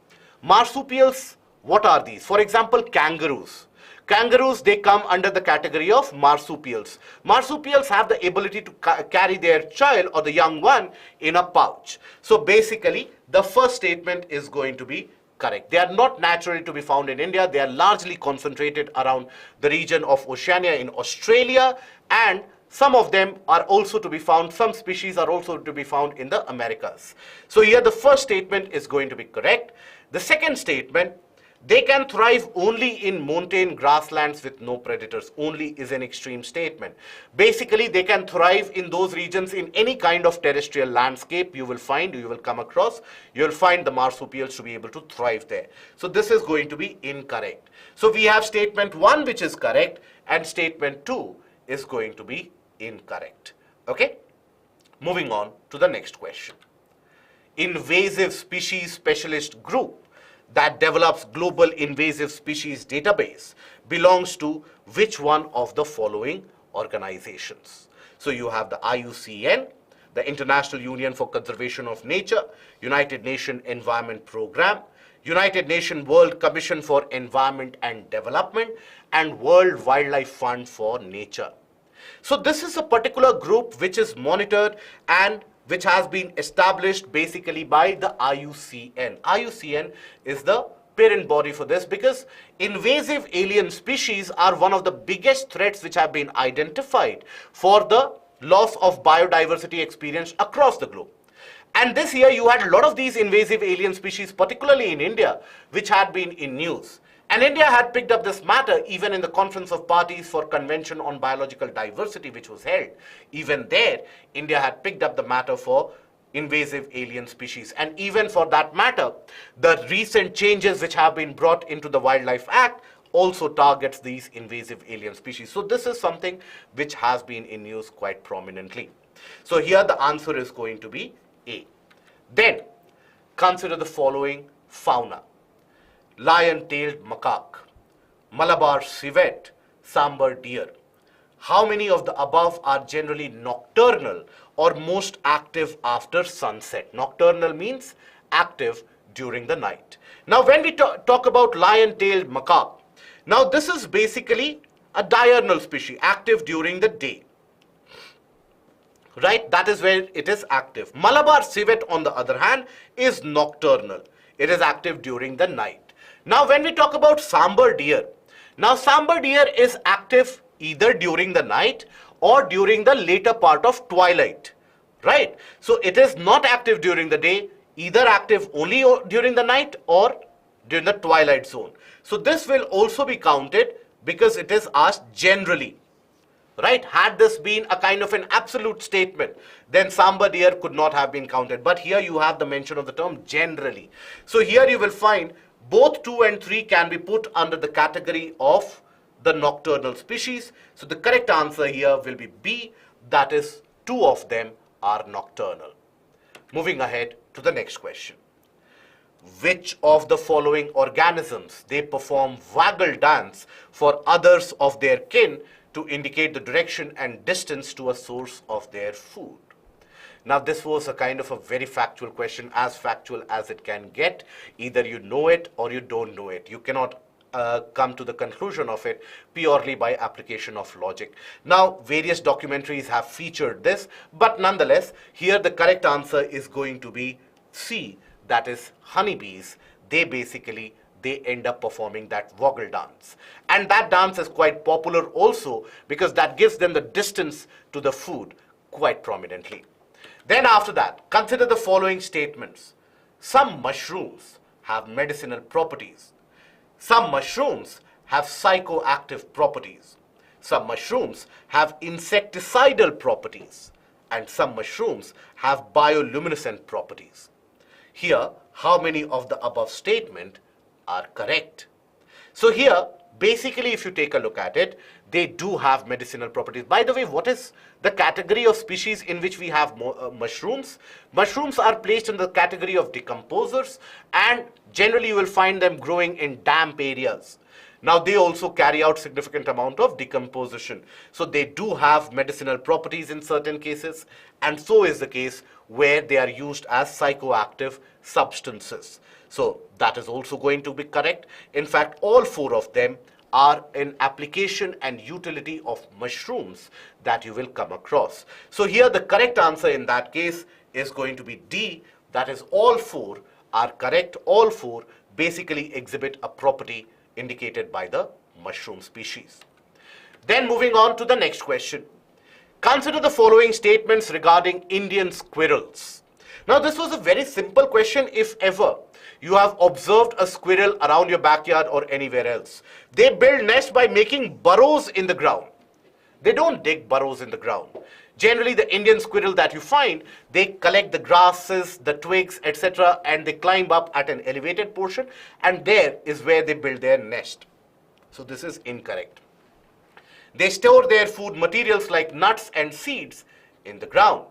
marsupials, what are these? For example, kangaroos. Kangaroos, they come under the category of marsupials. Marsupials have the ability to carry their child or the young one in a pouch. So basically, the first statement is going to be correct. They are not naturally to be found in India. They are largely concentrated around the region of Oceania in Australia, and Some of them are also to be found, some species are also to be found in the Americas. So here the first statement is going to be correct. The second statement, they can thrive only in montane grasslands with no predators, only is an extreme statement. Basically, they can thrive in those regions in any kind of terrestrial landscape you will find, you will come across, you will find the marsupials to be able to thrive there. So this is going to be incorrect. So we have statement 1 which is correct and statement 2 is going to be incorrect. Okay? Moving on to the next question. Invasive species specialist group that develops global invasive species database belongs to which one of the following organizations? So you have the IUCN, the International Union for Conservation of Nature, United Nations Environment Program, United Nations World Commission for Environment and Development, and World Wildlife Fund for Nature. So this is a particular group which is monitored and which has been established basically by the IUCN. IUCN is the parent body for this because invasive alien species are one of the biggest threats which have been identified for the loss of biodiversity experienced across the globe. And this year you had a lot of these invasive alien species, particularly in India, which had been in news. And India had picked up this matter even in the Conference of Parties for Convention on Biological Diversity, which was held. Even there, India had picked up the matter for invasive alien species. And even for that matter, the recent changes which have been brought into the Wildlife Act also targets these invasive alien species. So this is something which has been in news quite prominently. So here the answer is going to be A. Then consider the following fauna. Lion-tailed macaque, Malabar civet, sambar deer. How many of the above are generally nocturnal or most active after sunset? Nocturnal means active during the night. Now when we talk about lion-tailed macaque, now this is basically a diurnal species, active during the day. Right, that is where it is active. Malabar civet on the other hand is nocturnal. It is active during the night. Now when we talk about sambar deer, now sambar deer is active either during the night or during the later part of twilight, right? So it is not active during the day, either active only during the night or during the twilight zone. So this will also be counted because it is asked generally, right? Had this been a kind of an absolute statement, then sambar deer could not have been counted. But here you have the mention of the term generally. So here you will find both 2 and 3 can be put under the category of the nocturnal species. So the correct answer here will be B, that is 2 of them are nocturnal. Moving ahead to the next question. Which of the following organisms they perform waggle dance for others of their kin to indicate the direction and distance to a source of their food? Now this was a kind of a very factual question, as factual as it can get. Either you know it or you don't know it. You cannot come to the conclusion of it purely by application of logic. Now various documentaries have featured this, but nonetheless here the correct answer is going to be C, that is honeybees. They end up performing that waggle dance. And that dance is quite popular also because that gives them the distance to the food quite prominently. Then after that, consider the following statements. Some mushrooms have medicinal properties. Some mushrooms have psychoactive properties. Some mushrooms have insecticidal properties. And some mushrooms have bioluminescent properties. Here, how many of the above statement are correct? So here, basically if you take a look at it, they do have medicinal properties. By the way, what is the category of species in which we have mushrooms? Mushrooms are placed in the category of decomposers, and generally you will find them growing in damp areas. Now they also carry out significant amount of decomposition. So they do have medicinal properties in certain cases, and so is the case where they are used as psychoactive substances. So that is also going to be correct. In fact, all 4 of them are an application and utility of mushrooms that you will come across. So here the correct answer in that case is going to be D, that is all 4 are correct. All 4 basically exhibit a property indicated by the mushroom species. Then moving on to the next question. Consider the following statements regarding Indian squirrels. Now, this was a very simple question if ever you have observed a squirrel around your backyard or anywhere else. They build nests by making burrows in the ground. They don't dig burrows in the ground. Generally, the Indian squirrel that you find, they collect the grasses, the twigs, etc., and they climb up at an elevated portion, and there is where they build their nest. So this is incorrect. They store their food materials like nuts and seeds in the ground.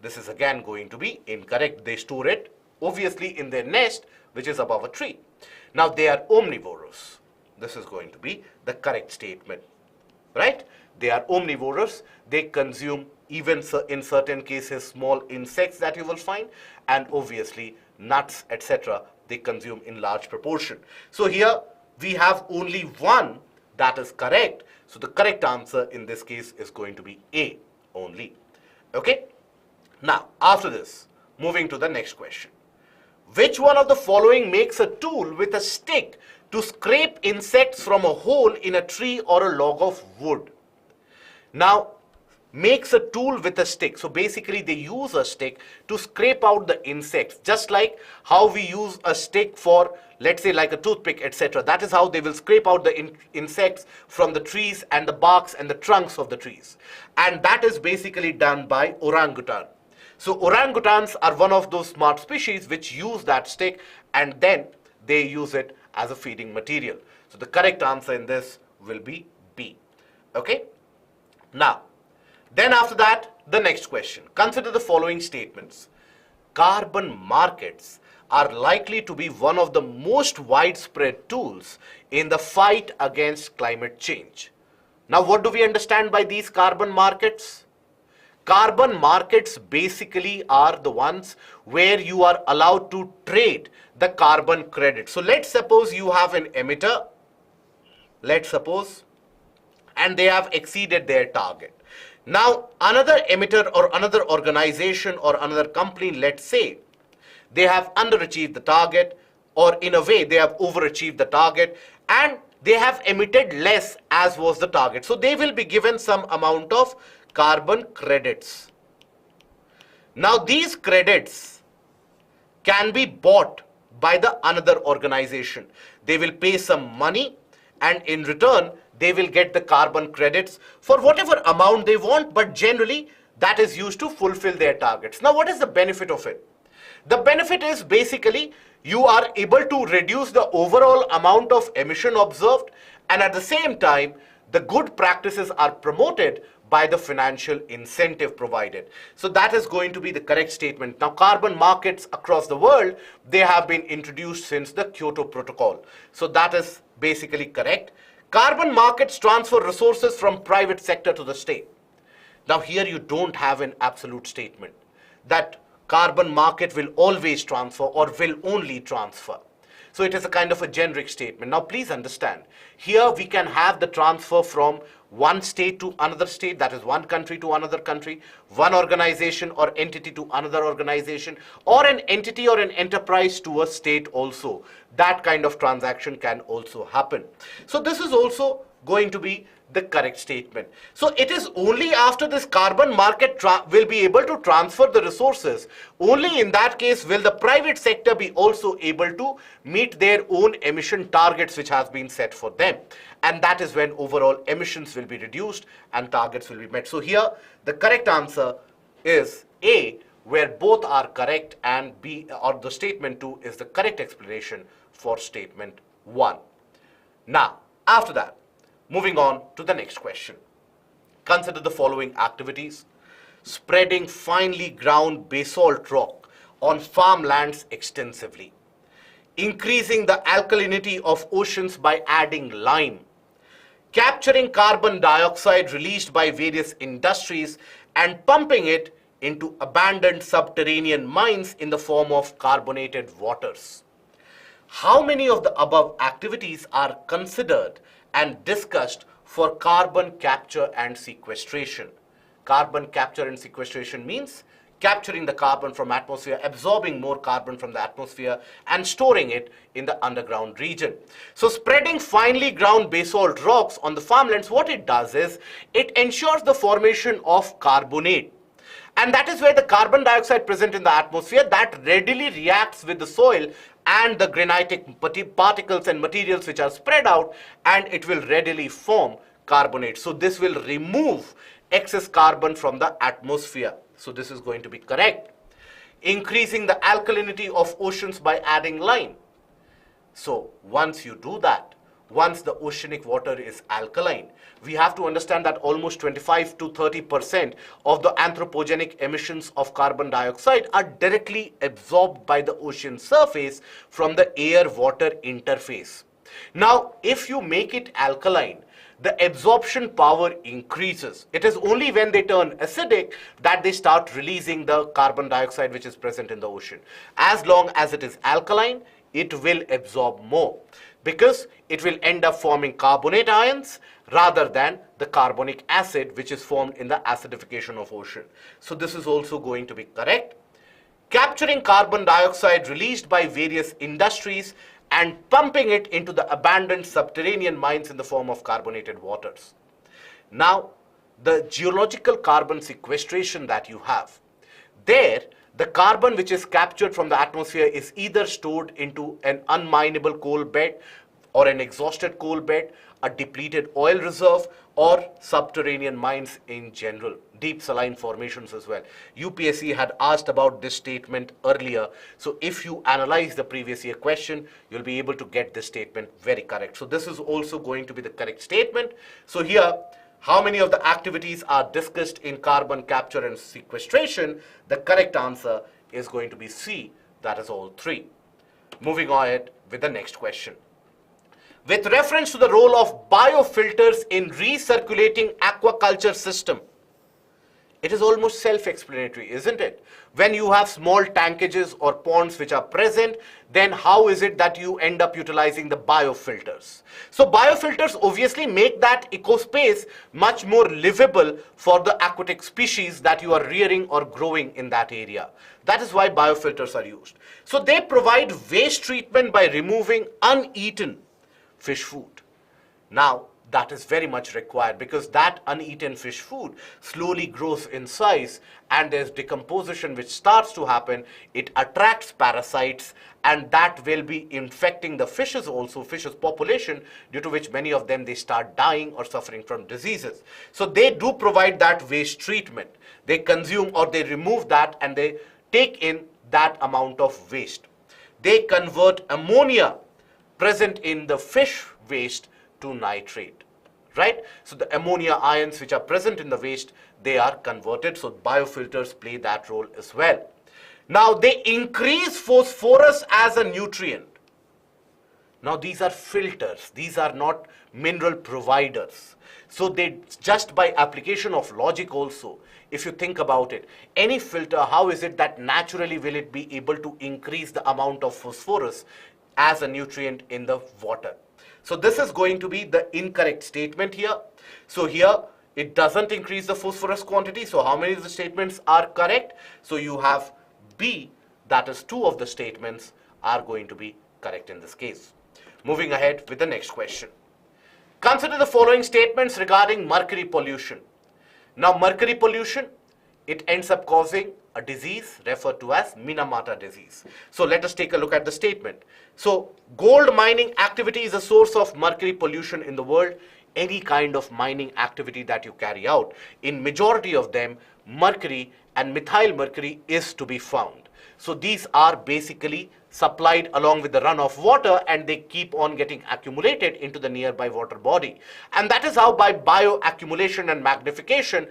This is again going to be incorrect. They store it obviously in their nest, which is above a tree. Now they are omnivorous. This is going to be the correct statement, right? They are omnivorous. They consume, even in certain cases, small insects that you will find, and obviously nuts, etc. they consume in large proportion. So here we have only one that is correct. So the correct answer in this case is going to be A only. Okay? Now, after this, moving to the next question. Which one of the following makes a tool with a stick to scrape insects from a hole in a tree or a log of wood? Now, makes a tool with a stick. So basically they use a stick to scrape out the insects, just like how we use a stick for, let's say, like a toothpick, etc. That is how they will scrape out the insects from the trees and the barks and the trunks of the trees. And that is basically done by orangutan. So orangutans are one of those smart species which use that stick, and then they use it as a feeding material. So the correct answer in this will be B. Okay? Now, then after that, the next question. Consider the following statements. Carbon markets are likely to be one of the most widespread tools in the fight against climate change. Now, what do we understand by these carbon markets? Carbon markets basically are the ones where you are allowed to trade the carbon credit. So let's suppose you have an emitter, let's suppose, and they have exceeded their target. Now, another emitter or another organization or another company, let's say, they have underachieved the target, or in a way they have overachieved the target, and they have emitted less as was the target. So they will be given some amount of carbon credits. Now these credits can be bought by the another organization. They will pay some money, and in return they will get the carbon credits for whatever amount they want, but generally that is used to fulfill their targets. Now what is the benefit of it? The benefit is basically you are able to reduce the overall amount of emission observed, and at the same time the good practices are promoted by the financial incentive provided. So that is going to be the correct statement. Now carbon markets across the world, they have been introduced since the Kyoto Protocol. So that is basically correct. Carbon markets transfer resources from private sector to the state. Now here you don't have an absolute statement that carbon market will always transfer or will only transfer. So it is a kind of a generic statement. Now please understand, here we can have the transfer from one state to another state, that is one country to another country, one organization or entity to another organization, or an entity or an enterprise to a state also. That kind of transaction can also happen. So this is also going to be the correct statement. So it is only after this carbon market will be able to transfer the resources, only in that case will the private sector be also able to meet their own emission targets which has been set for them. And that is when overall emissions will be reduced and targets will be met. So here the correct answer is A, where both are correct, and B, or the statement 2 is the correct explanation for statement 1. Now, after that, moving on to the next question. Consider the following activities. Spreading finely ground basalt rock on farmlands extensively. Increasing the alkalinity of oceans by adding lime. Capturing carbon dioxide released by various industries and pumping it into abandoned subterranean mines in the form of carbonated waters. How many of the above activities are considered and discussed for carbon capture and sequestration? Carbon capture and sequestration means capturing the carbon from atmosphere, absorbing more carbon from the atmosphere, and storing it in the underground region. So spreading finely ground basalt rocks on the farmlands, what it does is it ensures the formation of carbonate. And that is where the carbon dioxide present in the atmosphere that readily reacts with the soil and the granitic particles and materials which are spread out, and it will readily form carbonate. So this will remove excess carbon from the atmosphere. So this is going to be correct. Increasing the alkalinity of oceans by adding lime. So once you do that, once the oceanic water is alkaline, we have to understand that almost 25 to 30% of the anthropogenic emissions of carbon dioxide are directly absorbed by the ocean surface from the air-water interface. Now, if you make it alkaline, the absorption power increases. It is only when they turn acidic that they start releasing the carbon dioxide which is present in the ocean. As long as it is alkaline, it will absorb more, because it will end up forming carbonate ions rather than the carbonic acid which is formed in the acidification of ocean. So this is also going to be correct. Capturing carbon dioxide released by various industries and pumping it into the abandoned subterranean mines in the form of carbonated waters. Now, the geological carbon sequestration that you have, there the carbon which is captured from the atmosphere is either stored into an unminable coal bed or an exhausted coal bed, a depleted oil reserve, or subterranean mines in general, deep saline formations as well. UPSC had asked about this statement earlier. So if you analyze the previous year question, you'll be able to get this statement very correct. So this is also going to be the correct statement. So here, how many of the activities are discussed in carbon capture and sequestration? The correct answer is going to be C, that is all three. Moving ahead with the next question. With reference to the role of biofilters in recirculating aquaculture system, it is almost self-explanatory, isn't it? When you have small tankages or ponds which are present, then how is it that you end up utilizing the biofilters? So biofilters obviously make that ecospace much more livable for the aquatic species that you are rearing or growing in that area. That is why biofilters are used. So they provide waste treatment by removing uneaten fish food. Now, that is very much required, because that uneaten fish food slowly grows in size and there's decomposition which starts to happen. It attracts parasites, and that will be infecting the fishes also, fishes population, due to which many of them, they start dying or suffering from diseases. So they do provide that waste treatment. They consume or they remove that and they take in that amount of waste. They convert ammonia present in the fish waste to nitrate, right? So the ammonia ions which are present in the waste, they are converted. So biofilters play that role as well. Now they increase phosphorus as a nutrient. Now these are filters, these are not mineral providers. So they, just by application of logic also, if you think about it, any filter, how is it that naturally will it be able to increase the amount of phosphorus as a nutrient in the water? So this is going to be the incorrect statement here. So here it doesn't increase the phosphorus quantity. So how many of the statements are correct? So you have B, that is 2 of the statements are going to be correct in this case. Moving ahead with the next question. Consider the following statements regarding mercury pollution. Now mercury pollution, it ends up causing a disease referred to as Minamata disease. So let us take a look at the statement. So gold mining activity is a source of mercury pollution in the world. Any kind of mining activity that you carry out, in majority of them, mercury and methyl mercury is to be found. So these are basically supplied along with the runoff water, and they keep on getting accumulated into the nearby water body. And that is how, by bioaccumulation and magnification,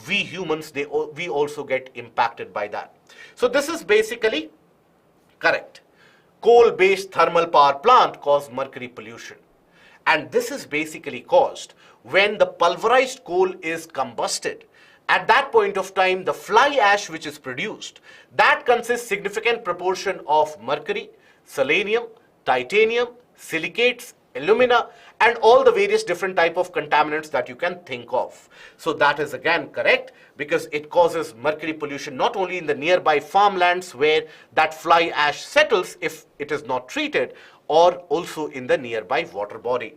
we humans, we also get impacted by that. So this is basically correct. Coal-based thermal power plant cause mercury pollution. And this is basically caused when the pulverized coal is combusted. At that point of time, the fly ash which is produced, that consists significant proportion of mercury, selenium, titanium, silicates, alumina, and all the various different type of contaminants that you can think of. So that is again correct, because it causes mercury pollution not only in the nearby farmlands where that fly ash settles if it is not treated, or also in the nearby water body.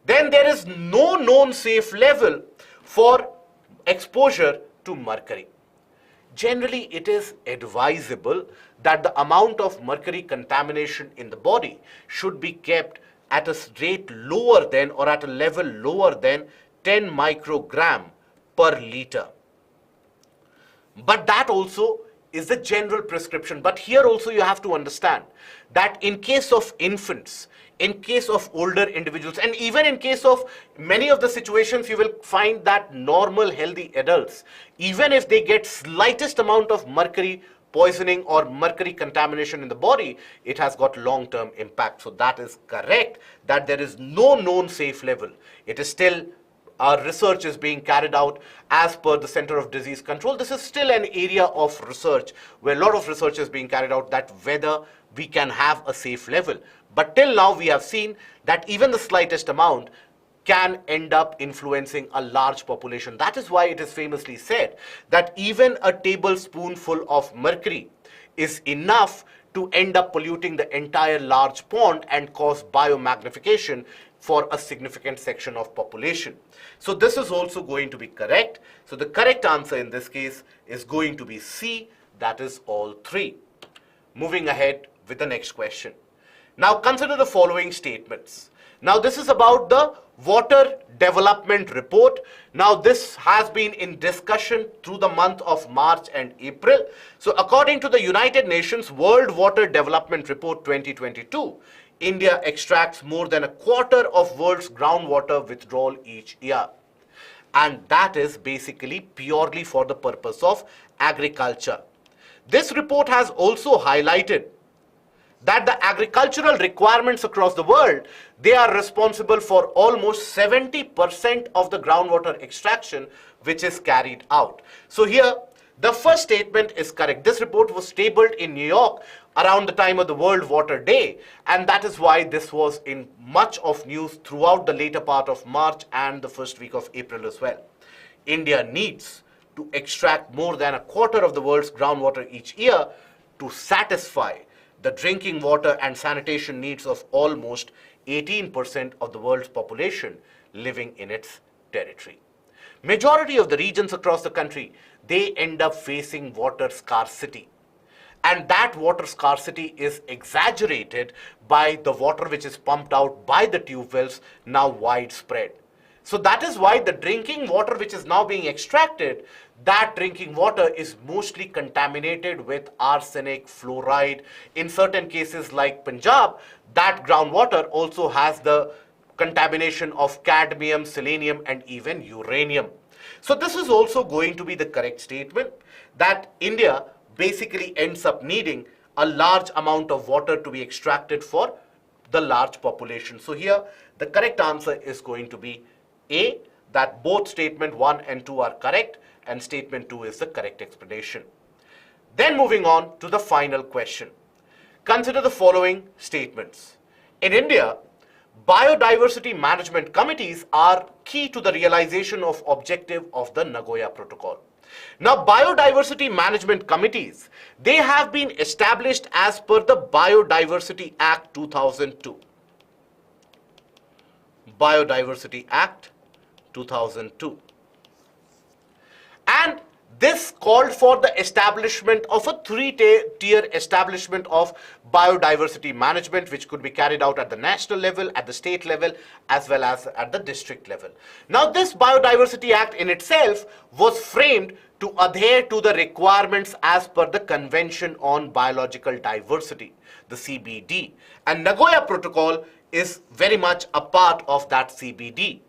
Then there is no known safe level for exposure to mercury. Generally, it is advisable that the amount of mercury contamination in the body should be kept at a rate lower than, or at a level lower than 10 microgram per liter. But that also is the general prescription. But here also you have to understand that in case of infants, in case of older individuals, and even in case of many of the situations, you will find that normal healthy adults, even if they get slightest amount of mercury poisoning or mercury contamination in the body, it has got long-term impact. So that is correct, that there is no known safe level. It is still, our research is being carried out as per the Center of Disease Control. This is still an area of research where a lot of research is being carried out, that whether we can have a safe level. But till now we have seen that even the slightest amount can end up influencing a large population. That is why it is famously said that even a tablespoonful of mercury is enough to end up polluting the entire large pond and cause biomagnification for a significant section of population. So this is also going to be correct. So the correct answer in this case is going to be C, that is all three. Moving ahead with the next question. Now consider the following statements. Now this is about the Water Development Report. Now this has been in discussion through the month of March and April. So according to the United Nations World Water Development Report 2022, India extracts more than a quarter of world's groundwater withdrawal each year. And that is basically purely for the purpose of agriculture. This report has also highlighted that the agricultural requirements across the world, they are responsible for almost 70% of the groundwater extraction which is carried out. So here, the first statement is correct. This report was tabled in New York around the time of the World Water Day, and that is why this was in much of news throughout the later part of March and the first week of April as well. India needs to extract more than a quarter of the world's groundwater each year to satisfy the drinking water and sanitation needs of almost 18% of the world's population living in its territory. Majority of the regions across the country, they end up facing water scarcity. And that water scarcity is exaggerated by the water which is pumped out by the tube wells, now widespread. So that is why the drinking water which is now being extracted, that drinking water is mostly contaminated with arsenic, fluoride. In certain cases like Punjab, that groundwater also has the contamination of cadmium, selenium, and even uranium. So this is also going to be the correct statement, that India basically ends up needing a large amount of water to be extracted for the large population. So here the correct answer is going to be A, that both statement 1 and 2 are correct, and statement 2 is the correct explanation. Then moving on to the final question. Consider the following statements. In India, biodiversity management committees are key to the realization of objective of the Nagoya Protocol. Now, biodiversity management committees, they have been established as per the Biodiversity Act 2002. Biodiversity Act 2002. And this called for the establishment of a three-tier establishment of biodiversity management, which could be carried out at the national level, at the state level, as well as at the district level. Now, this Biodiversity Act in itself was framed to adhere to the requirements as per the Convention on Biological Diversity, the CBD. And Nagoya Protocol is very much a part of that CBD.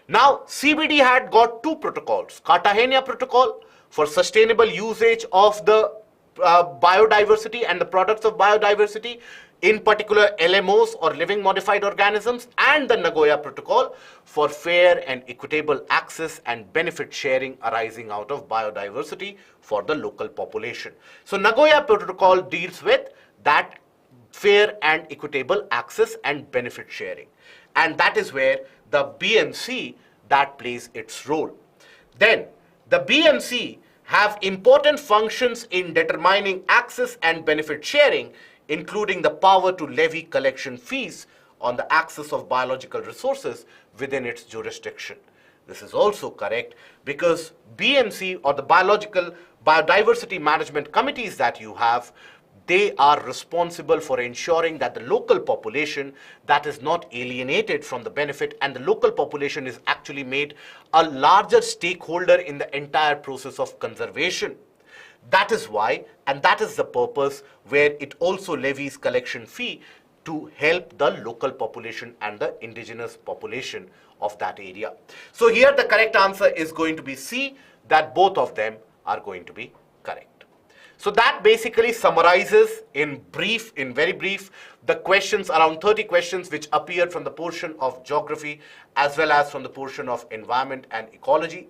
Now, CBD had got two protocols, Cartagena Protocol for sustainable usage of the biodiversity and the products of biodiversity, in particular LMOs or living modified organisms, and the Nagoya Protocol for fair and equitable access and benefit sharing arising out of biodiversity for the local population. So Nagoya Protocol deals with that fair and equitable access and benefit sharing. and that is where the B and C that plays its role. Then the B and C have important functions in determining access and benefit sharing, including the power to levy collection fees on the access of biological resources within its jurisdiction. This is also correct because BMC, or the biodiversity management committees that you have, they are responsible for ensuring that the local population that is not alienated from the benefit, and the local population is actually made a larger stakeholder in the entire process of conservation. That is why, and that is the purpose where it also levies collection fee to help the local population and the indigenous population of that area. So here the correct answer is going to be C, that both of them are going to be correct. So that basically summarizes in very brief, the questions, around 30 questions which appeared from the portion of geography as well as from the portion of environment and ecology.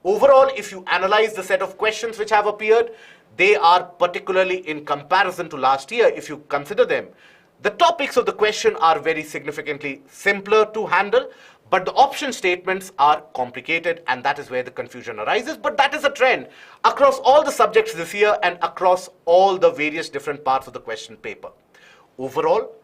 Overall, if you analyze the set of questions which have appeared, they are, particularly in comparison to last year, if you consider them, the topics of the question are very significantly simpler to handle, but the option statements are complicated, and that is where the confusion arises. But that is a trend across all the subjects this year and across all the various different parts of the question paper. Overall,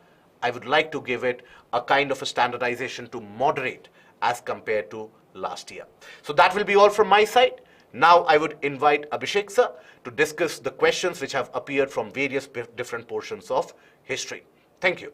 I would like to give it a kind of a standardization to moderate as compared to last year. So that will be all from my side. Now I would invite Abhishek sir to discuss the questions which have appeared from various different portions of history. Thank you.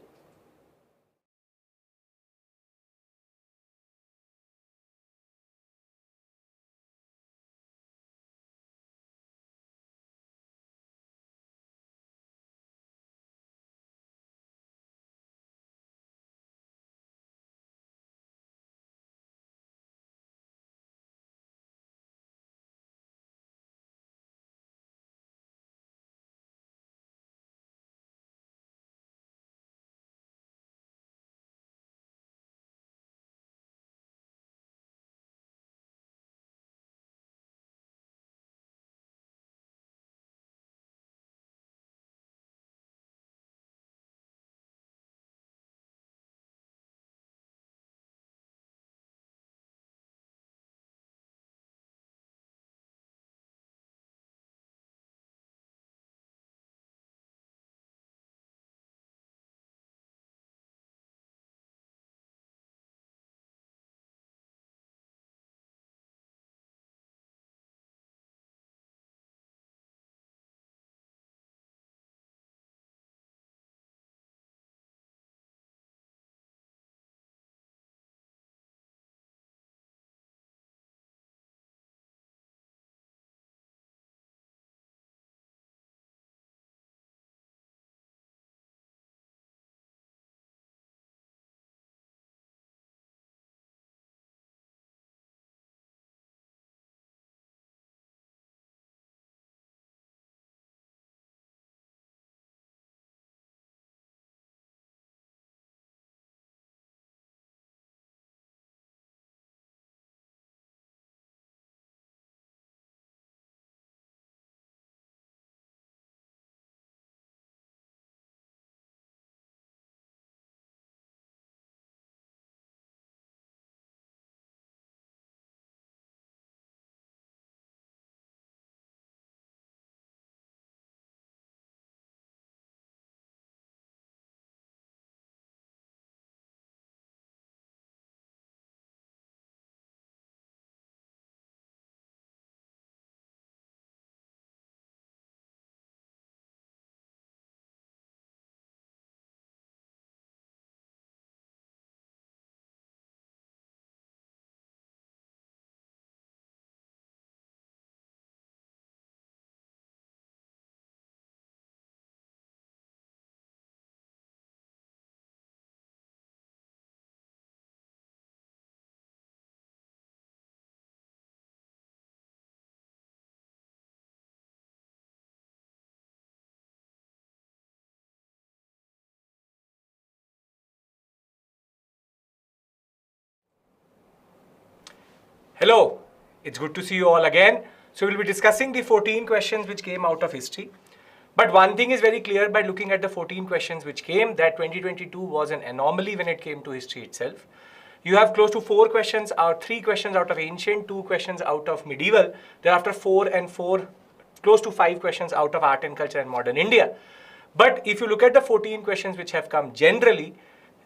Hello, it's good to see you all again. So we'll be discussing the 14 questions which came out of history. But one thing is very clear by looking at the 14 questions which came, that 2022 was an anomaly when it came to history itself. You have close to 3 questions out of ancient, 2 questions out of medieval, thereafter 4 and 4, close to 5 questions out of art and culture and modern India. But if you look at the 14 questions which have come generally,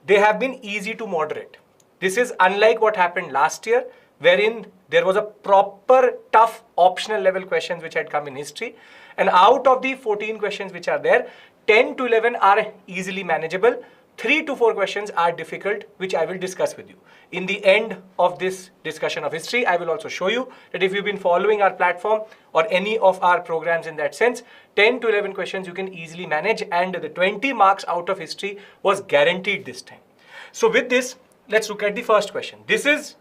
they have been easy to moderate. This is unlike what happened last year, wherein there was a proper tough optional level questions which had come in history. And out of the 14 questions which are there, 10 to 11 are easily manageable. 3 to 4 questions are difficult, which I will discuss with you. In the end of this discussion of history, I will also show you that if you've been following our platform or any of our programs in that sense, 10 to 11 questions you can easily manage, and the 20 marks out of history was guaranteed this time. So with this, let's look at the first question. This is,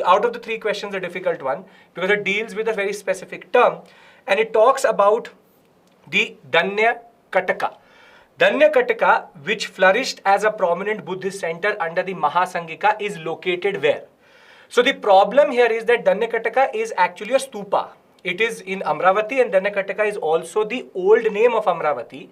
out of the 3 questions, a difficult one because it deals with a very specific term, and it talks about the Danya Kataka. Danya Kataka, which flourished as a prominent Buddhist center under the Mahasangika, is located where? So the problem here is that Danya Kataka is actually a stupa. It is in Amravati, and Danya Kataka is also the old name of Amravati,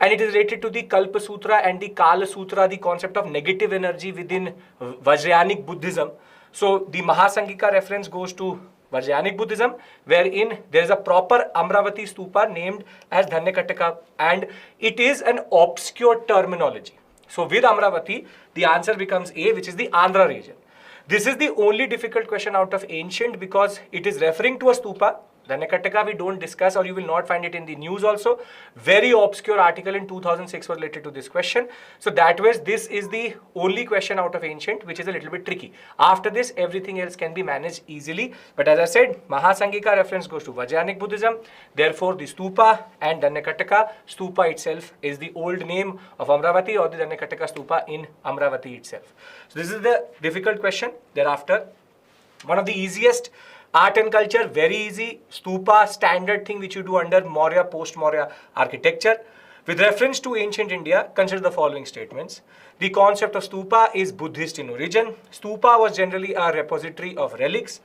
and it is related to the Kalpa Sutra and the Kala Sutra, the concept of negative energy within Vajrayanic Buddhism. So the Mahasangika reference goes to Vajrayanic Buddhism, wherein there is a proper Amravati stupa named as Danya Kataka, and it is an obscure terminology. So with Amravati, the answer becomes A, which is the Andhra region. This is the only difficult question out of ancient because it is referring to a stupa. Danya Kataka we don't discuss, or you will not find it in the news also. Very obscure article in 2006 was related to this question. So that was, this is the only question out of ancient which is a little bit tricky. After this, everything else can be managed easily. But as I said, Mahasangika reference goes to Vajrayanic Buddhism. Therefore, the stupa and Danya Kataka, stupa itself is the old name of Amravati, or the Danya Kataka stupa in Amravati itself. So this is the difficult question. Thereafter, one of the easiest, art and culture, very easy. Stupa, standard thing which you do under Maurya, post-Maurya architecture. With reference to ancient India, consider the following statements. The concept of stupa is Buddhist in origin. Stupa was generally a repository of relics.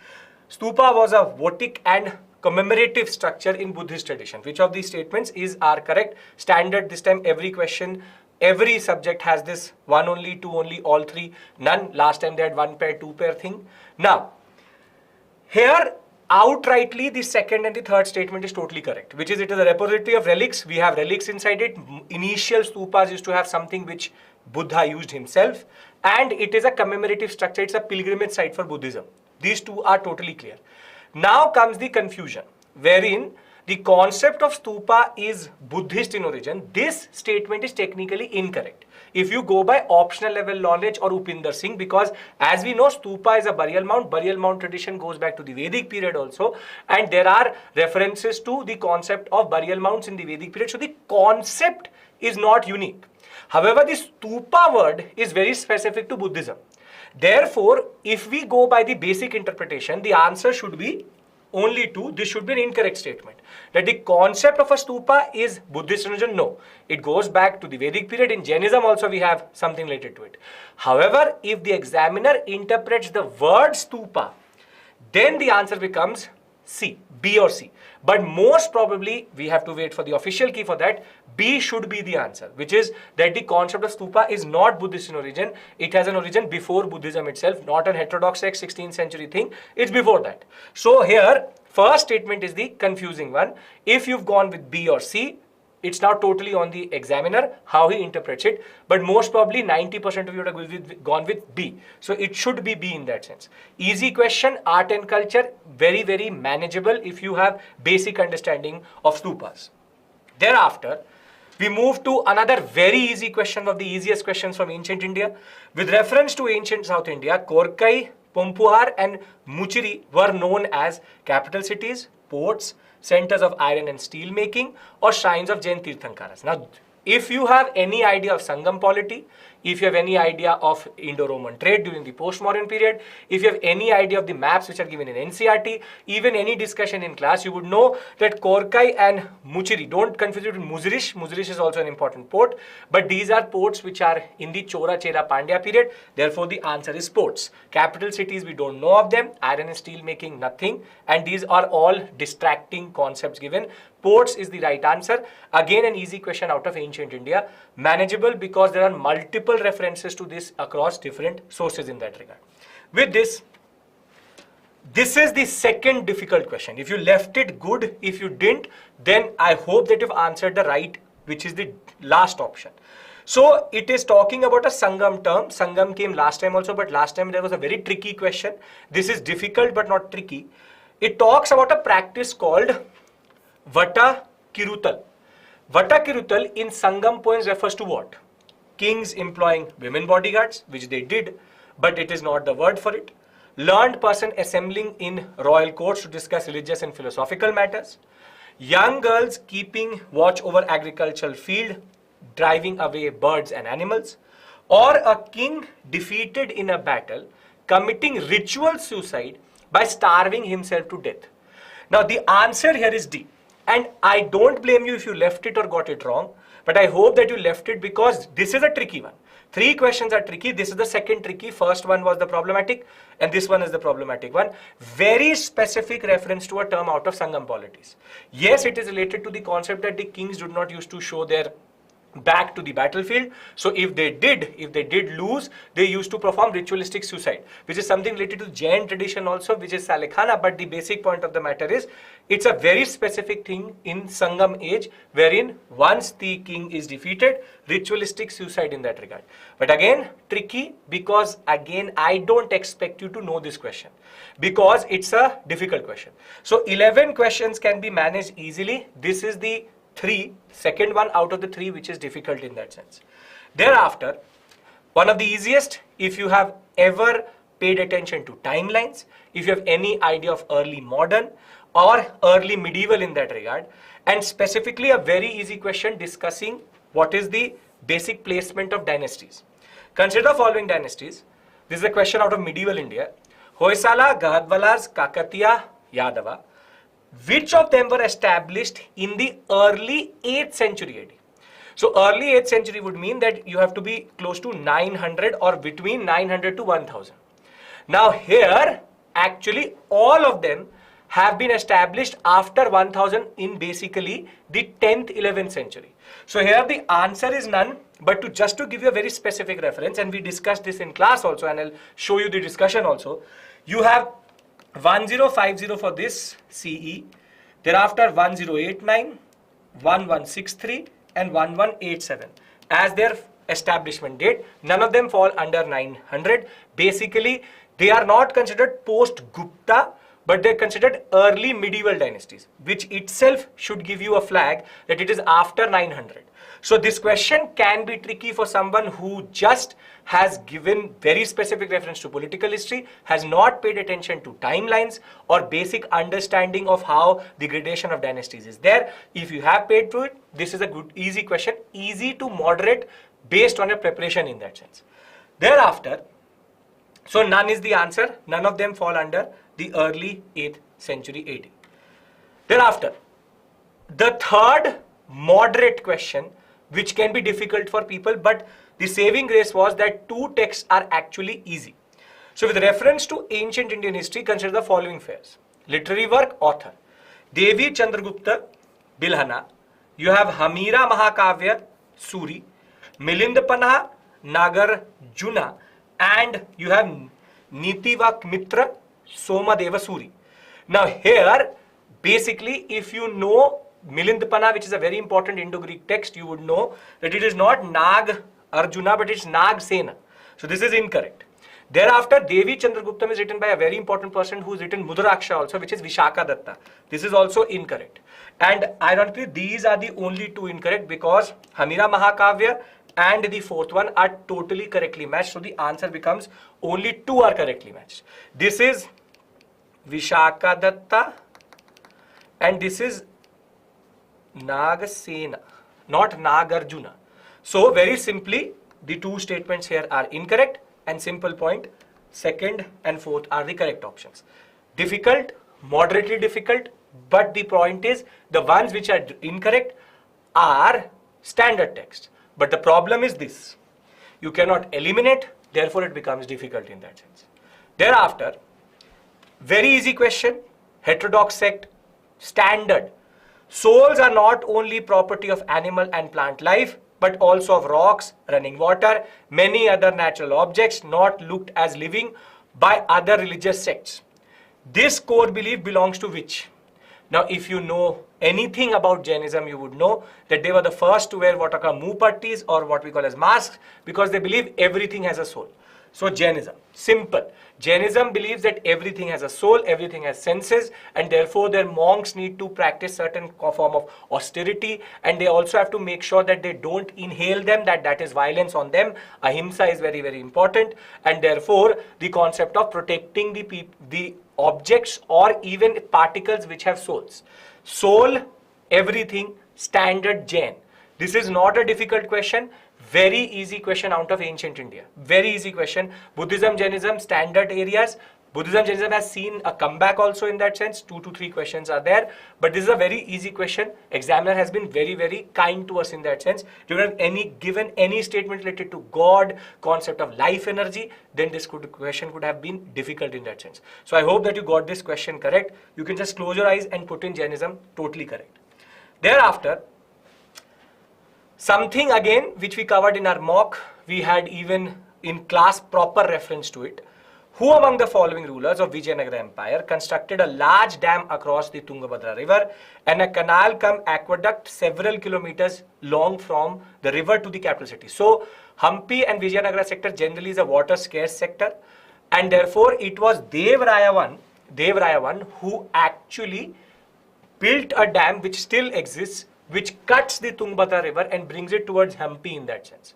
Stupa was a votic and commemorative structure in Buddhist tradition. Which of these statements are correct? Standard this time, every question, every subject has this 1 only, 2 only, all 3, none. Last time they had 1 pair, 2 pair thing. Now, here, outrightly, the second and the third statement is totally correct, which is it is a repository of relics. We have relics inside it. Initial stupas used to have something which Buddha used himself, and it is a commemorative structure. It's a pilgrimage site for Buddhism. These two are totally clear. Now comes the confusion, wherein the concept of stupa is Buddhist in origin. This statement is technically incorrect if you go by optional level knowledge or Upinder Singh, because as we know, stupa is a burial mound tradition goes back to the Vedic period also, and there are references to the concept of burial mounds in the Vedic period. So the concept is not unique. However, the stupa word is very specific to Buddhism. Therefore, if we go by the basic interpretation, the answer should be only 2. This should be an incorrect statement. That the concept of a stupa is Buddhist religion? No. It goes back to the Vedic period. In Jainism also we have something related to it. However, if the examiner interprets the word stupa, then the answer becomes C, B or C. But most probably, we have to wait for the official key for that. B should be the answer, which is that the concept of stupa is not Buddhist in origin. It has an origin before Buddhism itself, not an heterodox 16th century thing. It's before that. So here, first statement is the confusing one. If you've gone with B or C, it's now totally on the examiner, how he interprets it. But most probably 90% of you would have gone with B. So it should be B in that sense. Easy question, art and culture, very, very manageable if you have basic understanding of stupas. Thereafter, we move to another very easy question, of the easiest questions from ancient India. With reference to ancient South India, Korkai, Pumpuar and Muchiri were known as capital cities, ports, centers of iron and steel making, or shrines of Jain Tirthankaras. Now, if you have any idea of Sangam polity, if you have any idea of Indo-Roman trade during the postmodern period, if you have any idea of the maps which are given in NCERT, even any discussion in class, you would know that Korkai and Muchiri, don't confuse it with Muzirish. Muzirish is also an important port, but these are ports which are in the Chora Chera Pandya period. Therefore, the answer is ports. Capital cities, we don't know of them. Iron and steel making, nothing. And these are all distracting concepts given. Ports is the right answer. Again, an easy question out of ancient India. Manageable because there are multiple references to this across different sources in that regard. With this is the second difficult question. If you left it, good. If you didn't, then I hope that you've answered the right, which is the last option. So it is talking about a Sangam term. Sangam came last time also, but last time there was a very tricky question. This is difficult but not tricky. It talks about a practice called Vata Kirutal. Vata Kirutal in Sangam poems refers to what? Kings employing women bodyguards, which they did, but it is not the word for it. Learned person assembling in royal courts to discuss religious and philosophical matters. Young girls keeping watch over agricultural field, driving away birds and animals. Or a king defeated in a battle, committing ritual suicide by starving himself to death. Now the answer here is D. And I don't blame you if you left it or got it wrong, but I hope that you left it because this is a tricky one. 3 questions are tricky. This is the second tricky. First one was the problematic, and this one is the problematic one. Very specific reference to a term out of Sangam polities. Yes, it is related to the concept that the kings did not used to show their back to the battlefield. So if they did lose, they used to perform ritualistic suicide, which is something related to Jain tradition also, which is Salekhana. But the basic point of the matter is, it's a very specific thing in Sangam age, wherein once the king is defeated, ritualistic suicide in that regard. But again, tricky because again, I don't expect you to know this question because it's a difficult question. So 11 questions can be managed easily. This is the second one out of the 3 which is difficult in that sense. Thereafter, one of the easiest, if you have ever paid attention to timelines, if you have any idea of early modern or early medieval in that regard, and specifically a very easy question discussing what is the basic placement of dynasties. Consider the following dynasties. This is a question out of medieval India. Hoysala, Gahadwalas, Kakatiya, Yadava. Which of them were established in the early 8th century AD? So early 8th century would mean that you have to be close to 900 or between 900 to 1000. Now here, actually all of them have been established after 1000 in basically the 10th, 11th century. So here the answer is none, but just to give you a very specific reference, and we discussed this in class also, and I'll show you the discussion also. You have 1050 for this CE, thereafter 1089, 1163 and 1187 as their establishment date. None of them fall under 900. Basically, they are not considered post-Gupta, but they're considered early medieval dynasties, which itself should give you a flag that it is after 900. So this question can be tricky for someone who just has given very specific reference to political history, has not paid attention to timelines or basic understanding of how the gradation of dynasties is there. If you have paid to it, this is a good, easy question, easy to moderate based on your preparation in that sense. Thereafter, so none is the answer. None of them fall under the early 8th century AD. Thereafter, the third moderate question, which can be difficult for people, but the saving grace was that 2 texts are actually easy. So with reference to ancient Indian history, consider the following fairs. Literary work, author. Devi Chandragupta, Bilhana. You have Hamira Mahakavya, Suri. Milindapana, Nagarjuna. And you have Nitivak Mitra, Somadeva Suri. Now here, basically, if you know Milindapana, which is a very important Indo-Greek text, you would know that it is not Nag Arjuna, but it's Nag Sena. So this is incorrect. Thereafter, Devi Chandraguptam is written by a very important person who has written Mudaraksha also, which is Vishaka Datta. This is also incorrect. And ironically, these are the only 2 incorrect because Hamira Mahakavya and the 4th one are totally correctly matched. So the answer becomes only 2 are correctly matched. This is Vishaka Datta and this is Nagasena, not Nagarjuna. So very simply, the two statements here are incorrect, and simple point, second and fourth are the correct options. Difficult, moderately difficult, but the point is the ones which are incorrect are standard text. But the problem is this, you cannot eliminate, therefore it becomes difficult in that sense. Thereafter, very easy question, heterodox sect, standard. Souls are not only property of animal and plant life, but also of rocks, running water, many other natural objects not looked as living by other religious sects. This core belief belongs to which? Now, if you know anything about Jainism, you would know that they were the first to wear what are called mupattis, or what we call as masks, because they believe everything has a soul. So Jainism, simple. Jainism believes that everything has a soul, everything has senses, and therefore their monks need to practice certain form of austerity, and they also have to make sure that they don't inhale them, that is violence on them. Ahimsa is very, very important, and therefore the concept of protecting the objects or even particles which have souls. Soul, everything, standard Jain. This is not a difficult question. Very easy question out of ancient India. Very easy question. Buddhism, Jainism, standard areas. Buddhism, Jainism has seen a comeback also in that sense. 2 to 3 questions are there. But this is a very easy question. Examiner has been very, very kind to us in that sense. If you have given any statement related to God, concept of life energy, then this question could have been difficult in that sense. So I hope that you got this question correct. You can just close your eyes and put in Jainism, totally correct. Thereafter, something again which we covered in our mock, we had even in class proper reference to it. Who among the following rulers of Vijayanagara Empire constructed a large dam across the Tungabhadra river and a canal cum aqueduct several kilometers long from the river to the capital city? So Hampi and Vijayanagara sector generally is a water scarce sector, and therefore it was Devraya I who actually built a dam which still exists, which cuts the Tungabhadra river and brings it towards Hampi in that sense.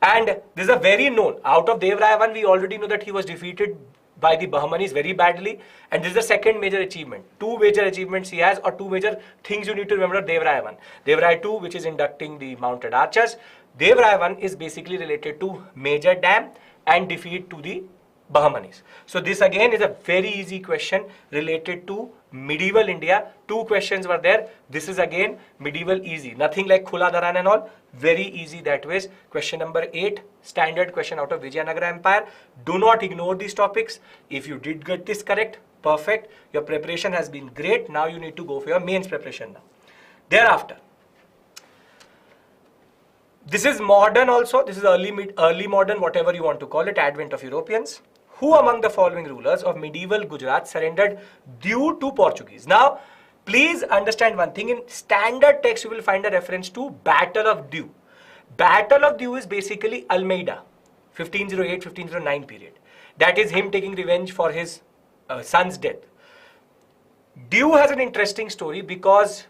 And this is a very known, out of Devraya I, we already know that he was defeated by the Bahmanis very badly, and this is the second major achievement. 2 major achievements he has, or 2 major things you need to remember of Devraya I. Devraya II, which is inducting the mounted archers. Devraya I is basically related to major dam and defeat to the Bahmanis. So this again is a very easy question related to medieval India. 2 questions were there. This is again medieval easy. Nothing like Khula Dharan and all. Very easy that way. Question number 8, standard question out of Vijayanagara Empire. Do not ignore these topics. If you did get this correct, perfect. Your preparation has been great. Now you need to go for your mains preparation now. Thereafter, this is modern also. This is early modern, whatever you want to call it, advent of Europeans. Who among the following rulers of medieval Gujarat surrendered Diu to Portuguese? Now, please understand one thing. In standard text, you will find a reference to Battle of Diu. Battle of Diu is basically Almeida, 1508-1509 period. That is him taking revenge for his son's death. Diu has an interesting story because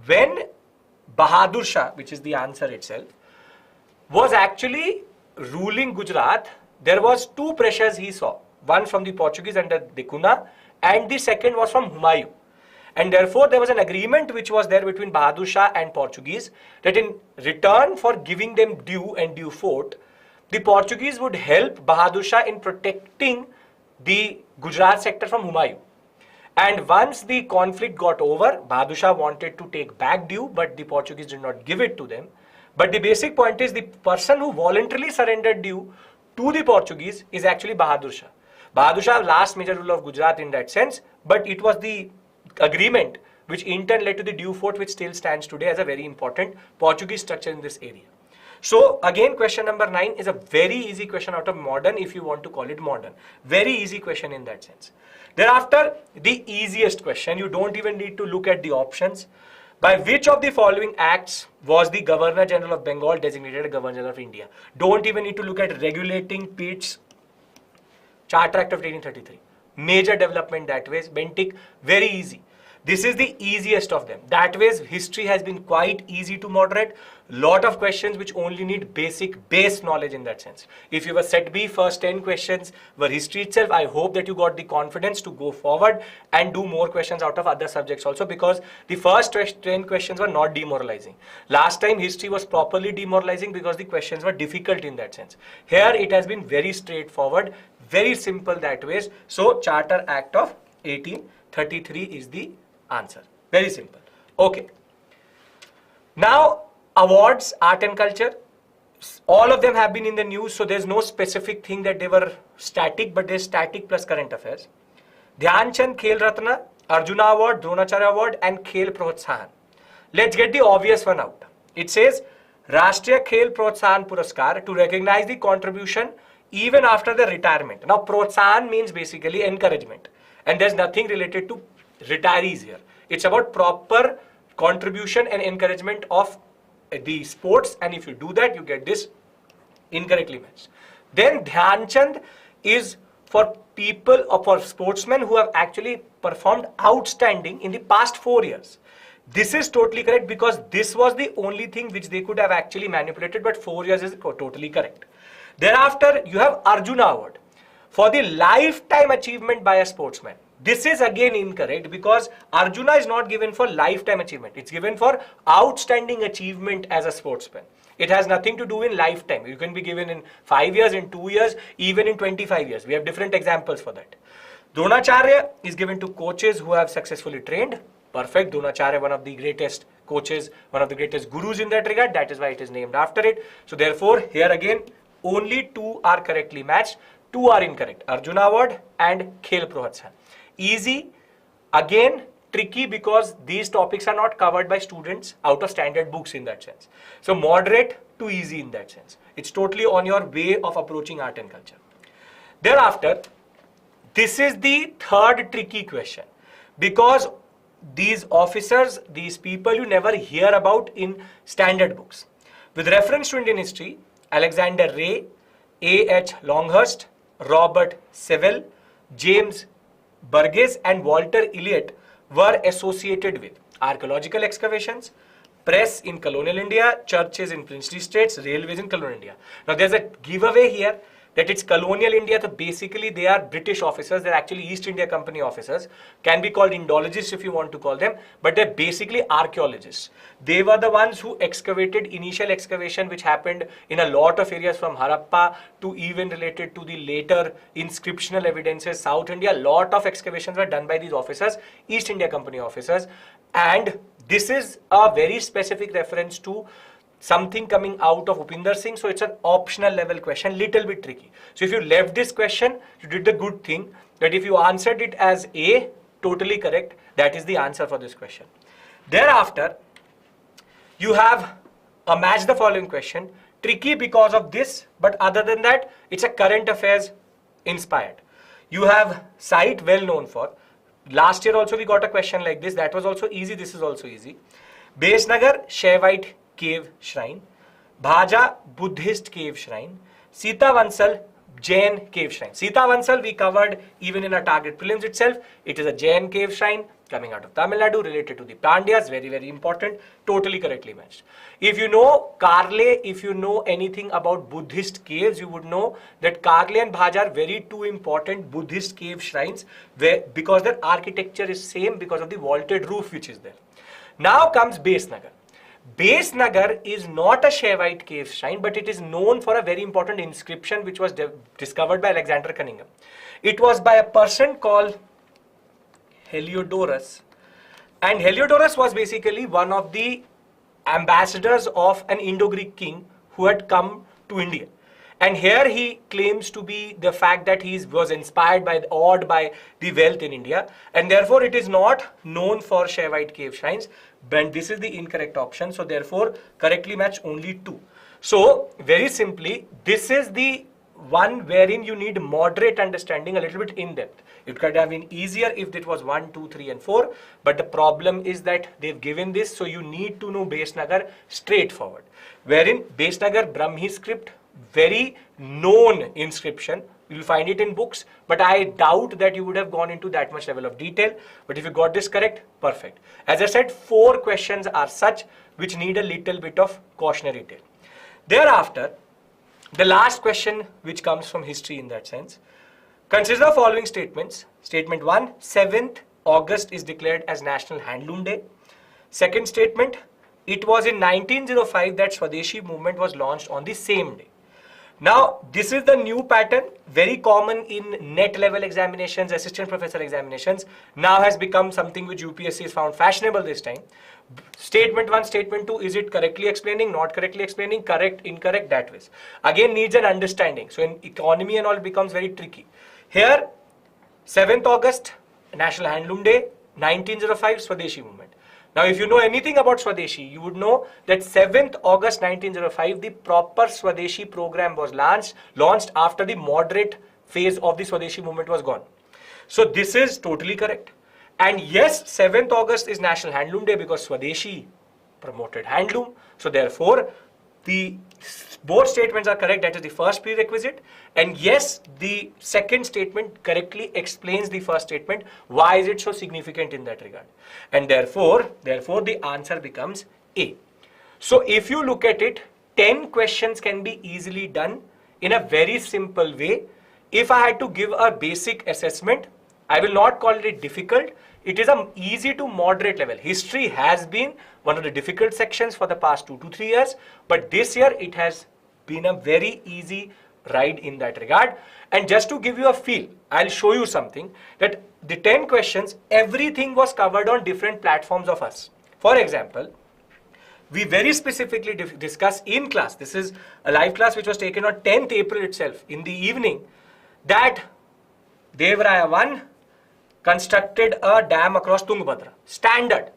when Bahadur Shah, which is the answer itself, was actually ruling Gujarat, there was 2 pressures he saw. One from the Portuguese under Dekuna, and the second was from Humayun. And therefore, there was an agreement which was there between Bahadur Shah and Portuguese that in return for giving them Diu and Diu Fort, the Portuguese would help Bahadur Shah in protecting the Gujarat sector from Humayun. And once the conflict got over, Bahadur Shah wanted to take back Diu, but the Portuguese did not give it to them. But the basic point is the person who voluntarily surrendered Diu to the Portuguese is actually Bahadur Shah. Bahadur Shah, last major ruler of Gujarat in that sense, but it was the agreement which in turn led to the Diu Fort, which still stands today as a very important Portuguese structure in this area. So again, question number 9 is a very easy question out of modern, if you want to call it modern. Very easy question in that sense. Thereafter, the easiest question, you don't even need to look at the options. By which of the following acts was the Governor General of Bengal designated Governor General of India? Don't even need to look at regulating Pitt's Charter Act of 1833. Major development that way. Bentic, very easy. This is the easiest of them. That way, history has been quite easy to moderate. Lot of questions which only need basic base knowledge in that sense. If you were set B, first 10 questions were history itself, I hope that you got the confidence to go forward and do more questions out of other subjects also, because the first 10 questions were not demoralizing. Last time history was properly demoralizing because the questions were difficult in that sense. Here it has been very straightforward, very simple that way. So Charter Act of 1833 is the answer. Very simple. Okay. Now, awards, art and culture, all of them have been in the news, so there's no specific thing that they were static, but there's static plus current affairs. Dhyan Chand Khel Ratna, Arjuna Award, Dronacharya Award, and Khel Protsahan. Let's get the obvious one out. It says Rashtriya Khel Protsahan Puraskar to recognize the contribution even after the retirement. Now, Protsahan means basically encouragement, and there's nothing related to retirees here. It's about proper contribution and encouragement of the sports, and if you do that, you get this incorrectly matched. Then Dhyan Chand is for people or for sportsmen who have actually performed outstanding in the past 4 years. This is totally correct because this was the only thing which they could have actually manipulated, but 4 years is totally correct. Thereafter, you have Arjuna Award for the lifetime achievement by a sportsman. This is again incorrect because Arjuna is not given for lifetime achievement. It's given for outstanding achievement as a sportsman. It has nothing to do in lifetime. You can be given in 5 years, in 2 years, even in 25 years. We have different examples for that. Dronacharya is given to coaches who have successfully trained. Perfect. Dronacharya, one of the greatest coaches, one of the greatest gurus in that regard. That is why it is named after it. So therefore, here again, only 2 are correctly matched. 2 are incorrect. Arjuna Award and Khel Protsahan. Easy, again tricky because these topics are not covered by students out of standard books in that sense. So moderate to easy in that sense. It's totally on your way of approaching art and culture. Thereafter, this is the third tricky question because these officers, these people you never hear about in standard books. With reference to Indian history, Alexander Ray, A.H. Longhurst, Robert Sewell, James Burgess and Walter Elliot were associated with archaeological excavations, press in colonial India, churches in princely states, railways in colonial India. Now there's a giveaway here that it's colonial India, so basically they are British officers, they're actually East India Company officers, can be called Indologists if you want to call them, but they're basically archaeologists. They were the ones who excavated initial excavation which happened in a lot of areas from Harappa to even related to the later inscriptional evidences, South India. A lot of excavations were done by these officers, East India Company officers, and this is a very specific reference to something coming out of Upinder Singh, so it's an optional level question, little bit tricky. So if you left this question, you did the good thing that if you answered it as A, totally correct, that is the answer for this question. Thereafter, you have a match the following question, tricky because of this, but other than that, it's a current affairs inspired. You have site well known for. Last year also we got a question like this, that was also easy, this is also easy. Besnagar, Shaivite Cave Shrine, Bhaja Buddhist Cave Shrine, Sita Vansal Jain Cave Shrine. Sita Vansal we covered even in our target prelims itself. It is a Jain cave shrine coming out of Tamil Nadu related to the Pandyas, very very important, totally correctly matched. If you know Karle, if you know anything about Buddhist caves, you would know that Karle and Bhaja are very two important Buddhist cave shrines because their architecture is same because of the vaulted roof which is there. Now comes Besnagar. Besnagar is not a Shaivite cave shrine, but it is known for a very important inscription which was discovered by Alexander Cunningham. It was by a person called Heliodorus, and Heliodorus was basically one of the ambassadors of an Indo-Greek king who had come to India. And here he claims to be the fact that he was inspired by, awed by the wealth in India, and therefore it is not known for Shaivite cave shrines. But this is the incorrect option, so therefore correctly match only 2. So very simply, this is the one wherein you need moderate understanding, a little bit in depth. It could have been easier if it was 1, 2, 3 and 4, but the problem is that they've given this, so you need to know Besnagar straightforward. Wherein Besnagar Brahmi script, very known inscription, You'll find it in books, but I doubt that you would have gone into that much level of detail. But if you got this correct, perfect. As I said, 4 questions are such which need a little bit of cautionary tale. Thereafter, the last question which comes from history in that sense, consider the following statements. Statement 1, 7th August is declared as National Handloom Day. Second statement, it was in 1905 that Swadeshi movement was launched on the same day. Now, this is the new pattern, very common in net level examinations, assistant professor examinations, now has become something which UPSC has found fashionable this time. Statement 1, statement 2, is it correctly explaining, not correctly explaining, correct, incorrect, that way. Again, needs an understanding. So in economy and all, it becomes very tricky. Here, 7th August, National Handloom Day, 1905, Swadeshi movement. Now, if you know anything about Swadeshi, you would know that 7th August 1905, the proper Swadeshi program was launched after the moderate phase of the Swadeshi movement was gone. So this is totally correct. And yes, 7th August is National Handloom Day because Swadeshi promoted handloom. So therefore, both statements are correct. That is the first prerequisite. And yes, the second statement correctly explains the first statement. Why is it so significant in that regard? And therefore the answer becomes A. So if you look at it, 10 questions can be easily done in a very simple way. If I had to give a basic assessment, I will not call it difficult. It is an easy to moderate level. History has been one of the difficult sections for the past 2 to 3 years, but this year it has been a very easy ride in that regard. And just to give you a feel, I'll show you something that the 10 questions, everything was covered on different platforms of us. For example, we very specifically discuss in class, this is a live class which was taken on 10th April itself in the evening, that Devraya 1 constructed a dam across Tungabhadra. Standard,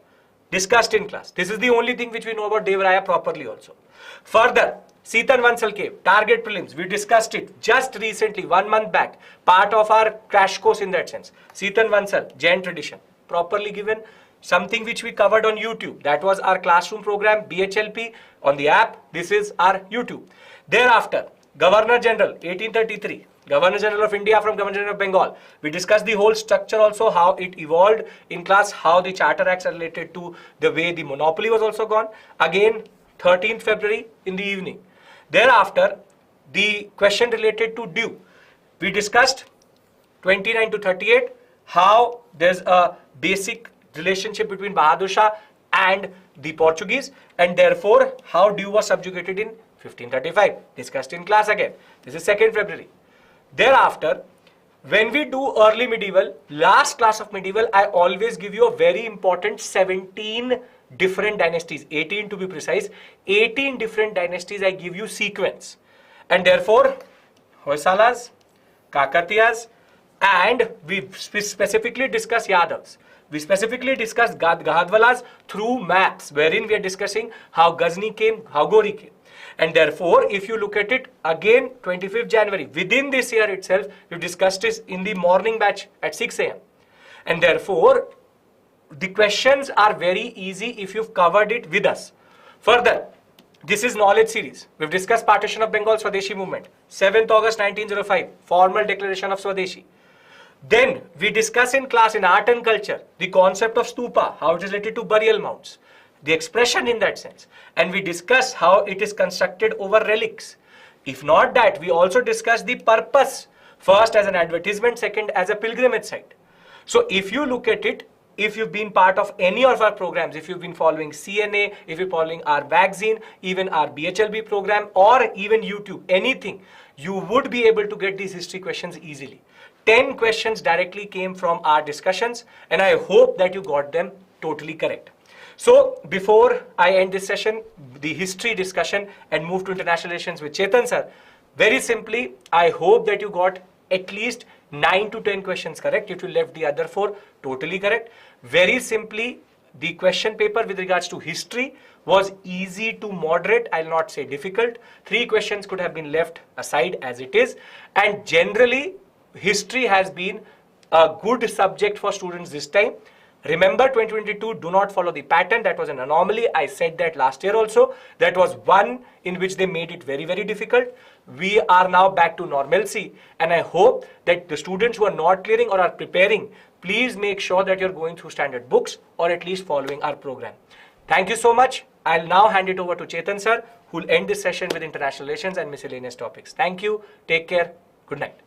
discussed in class. This is the only thing which we know about Devraya properly also. Further, Seetan Vansal cave, target prelims, we discussed it just recently, 1 month back, part of our crash course in that sense. Seetan Vansal, Jain tradition, properly given, something which we covered on YouTube. That was our classroom program, BHLP, on the app. This is our YouTube. Thereafter, Governor General, 1833. Governor General of India from Governor General of Bengal. We discussed the whole structure also, how it evolved in class, how the Charter Acts are related to the way the monopoly was also gone. Again, 13th February in the evening. Thereafter, the question related to due. We discussed 29 to 38, how there's a basic relationship between Bahadur Shah and the Portuguese, and therefore how due was subjugated in 1535. Discussed in class again. This is 2nd February. Thereafter, when we do early medieval, last class of medieval, I always give you a very important 17 different dynasties, 18 to be precise, 18 different dynasties I give you sequence. And therefore, Hoysalas, Kakatiyas, and we specifically discuss Yadavs. We specifically discuss Gahadwalas through maps, wherein we are discussing how Ghazni came, how Gori came. And therefore, if you look at it, again, 25th January, within this year itself, we discussed this in the morning batch at 6 a.m. And therefore, the questions are very easy if you've covered it with us. Further, this is knowledge series. We've discussed partition of Bengal, Swadeshi movement. 7th August 1905, formal declaration of Swadeshi. Then we discuss in class in art and culture, the concept of stupa, how it is related to burial mounds, the expression in that sense. And we discuss how it is constructed over relics. If not that, we also discuss the purpose, first as an advertisement, second as a pilgrimage site. So if you look at it, if you've been part of any of our programs, if you've been following CNA, if you're following our magazine, even our BHLB program, or even YouTube, anything, you would be able to get these history questions easily. 10 questions directly came from our discussions, and I hope that you got them totally correct. So before I end this session, the history discussion, and move to international relations with Chetan sir, very simply, I hope that you got at least 9 to 10 questions correct. If you left the other 4 totally correct. Very simply, the question paper with regards to history was easy to moderate. I'll not say difficult. 3 questions could have been left aside as it is. And generally, history has been a good subject for students this time. Remember 2022, do not follow the pattern. That was an anomaly. I said that last year also. That was one in which they made it very, very difficult. We are now back to normalcy. And I hope that the students who are not clearing or are preparing, please make sure that you're going through standard books or at least following our program. Thank you so much. I'll now hand it over to Chetan sir, who will end this session with international relations and miscellaneous topics. Thank you. Take care. Good night.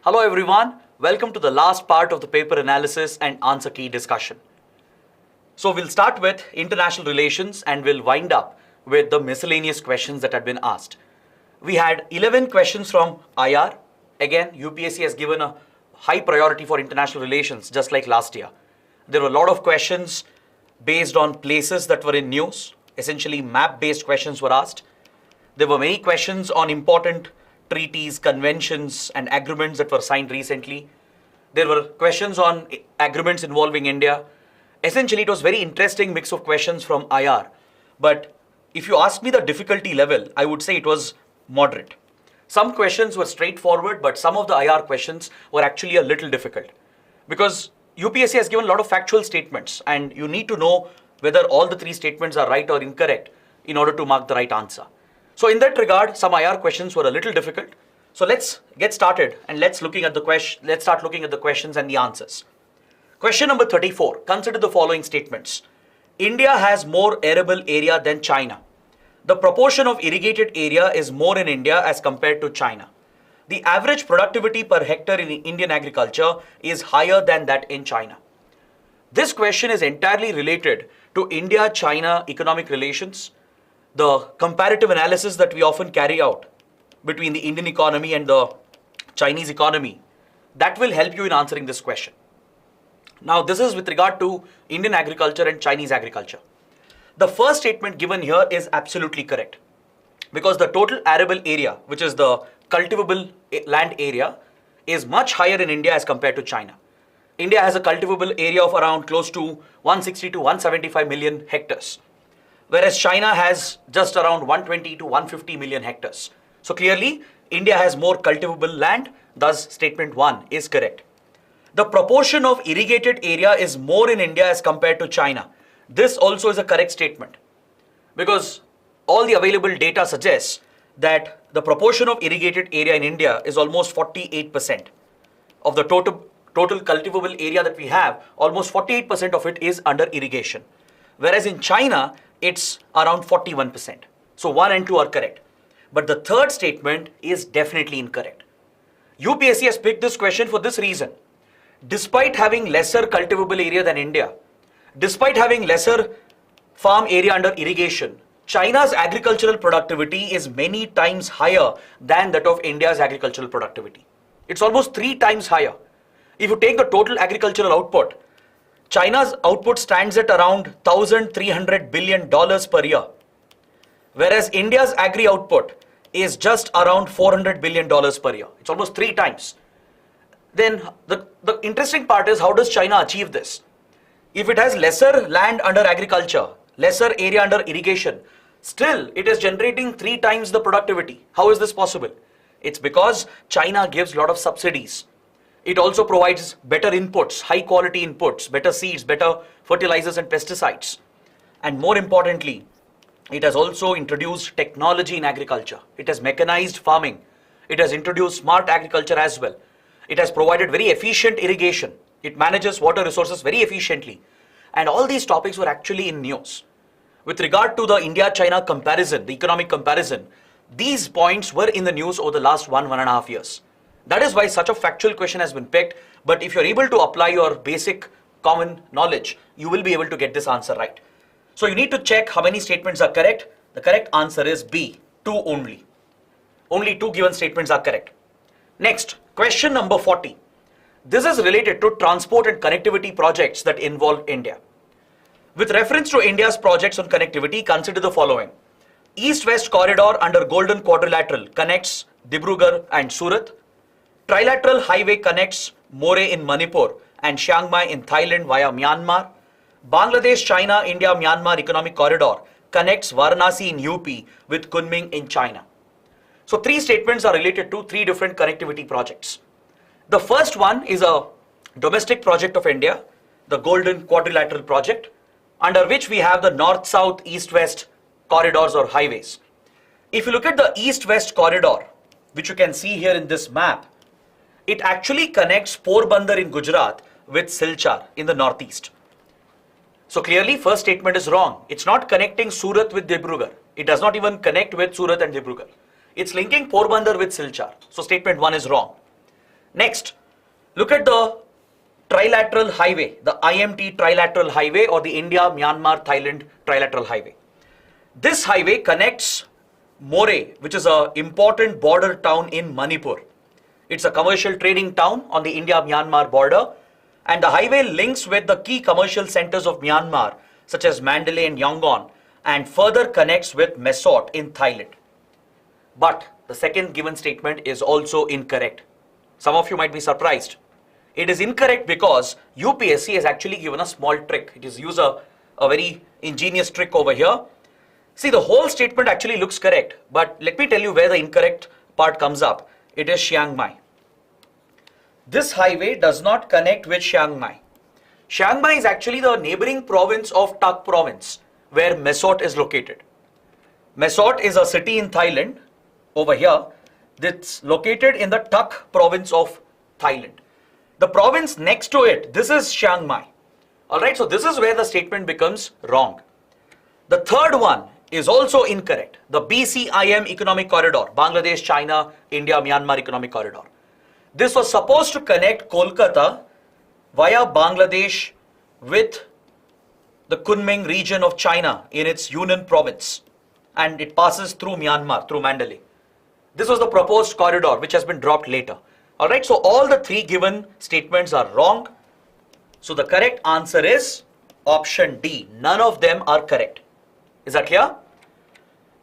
Hello everyone, welcome to the last part of the paper analysis and answer key discussion. So we'll start with international relations and we'll wind up with the miscellaneous questions that had been asked. We had 11 questions from IR. Again, UPSC has given a high priority for international relations just like last year. There were a lot of questions based on places that were in news. Essentially map-based questions were asked. There were many questions on important treaties, conventions, and agreements that were signed recently. There were questions on agreements involving India. Essentially, it was very interesting mix of questions from IR. But if you ask me the difficulty level, I would say it was moderate. Some questions were straightforward, but some of the IR questions were actually a little difficult. Because UPSC has given a lot of factual statements, and you need to know whether all the three statements are right or incorrect in order to mark the right answer. So in that regard, some IR questions were a little difficult. So let's get started and let's start looking at the questions and the answers. Question number 34. Consider the following statements. India has more arable area than China. The proportion of irrigated area is more in India as compared to China. The average productivity per hectare in Indian agriculture is higher than that in China. This question is entirely related to India-China economic relations, the comparative analysis that we often carry out between the Indian economy and the Chinese economy. That will help you in answering this question. Now, this is with regard to Indian agriculture and Chinese agriculture. The first statement given here is absolutely correct because the total arable area, which is the cultivable land area, is much higher in India as compared to China. India has a cultivable area of around close to 160 to 175 million hectares, whereas China has just around 120 to 150 million hectares. So clearly, India has more cultivable land, thus statement 1 is correct. The proportion of irrigated area is more in India as compared to China. This also is a correct statement because all the available data suggests that the proportion of irrigated area in India is almost 48% of the total cultivable area that we have. Almost 48% of it is under irrigation, whereas in China it's around 41%. So 1 and 2 are correct, but the third statement is definitely incorrect. UPSC has picked this question for this reason. Despite having lesser cultivable area than India, despite having lesser farm area under irrigation, China's agricultural productivity is many times higher than that of India's agricultural productivity. It's almost 3 times higher. If you take the total agricultural output, China's output stands at around $1,300 billion per year, whereas India's agri output is just around $400 billion per year. It's almost 3 times. Then the interesting part is, how does China achieve this? If it has lesser land under agriculture, lesser area under irrigation, still it is generating 3 times the productivity. How is this possible? It's because China gives a lot of subsidies. It also provides better inputs, high quality inputs, better seeds, better fertilizers and pesticides. And more importantly, it has also introduced technology in agriculture. It has mechanized farming. It has introduced smart agriculture as well. It has provided very efficient irrigation. It manages water resources very efficiently. And all these topics were actually in news. With regard to the India-China comparison, the economic comparison, these points were in the news over the last 1.5 years. That is why such a factual question has been picked. But if you're able to apply your basic common knowledge, you will be able to get this answer right. So you need to check how many statements are correct. The correct answer is B, 2 only. Only 2 given statements are correct. Next, question number 40. This is related to transport and connectivity projects that involve India. With reference to India's projects on connectivity, consider the following. East-West corridor under Golden Quadrilateral connects Dibrugarh and Surat. Trilateral highway connects Moreh in Manipur and Chiang Mai in Thailand via Myanmar. Bangladesh, China, India, Myanmar economic corridor connects Varanasi in UP with Kunming in China. So 3 statements are related to 3 different connectivity projects. The first one is a domestic project of India, the Golden Quadrilateral project, under which we have the north-south, east-west corridors or highways. If you look at the east-west corridor, which you can see here in this map, it actually connects Porbandar in Gujarat with Silchar in the northeast. So clearly, first statement is wrong. It's not connecting Surat with Dibrugarh. It does not even connect with Surat and Dibrugarh. It's linking Porbandar with Silchar. So statement 1 is wrong. Next, look at the trilateral highway, the IMT trilateral highway or the India-Myanmar-Thailand trilateral highway. This highway connects Moreh, which is an important border town in Manipur. It's a commercial trading town on the India-Myanmar border, and the highway links with the key commercial centers of Myanmar, such as Mandalay and Yangon, and further connects with Mesot in Thailand. But the second given statement is also incorrect. Some of you might be surprised. It is incorrect because UPSC has actually given a small trick. It is used a very ingenious trick over here. See, the whole statement actually looks correct, but let me tell you where the incorrect part comes up. It is Chiang Mai. This highway does not connect with Chiang Mai. Chiang Mai is actually the neighboring province of Tak province, where Mesot is located. Mesot is a city in Thailand over here that's located in the Tak province of Thailand. The province next to it, this is Chiang Mai. Alright, so this is where the statement becomes wrong. The third one is also incorrect. The BCIM economic corridor, Bangladesh, China, India, Myanmar economic corridor. This was supposed to connect Kolkata via Bangladesh with the Kunming region of China in its Yunnan province, and it passes through Myanmar, through Mandalay. This was the proposed corridor which has been dropped later. Alright, so all the 3 given statements are wrong. So the correct answer is option D. None of them are correct. Is that clear?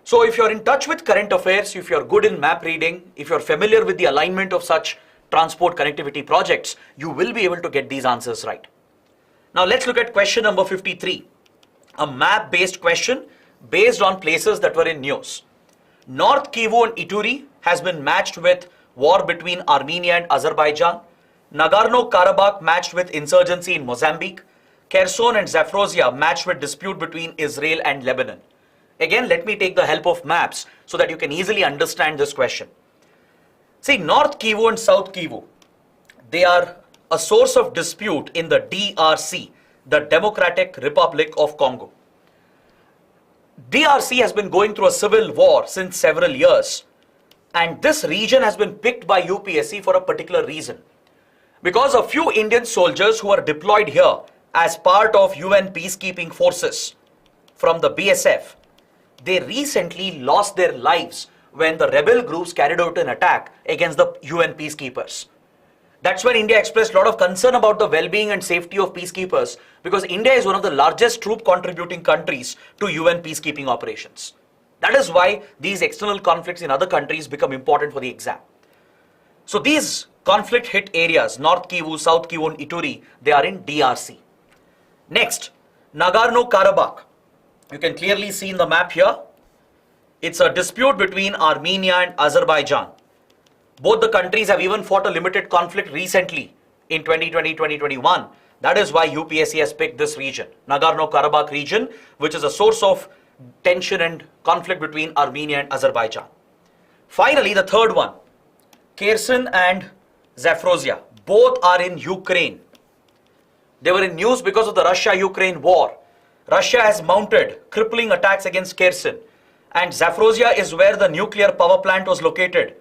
So if you're in touch with current affairs, if you're good in map reading, if you're familiar with the alignment of such transport connectivity projects, you will be able to get these answers right. Now let's look at question number 53. A map-based question based on places that were in news. North Kivu and Ituri has been matched with war between Armenia and Azerbaijan. Nagorno-Karabakh matched with insurgency in Mozambique. Kherson and Zaporozhye matched with dispute between Israel and Lebanon. Again, let me take the help of maps so that you can easily understand this question. See, North Kivu and South Kivu, they are a source of dispute in the DRC, the Democratic Republic of Congo. DRC has been going through a civil war since several years, and this region has been picked by UPSC for a particular reason. Because a few Indian soldiers who are deployed here as part of UN peacekeeping forces from the BSF, they recently lost their lives when the rebel groups carried out an attack against the UN peacekeepers. That's when India expressed a lot of concern about the well-being and safety of peacekeepers, because India is one of the largest troop contributing countries to UN peacekeeping operations. That is why these external conflicts in other countries become important for the exam. So these conflict hit areas, North Kivu, South Kivu and Ituri, they are in DRC. Next, Nagorno-Karabakh. You can clearly see in the map here, it's a dispute between Armenia and Azerbaijan. Both the countries have even fought a limited conflict recently in 2020-2021. That is why UPSC has picked this region, Nagorno-Karabakh region, which is a source of tension and conflict between Armenia and Azerbaijan. Finally, the third one, Kherson and Zaporozhye, both are in Ukraine. They were in news because of the Russia-Ukraine war. Russia has mounted crippling attacks against Kherson, and Zaporozhye is where the nuclear power plant was located,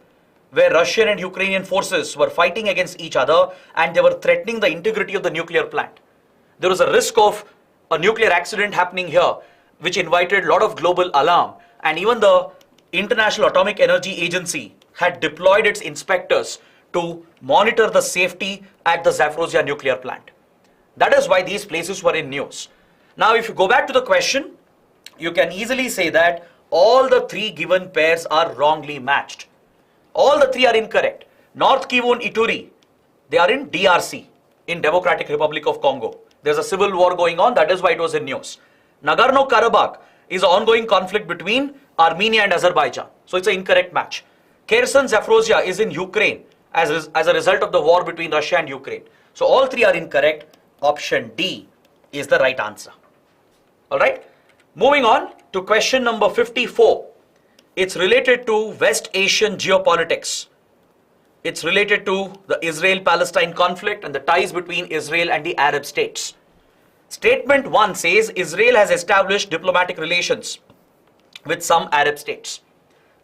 where Russian and Ukrainian forces were fighting against each other and they were threatening the integrity of the nuclear plant. There was a risk of a nuclear accident happening here, which invited a lot of global alarm, and even the International Atomic Energy Agency had deployed its inspectors to monitor the safety at the Zaporozhye nuclear plant. That is why these places were in news. Now, if you go back to the question, you can easily say that all the three given pairs are wrongly matched. All the three are incorrect. North Kivu and Ituri, they are in DRC, in Democratic Republic of Congo. There's a civil war going on, that is why it was in news. Nagorno-Karabakh is an ongoing conflict between Armenia and Azerbaijan. So it's an incorrect match. Kherson Zaporozhye is in Ukraine as a result of the war between Russia and Ukraine. So all three are incorrect. Option D is the right answer. Alright, moving on to question number 54. It's related to West Asian geopolitics. It's related to the Israel-Palestine conflict and the ties between Israel and the Arab states. Statement 1 says Israel has established diplomatic relations with some Arab states.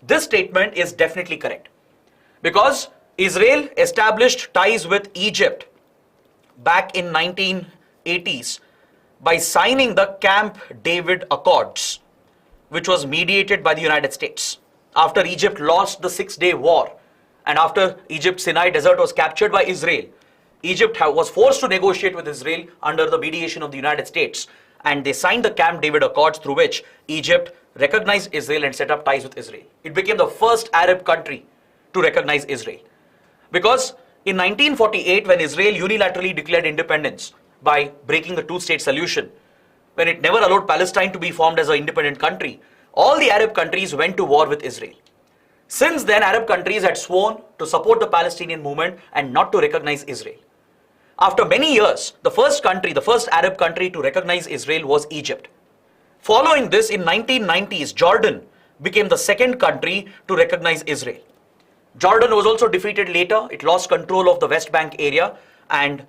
This statement is definitely correct, because Israel established ties with Egypt back in 1980s by signing the Camp David Accords, which was mediated by the United States. After Egypt lost the 6-day war and after Egypt's Sinai desert was captured by Israel, Egypt was forced to negotiate with Israel under the mediation of the United States, and they signed the Camp David Accords, through which Egypt recognized Israel and set up ties with Israel. It became the first Arab country to recognize Israel. Because in 1948, when Israel unilaterally declared independence by breaking the two-state solution, when it never allowed Palestine to be formed as an independent country, all the Arab countries went to war with Israel. Since then, Arab countries had sworn to support the Palestinian movement and not to recognize Israel. After many years, the first Arab country to recognize Israel was Egypt. Following this, in 1990s, Jordan became the second country to recognize Israel. Jordan was also defeated later. It lost control of the West Bank area, and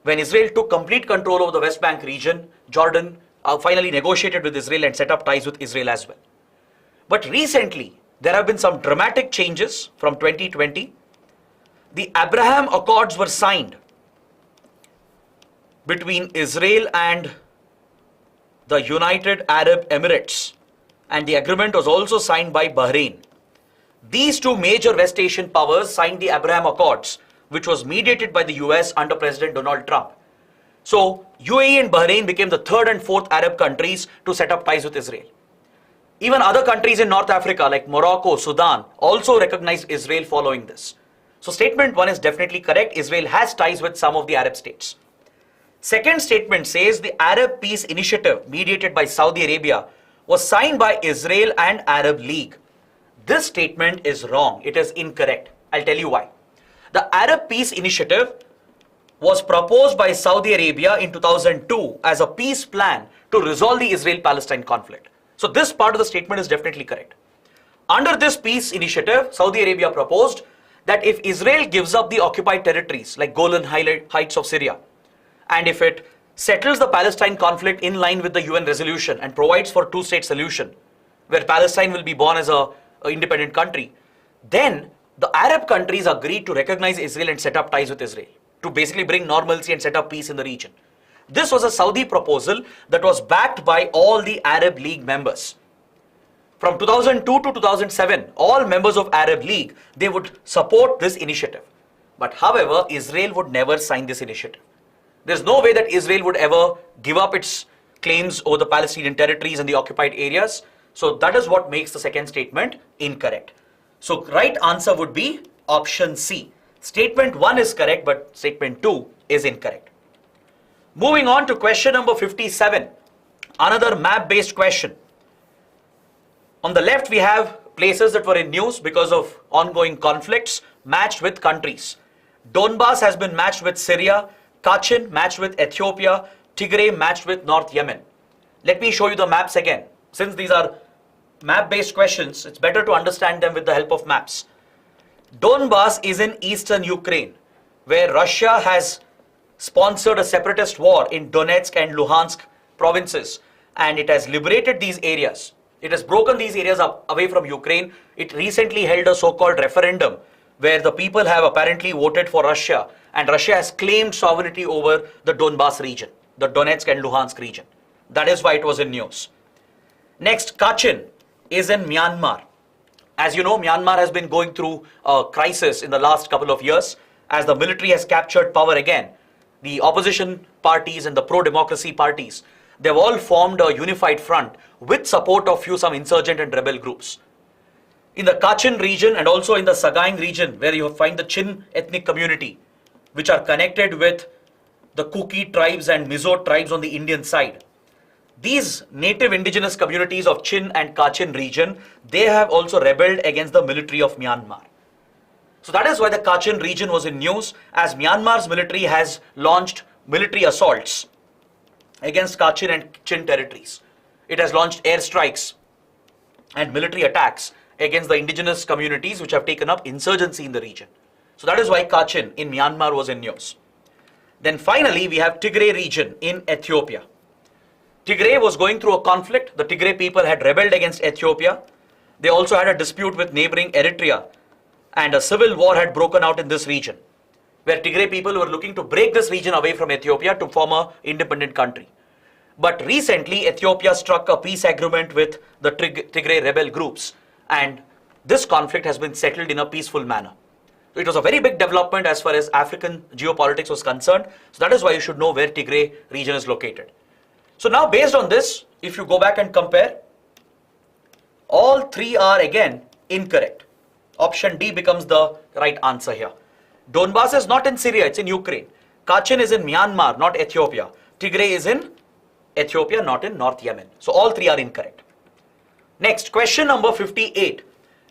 when Israel took complete control of the West Bank region, Jordan finally negotiated with Israel and set up ties with Israel as well. But recently, there have been some dramatic changes from 2020. The Abraham Accords were signed between Israel and the United Arab Emirates, and the agreement was also signed by Bahrain. These two major West Asian powers signed the Abraham Accords, which was mediated by the US under President Donald Trump. So UAE and Bahrain became the third and fourth Arab countries to set up ties with Israel. Even other countries in North Africa like Morocco, Sudan also recognized Israel following this. So statement 1 is definitely correct. Israel has ties with some of the Arab states. Second statement says the Arab Peace Initiative mediated by Saudi Arabia was signed by Israel and Arab League. This statement is wrong. It is incorrect. I'll tell you why. The Arab Peace Initiative was proposed by Saudi Arabia in 2002 as a peace plan to resolve the Israel-Palestine conflict. So this part of the statement is definitely correct. Under this peace initiative, Saudi Arabia proposed that if Israel gives up the occupied territories like Golan Heights of Syria, and if it settles the Palestine conflict in line with the UN resolution and provides for two-state solution, where Palestine will be born as a independent country, then the Arab countries agreed to recognize Israel and set up ties with Israel to basically bring normalcy and set up peace in the region. This was a Saudi proposal that was backed by all the Arab League members. From 2002 to 2007, all members of Arab League, they would support this initiative. But however, Israel would never sign this initiative. There's no way that Israel would ever give up its claims over the Palestinian territories and the occupied areas. So that is what makes the second statement incorrect. So right answer would be option C. Statement 1 is correct, but statement 2 is incorrect. Moving on to question number 57, another map-based question. On the left, we have places that were in news because of ongoing conflicts matched with countries. Donbas has been matched with Syria, Kachin matched with Ethiopia, Tigray matched with North Yemen. Let me show you the maps again. Since these are map-based questions, it's better to understand them with the help of maps. Donbas is in eastern Ukraine, where Russia has sponsored a separatist war in Donetsk and Luhansk provinces, and it has liberated these areas. It has broken these areas away from Ukraine. It recently held a so-called referendum where the people have apparently voted for Russia, and Russia has claimed sovereignty over the Donbas region, the Donetsk and Luhansk region. That is why it was in news. Next, Kachin is in Myanmar. As you know, Myanmar has been going through a crisis in the last couple of years as the military has captured power again. The opposition parties and the pro-democracy parties, they've all formed a unified front with support of some insurgent and rebel groups. In the Kachin region and also in the Sagaing region, where you find the Chin ethnic community, which are connected with the Kuki tribes and Mizo tribes on the Indian side. These native indigenous communities of Chin and Kachin region, they have also rebelled against the military of Myanmar. So that is why the Kachin region was in news, as Myanmar's military has launched military assaults against Kachin and Chin territories. It has launched airstrikes and military attacks against the indigenous communities which have taken up insurgency in the region. So that is why Kachin in Myanmar was in news. Then finally, we have Tigray region in Ethiopia. Tigray was going through a conflict. The Tigray people had rebelled against Ethiopia. They also had a dispute with neighboring Eritrea, and a civil war had broken out in this region, where Tigray people were looking to break this region away from Ethiopia to form an independent country. But recently, Ethiopia struck a peace agreement with the Tigray rebel groups, and this conflict has been settled in a peaceful manner. So it was a very big development as far as African geopolitics was concerned. So that is why you should know where Tigray region is located. So now based on this, if you go back and compare, all three are again incorrect. Option D becomes the right answer here. Donbas is not in Syria, it's in Ukraine. Kachin is in Myanmar, not Ethiopia. Tigray is in Ethiopia, not in North Yemen. So all three are incorrect. Next, question number 58.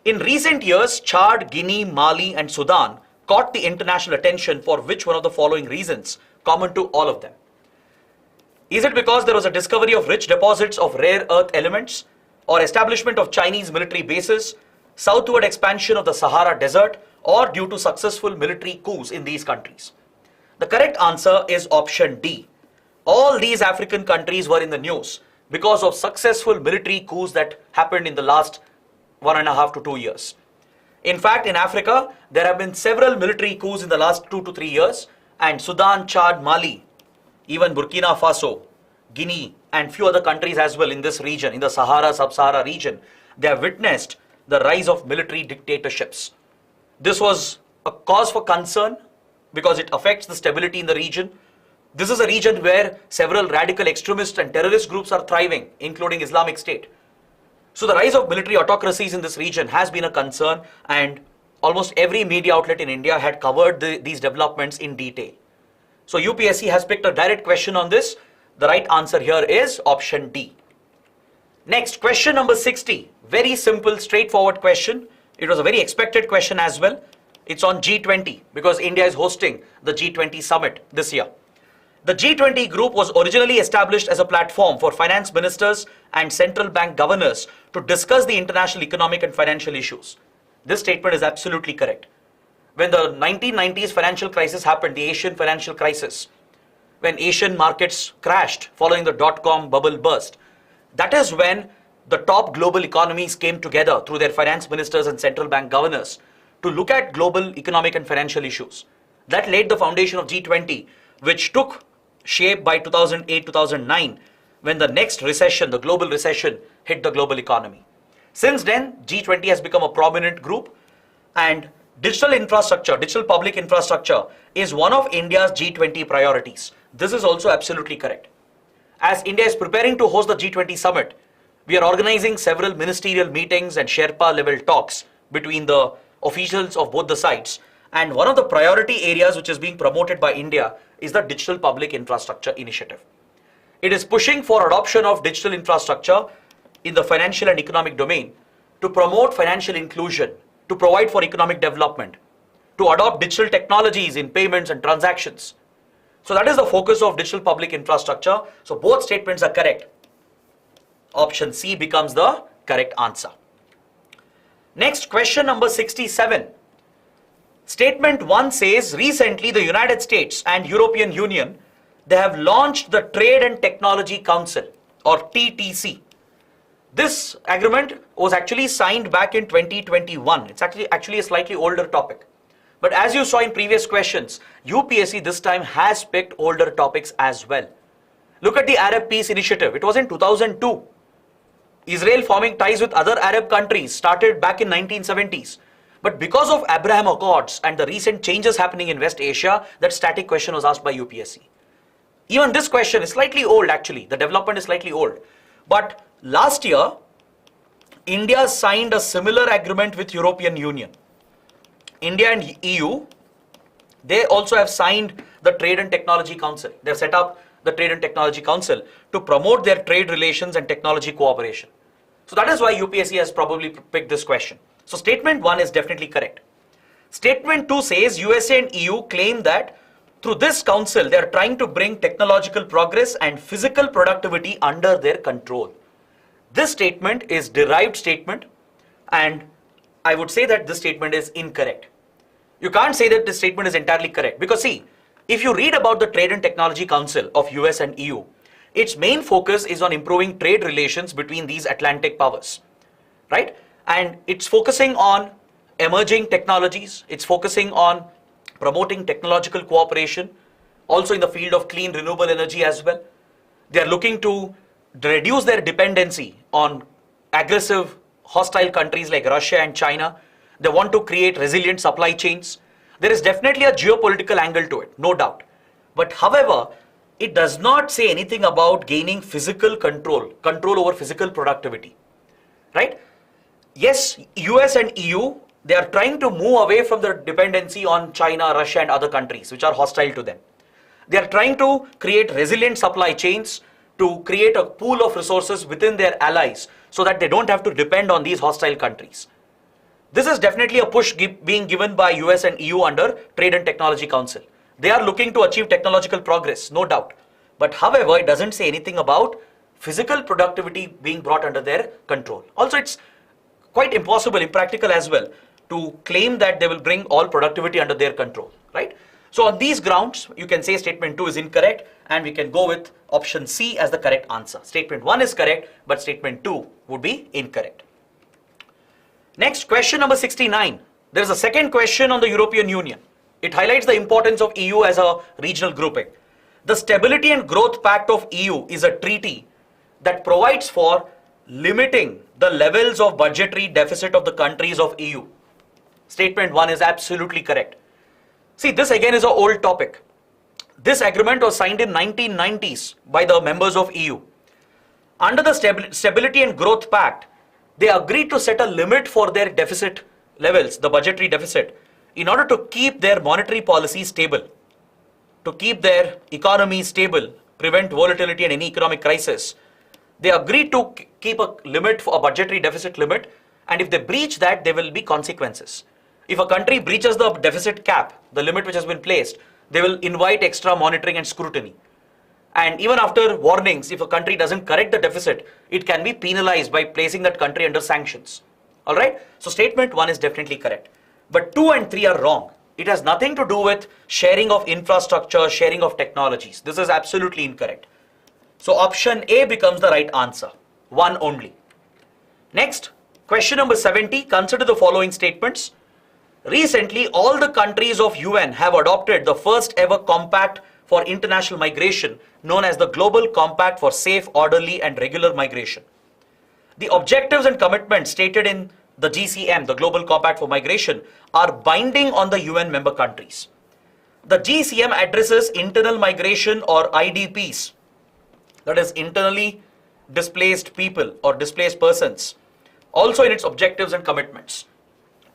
In recent years, Chad, Guinea, Mali and Sudan caught the international attention for which one of the following reasons, common to all of them? Is it because there was a discovery of rich deposits of rare earth elements, or establishment of Chinese military bases, southward expansion of the Sahara Desert, or due to successful military coups in these countries? The correct answer is option D. All these African countries were in the news because of successful military coups that happened in the last 1.5 to 2 years. In fact, in Africa, there have been several military coups in the last 2 to 3 years, and Sudan, Chad, Mali, even Burkina Faso, Guinea, and few other countries as well in this region, in the Sahara, Sub-Sahara region, they have witnessed the rise of military dictatorships. This was a cause for concern because it affects the stability in the region. This is a region where several radical extremist and terrorist groups are thriving, including Islamic State. So the rise of military autocracies in this region has been a concern, and almost every media outlet in India had covered these developments in detail. So UPSC has picked a direct question on this. The right answer here is option D. Next, question number 60. Very simple, straightforward question. It was a very expected question as well. It's on G20 because India is hosting the G20 summit this year. The G20 group was originally established as a platform for finance ministers and central bank governors to discuss the international economic and financial issues. This statement is absolutely correct. When the 1990s financial crisis happened, the Asian financial crisis, when Asian markets crashed following the dot-com bubble burst, that is when the top global economies came together through their finance ministers and central bank governors to look at global economic and financial issues. That laid the foundation of G20, which took shape by 2008-2009 when the next recession, the global recession, hit the global economy. Since then, G20 has become a prominent group, and digital infrastructure, digital public infrastructure is one of India's G20 priorities. This is also absolutely correct. As India is preparing to host the G20 summit, we are organizing several ministerial meetings and Sherpa level talks between the officials of both the sides. And one of the priority areas which is being promoted by India is the Digital Public Infrastructure Initiative. It is pushing for adoption of digital infrastructure in the financial and economic domain to promote financial inclusion, to provide for economic development, to adopt digital technologies in payments and transactions. So that is the focus of digital public infrastructure. So both statements are correct. Option C becomes the correct answer. Next, question number 67. Statement 1 says, recently the United States and European Union, they have launched the Trade and Technology Council, or TTC. This agreement was actually signed back in 2021. It's actually a slightly older topic. But as you saw in previous questions, UPSC this time has picked older topics as well. Look at the Arab Peace Initiative. It was in 2002. Israel forming ties with other Arab countries started back in 1970s. But because of Abraham Accords and the recent changes happening in West Asia, that static question was asked by UPSC. Even this question is slightly old actually. The development is slightly old. But last year, India signed a similar agreement with European Union. India and EU, they also have signed the Trade and Technology Council. They have set up the Trade and Technology Council to promote their trade relations and technology cooperation. So that is why UPSC has probably picked this question. So statement 1 is definitely correct. Statement 2 says USA and EU claim that through this council, they are trying to bring technological progress and physical productivity under their control. This statement is derived statement, and I would say that this statement is incorrect. You can't say that this statement is entirely correct because see, if you read about the Trade and Technology Council of US and EU, its main focus is on improving trade relations between these Atlantic powers, right? And it's focusing on emerging technologies. It's focusing on promoting technological cooperation, also in the field of clean renewable energy as well. They are looking to reduce their dependency on aggressive, hostile countries like Russia and China. They want to create resilient supply chains. There is definitely a geopolitical angle to it, no doubt. But however, it does not say anything about gaining physical control over physical productivity, right? Yes, US and EU, they are trying to move away from their dependency on China, Russia and other countries which are hostile to them. They are trying to create resilient supply chains to create a pool of resources within their allies so that they don't have to depend on these hostile countries. This is definitely a push being given by US and EU under Trade and Technology Council. They are looking to achieve technological progress, no doubt. But however, it doesn't say anything about physical productivity being brought under their control. Also, it's quite impossible, impractical as well, to claim that they will bring all productivity under their control, right? So on these grounds, you can say statement 2 is incorrect and we can go with option C as the correct answer. Statement 1 is correct, but statement 2 would be incorrect. Next, question number 69. There is a second question on the European Union. It highlights the importance of EU as a regional grouping. The Stability and Growth Pact of EU is a treaty that provides for limiting the levels of budgetary deficit of the countries of EU. Statement 1 is absolutely correct. See, this again is an old topic. This agreement was signed in 1990s by the members of EU. Under the Stability and Growth Pact, they agreed to set a limit for their deficit levels, the budgetary deficit, in order to keep their monetary policy stable, to keep their economy stable, prevent volatility and any economic crisis. They agreed to keep a limit for a budgetary deficit limit, and if they breach that, there will be consequences. If a country breaches the deficit cap, the limit which has been placed, they will invite extra monitoring and scrutiny. And even after warnings, if a country doesn't correct the deficit, it can be penalized by placing that country under sanctions. All right? So statement 1 is definitely correct. But 2 and 3 are wrong. It has nothing to do with sharing of infrastructure, sharing of technologies. This is absolutely incorrect. So option A becomes the right answer. 1 only. Next, question number 70. Consider the following statements. Recently, all the countries of UN have adopted the first ever compact for international migration known as the Global Compact for Safe, Orderly and Regular Migration. The objectives and commitments stated in the GCM, the Global Compact for Migration, are binding on the UN member countries. The GCM addresses internal migration or IDPs, that is internally displaced people or displaced persons, also in its objectives and commitments.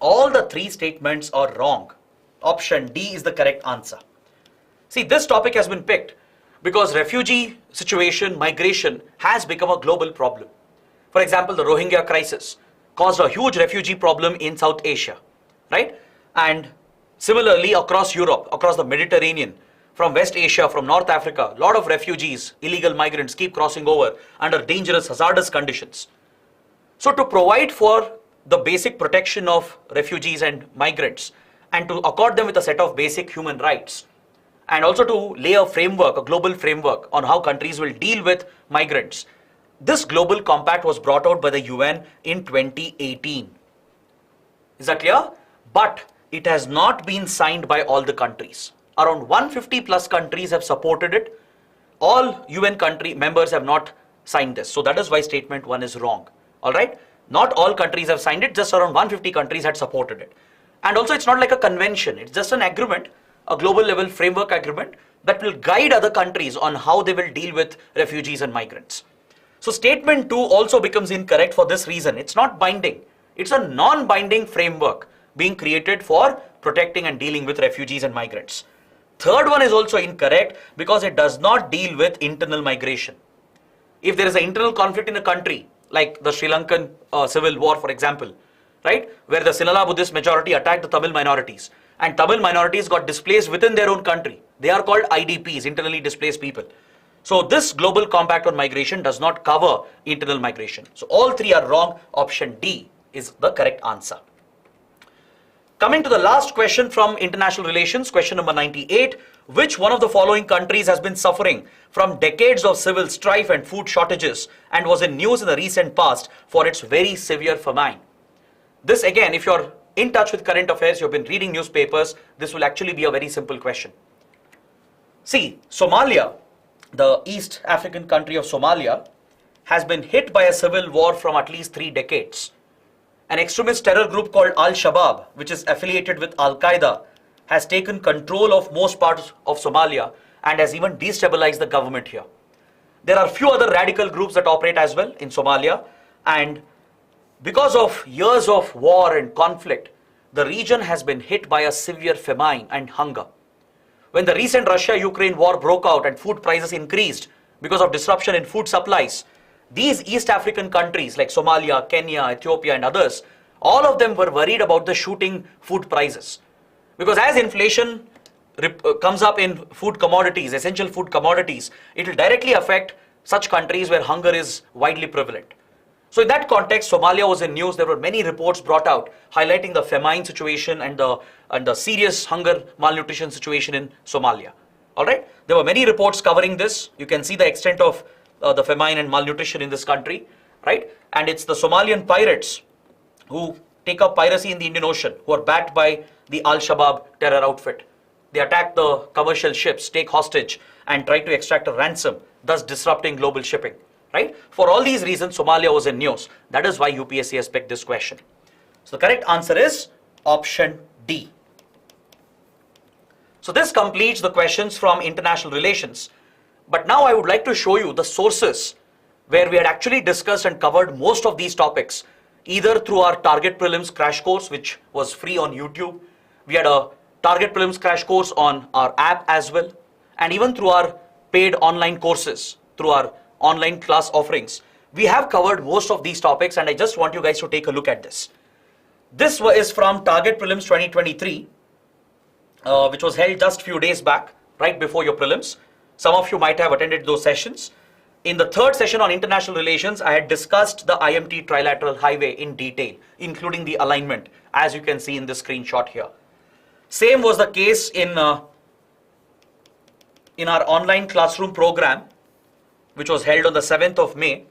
All the 3 statements are wrong. Option D is the correct answer. See, this topic has been picked because refugee situation, migration has become a global problem. For example, the Rohingya crisis caused a huge refugee problem in South Asia, right? And similarly across Europe, across the Mediterranean, from West Asia, from North Africa, a lot of refugees, illegal migrants keep crossing over under dangerous, hazardous conditions. So to provide for the basic protection of refugees and migrants and to accord them with a set of basic human rights, and also to lay a framework, a global framework on how countries will deal with migrants, this global compact was brought out by the UN in 2018. Is that clear? But it has not been signed by all the countries. Around 150 plus countries have supported it. All UN country members have not signed this. So that is why statement 1 is wrong. All right? Not all countries have signed it, just around 150 countries had supported it. And also it's not like a convention, it's just an agreement, a global level framework agreement that will guide other countries on how they will deal with refugees and migrants. So statement 2 also becomes incorrect for this reason. It's not binding. It's a non-binding framework being created for protecting and dealing with refugees and migrants. Third one is also incorrect because it does not deal with internal migration. If there is an internal conflict in a country, like the Sri Lankan civil war, for example, right, where the Sinhala Buddhist majority attacked the Tamil minorities, and Tamil minorities got displaced within their own country. They are called IDPs, internally displaced people. So this global compact on migration does not cover internal migration. So all 3 are wrong. Option D is the correct answer. Coming to the last question from international relations, question number 98. Which one of the following countries has been suffering from decades of civil strife and food shortages and was in news in the recent past for its very severe famine? This again, if you're in touch with current affairs, you've been reading newspapers, this will actually be a very simple question. See, Somalia, the East African country of Somalia, has been hit by a civil war from at least 3 decades. An extremist terror group called Al-Shabaab, which is affiliated with Al-Qaeda, has taken control of most parts of Somalia and has even destabilized the government here. There are few other radical groups that operate as well in Somalia, and because of years of war and conflict, the region has been hit by a severe famine and hunger. When the recent Russia-Ukraine war broke out and food prices increased because of disruption in food supplies, these East African countries like Somalia, Kenya, Ethiopia and others, all of them were worried about the shooting food prices. Because as inflation comes up in food commodities, essential food commodities, it will directly affect such countries where hunger is widely prevalent. So in that context, Somalia was in news. There were many reports brought out highlighting the famine situation and the serious hunger malnutrition situation in Somalia. All right, there were many reports covering this. You can see the extent of the famine and malnutrition in this country, right? And it's the Somalian pirates who take up piracy in the Indian Ocean, who are backed by the Al-Shabaab terror outfit. They attack the commercial ships, take hostage, and try to extract a ransom, thus disrupting global shipping, right? For all these reasons, Somalia was in news. That is why UPSC has picked this question. So the correct answer is option D. So this completes the questions from international relations. But now I would like to show you the sources where we had actually discussed and covered most of these topics, either through our Target Prelims crash course, which was free on YouTube. We had a Target Prelims crash course on our app as well, and even through our paid online courses, through our online class offerings. We have covered most of these topics, and I just want you guys to take a look at this. This is from Target Prelims 2023, which was held just few days back, right before your prelims. Some of you might have attended those sessions. In the third session on international relations, I had discussed the IMT trilateral highway in detail, including the alignment, as you can see in this screenshot here. Same was the case in our online classroom program, which was held on the 7th of May.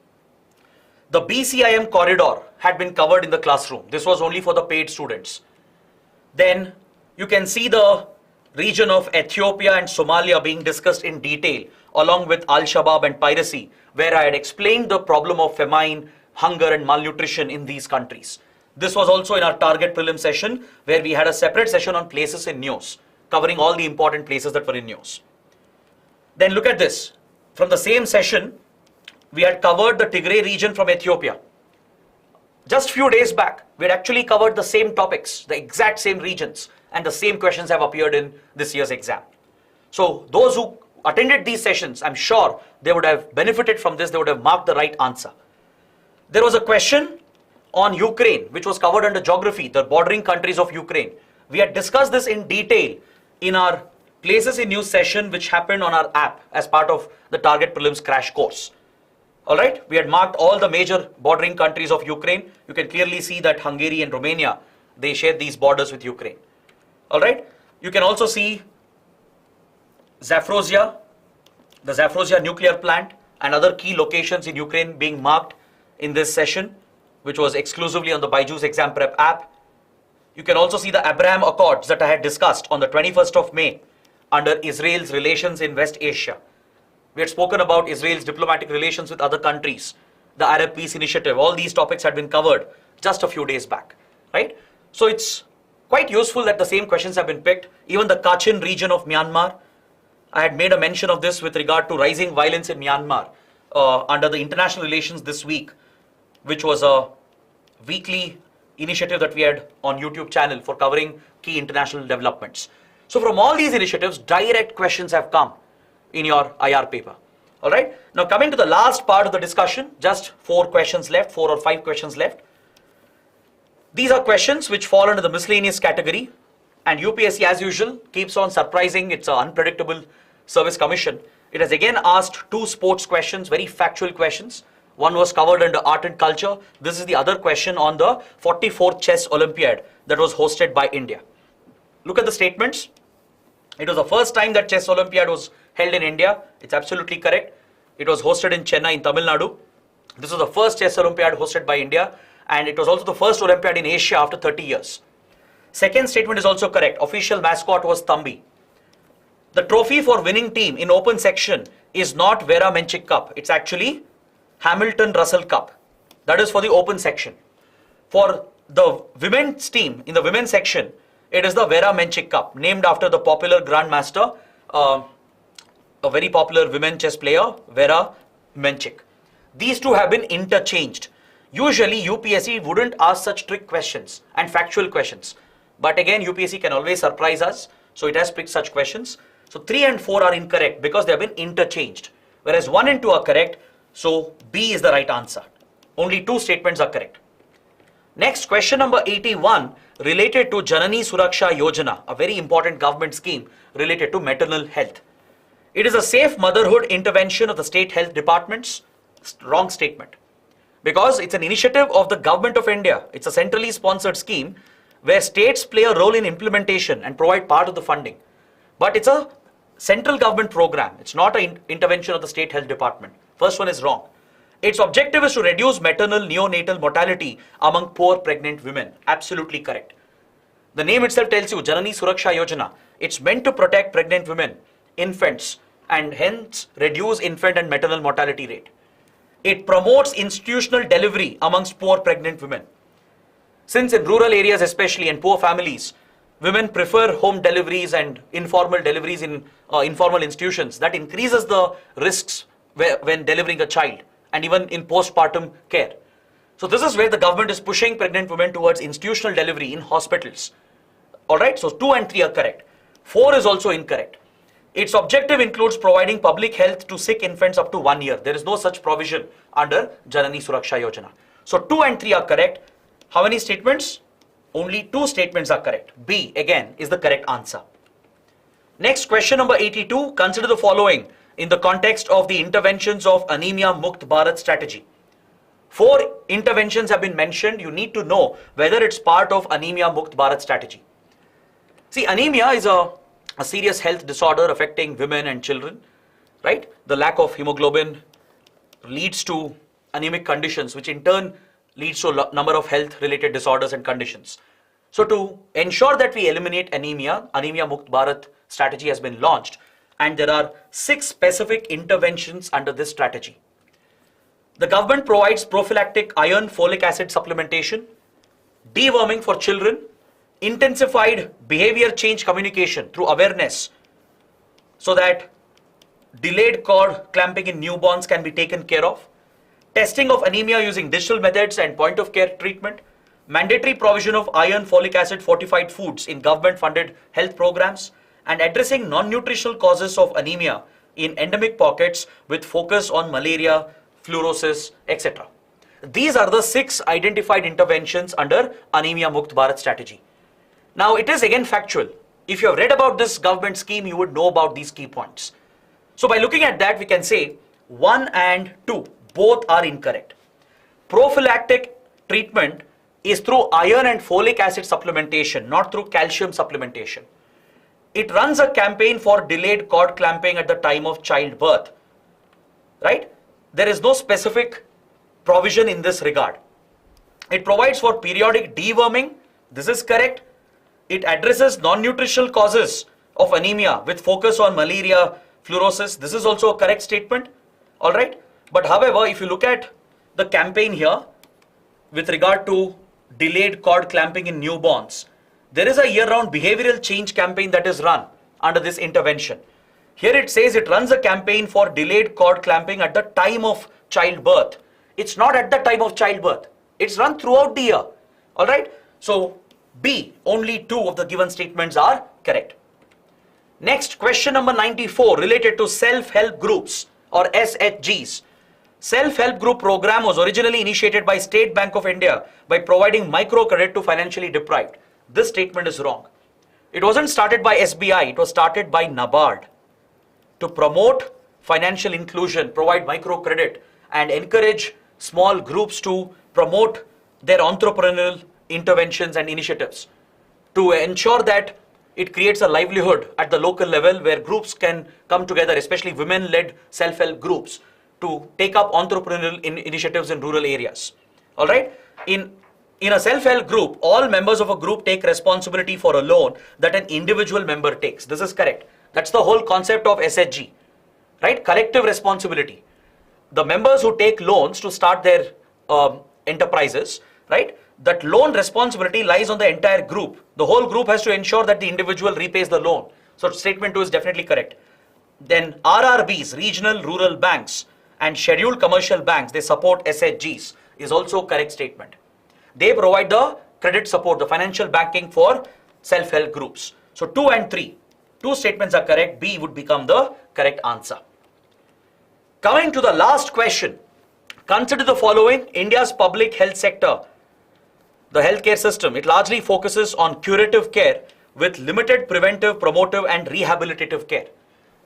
The BCIM corridor had been covered in the classroom. This was only for the paid students. Then you can see the region of Ethiopia and Somalia being discussed in detail, along with Al-Shabaab and piracy, where I had explained the problem of famine, hunger and malnutrition in these countries. This was also in our target prelim session, where we had a separate session on places in news, covering all the important places that were in news. Then look at this. From the same session, we had covered the Tigray region from Ethiopia. Just few days back, we had actually covered the same topics, the exact same regions, and the same questions have appeared in this year's exam. So those who attended these sessions, I'm sure they would have benefited from this, they would have marked the right answer. There was a question on Ukraine, which was covered under geography, the bordering countries of Ukraine. We had discussed this in detail in our places in news session, which happened on our app as part of the Target Prelims crash course. All right, we had marked all the major bordering countries of Ukraine. You can clearly see that Hungary and Romania, they share these borders with Ukraine. All right, you can also see Zaporozhye, the Zaporozhye nuclear plant, and other key locations in Ukraine being marked in this session, which was exclusively on the BYJU'S Exam Prep app. You can also see the Abraham Accords that I had discussed on the 21st of May under Israel's relations in West Asia. We had spoken about Israel's diplomatic relations with other countries, the Arab Peace Initiative. All these topics had been covered just a few days back, right? So it's quite useful that the same questions have been picked. Even the Kachin region of Myanmar, I had made a mention of this with regard to rising violence in Myanmar under the international relations this week, which was a weekly initiative that we had on YouTube channel for covering key international developments. So from all these initiatives, direct questions have come in your IR paper. All right. Now coming to the last part of the discussion, just 4 questions left, 4 or 5 questions left. These are questions which fall under the miscellaneous category, and UPSC as usual keeps on surprising. It's an unpredictable service commission. It has again asked 2 sports questions, very factual questions. One was covered under art and culture. This is the other question on the 44th Chess Olympiad that was hosted by India. Look at the statements. It was the first time that Chess Olympiad was held in India. It's absolutely correct. It was hosted in Chennai in Tamil Nadu. This was the first Chess Olympiad hosted by India, and it was also the first Olympiad in Asia after 30 years. Second statement is also correct. Official mascot was Thambi. The trophy for winning team in open section is not Vera Menchik Cup. It's actually Hamilton Russell Cup. That is for the open section. For the women's team in the women's section, it is the Vera Menchik Cup, named after the popular grandmaster, a very popular women chess player, Vera Menchik. These two have been interchanged. Usually UPSC wouldn't ask such trick questions and factual questions. But again, UPSC can always surprise us. So it has picked such questions. So 3 and 4 are incorrect because they have been interchanged. Whereas 1 and 2 are correct. So B is the right answer. Only 2 statements are correct. Next, question number 81 related to Janani Suraksha Yojana, a very important government scheme related to maternal health. It is a safe motherhood intervention of the state health departments. Wrong statement. Because it's an initiative of the government of India. It's a centrally sponsored scheme where states play a role in implementation and provide part of the funding. But it's a central government program. It's not an intervention of the state health department. First one is wrong. Its objective is to reduce maternal neonatal mortality among poor pregnant women. Absolutely correct. The name itself tells you, Janani Suraksha Yojana. It's meant to protect pregnant women, infants, and hence reduce infant and maternal mortality rate. It promotes institutional delivery amongst poor pregnant women. Since in rural areas especially and poor families, women prefer home deliveries and informal deliveries in informal institutions, that increases the risks when delivering a child and even in postpartum care. So this is where the government is pushing pregnant women towards institutional delivery in hospitals. All right, so 2 and 3 are correct. 4 is also incorrect. Its objective includes providing public health to sick infants up to 1 year. There is no such provision under Janani Suraksha Yojana. So 2 and 3 are correct. How many statements? Only 2 statements are correct. B again is the correct answer. Next, question number 82. Consider the following in the context of the interventions of Anemia Mukt Bharat strategy. 4 interventions have been mentioned. You need to know whether it's part of Anemia Mukt Bharat strategy. See, anemia is a serious health disorder affecting women and children, right? The lack of hemoglobin leads to anemic conditions, which in turn leads to a number of health related disorders and conditions. So to ensure that we eliminate anemia, Anemia Mukt Bharat strategy has been launched, and there are 6 specific interventions under this strategy. The government provides prophylactic iron folic acid supplementation, deworming for children, intensified behavior change communication through awareness so that delayed cord clamping in newborns can be taken care of, testing of anemia using digital methods and point of care treatment, mandatory provision of iron folic acid fortified foods in government funded health programs, and addressing non-nutritional causes of anemia in endemic pockets with focus on malaria, fluorosis, etc. These are the 6 identified interventions under Anemia Mukt Bharat strategy. Now it is again factual. If you have read about this government scheme, you would know about these key points. So by looking at that, we can say 1 and 2, both are incorrect. Prophylactic treatment is through iron and folic acid supplementation, not through calcium supplementation. It runs a campaign for delayed cord clamping at the time of childbirth, right? There is no specific provision in this regard. It provides for periodic deworming. This is correct. It addresses non-nutritional causes of anemia with focus on malaria, fluorosis. This is also a correct statement. All right. But however, if you look at the campaign here with regard to delayed cord clamping in newborns, there is a year-round behavioral change campaign that is run under this intervention. Here it says it runs a campaign for delayed cord clamping at the time of childbirth. It's not at the time of childbirth. It's run throughout the year. All right. So B, only 2 of the given statements are correct. Next, question number 94 related to self-help groups or SHGs. Self-help group program was originally initiated by State Bank of India by providing microcredit to financially deprived. This statement is wrong. It wasn't started by SBI, it was started by NABARD to promote financial inclusion, provide microcredit and encourage small groups to promote their entrepreneurial interventions and initiatives to ensure that it creates a livelihood at the local level where groups can come together, especially women-led self-help groups, to take up entrepreneurial initiatives in rural areas. All right. In a self-help group, all members of a group take responsibility for a loan that an individual member takes. This is correct. That's the whole concept of SHG, right? Collective responsibility. The members who take loans to start their enterprises, right? That loan responsibility lies on the entire group. The whole group has to ensure that the individual repays the loan. So statement 2 is definitely correct. Then RRBs, regional rural banks, and scheduled commercial banks, they support SHGs, is also correct statement. They provide the credit support, the financial backing for self-help groups. So 2 and 3, 2 statements are correct. B would become the correct answer. Coming to the last question, consider the following. India's public health sector, the healthcare system, it largely focuses on curative care with limited preventive, promotive and rehabilitative care.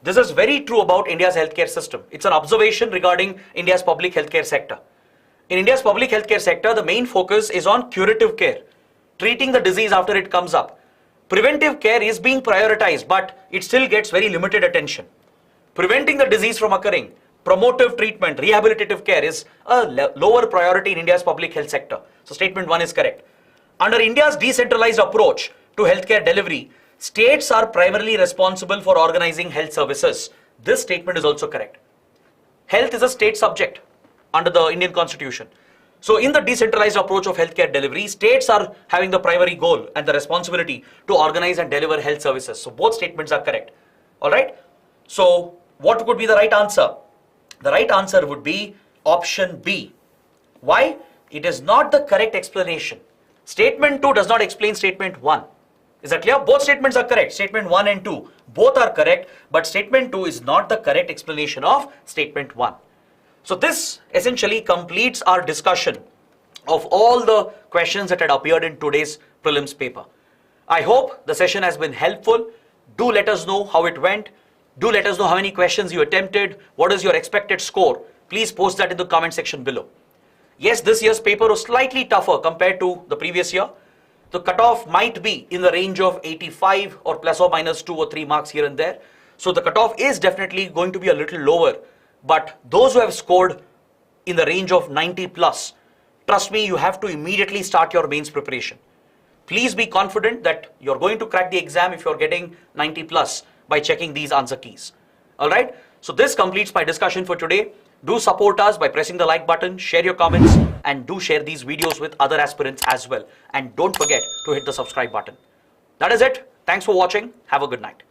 This is very true about India's healthcare system. It's an observation regarding India's public healthcare sector. In India's public healthcare sector, the main focus is on curative care, treating the disease after it comes up. Preventive care is being prioritized, but it still gets very limited attention. Preventing the disease from occurring, promotive treatment, rehabilitative care is a lower priority in India's public health sector. So statement 1 is correct. Under India's decentralized approach to healthcare delivery, states are primarily responsible for organizing health services. This statement is also correct. Health is a state subject under the Indian Constitution. So in the decentralized approach of healthcare delivery, states are having the primary goal and the responsibility to organize and deliver health services. So both statements are correct. All right. So what would be the right answer? The right answer would be option B. Why? It is not the correct explanation. Statement 2 does not explain statement 1. Is that clear? Both statements are correct. Statement 1 and 2, both are correct, but statement 2 is not the correct explanation of statement 1. So this essentially completes our discussion of all the questions that had appeared in today's prelims paper. I hope the session has been helpful. Do let us know how it went. Do let us know how many questions you attempted. What is your expected score? Please post that in the comment section below. Yes, this year's paper was slightly tougher compared to the previous year. The cutoff might be in the range of 85 or plus or minus 2 or 3 marks here and there. So the cutoff is definitely going to be a little lower. But those who have scored in the range of 90 plus, trust me, you have to immediately start your mains preparation. Please be confident that you're going to crack the exam if you're getting 90 plus by checking these answer keys. All right. So this completes my discussion for today. Do support us by pressing the like button, share your comments, and do share these videos with other aspirants as well. And don't forget to hit the subscribe button. That is it. Thanks for watching. Have a good night.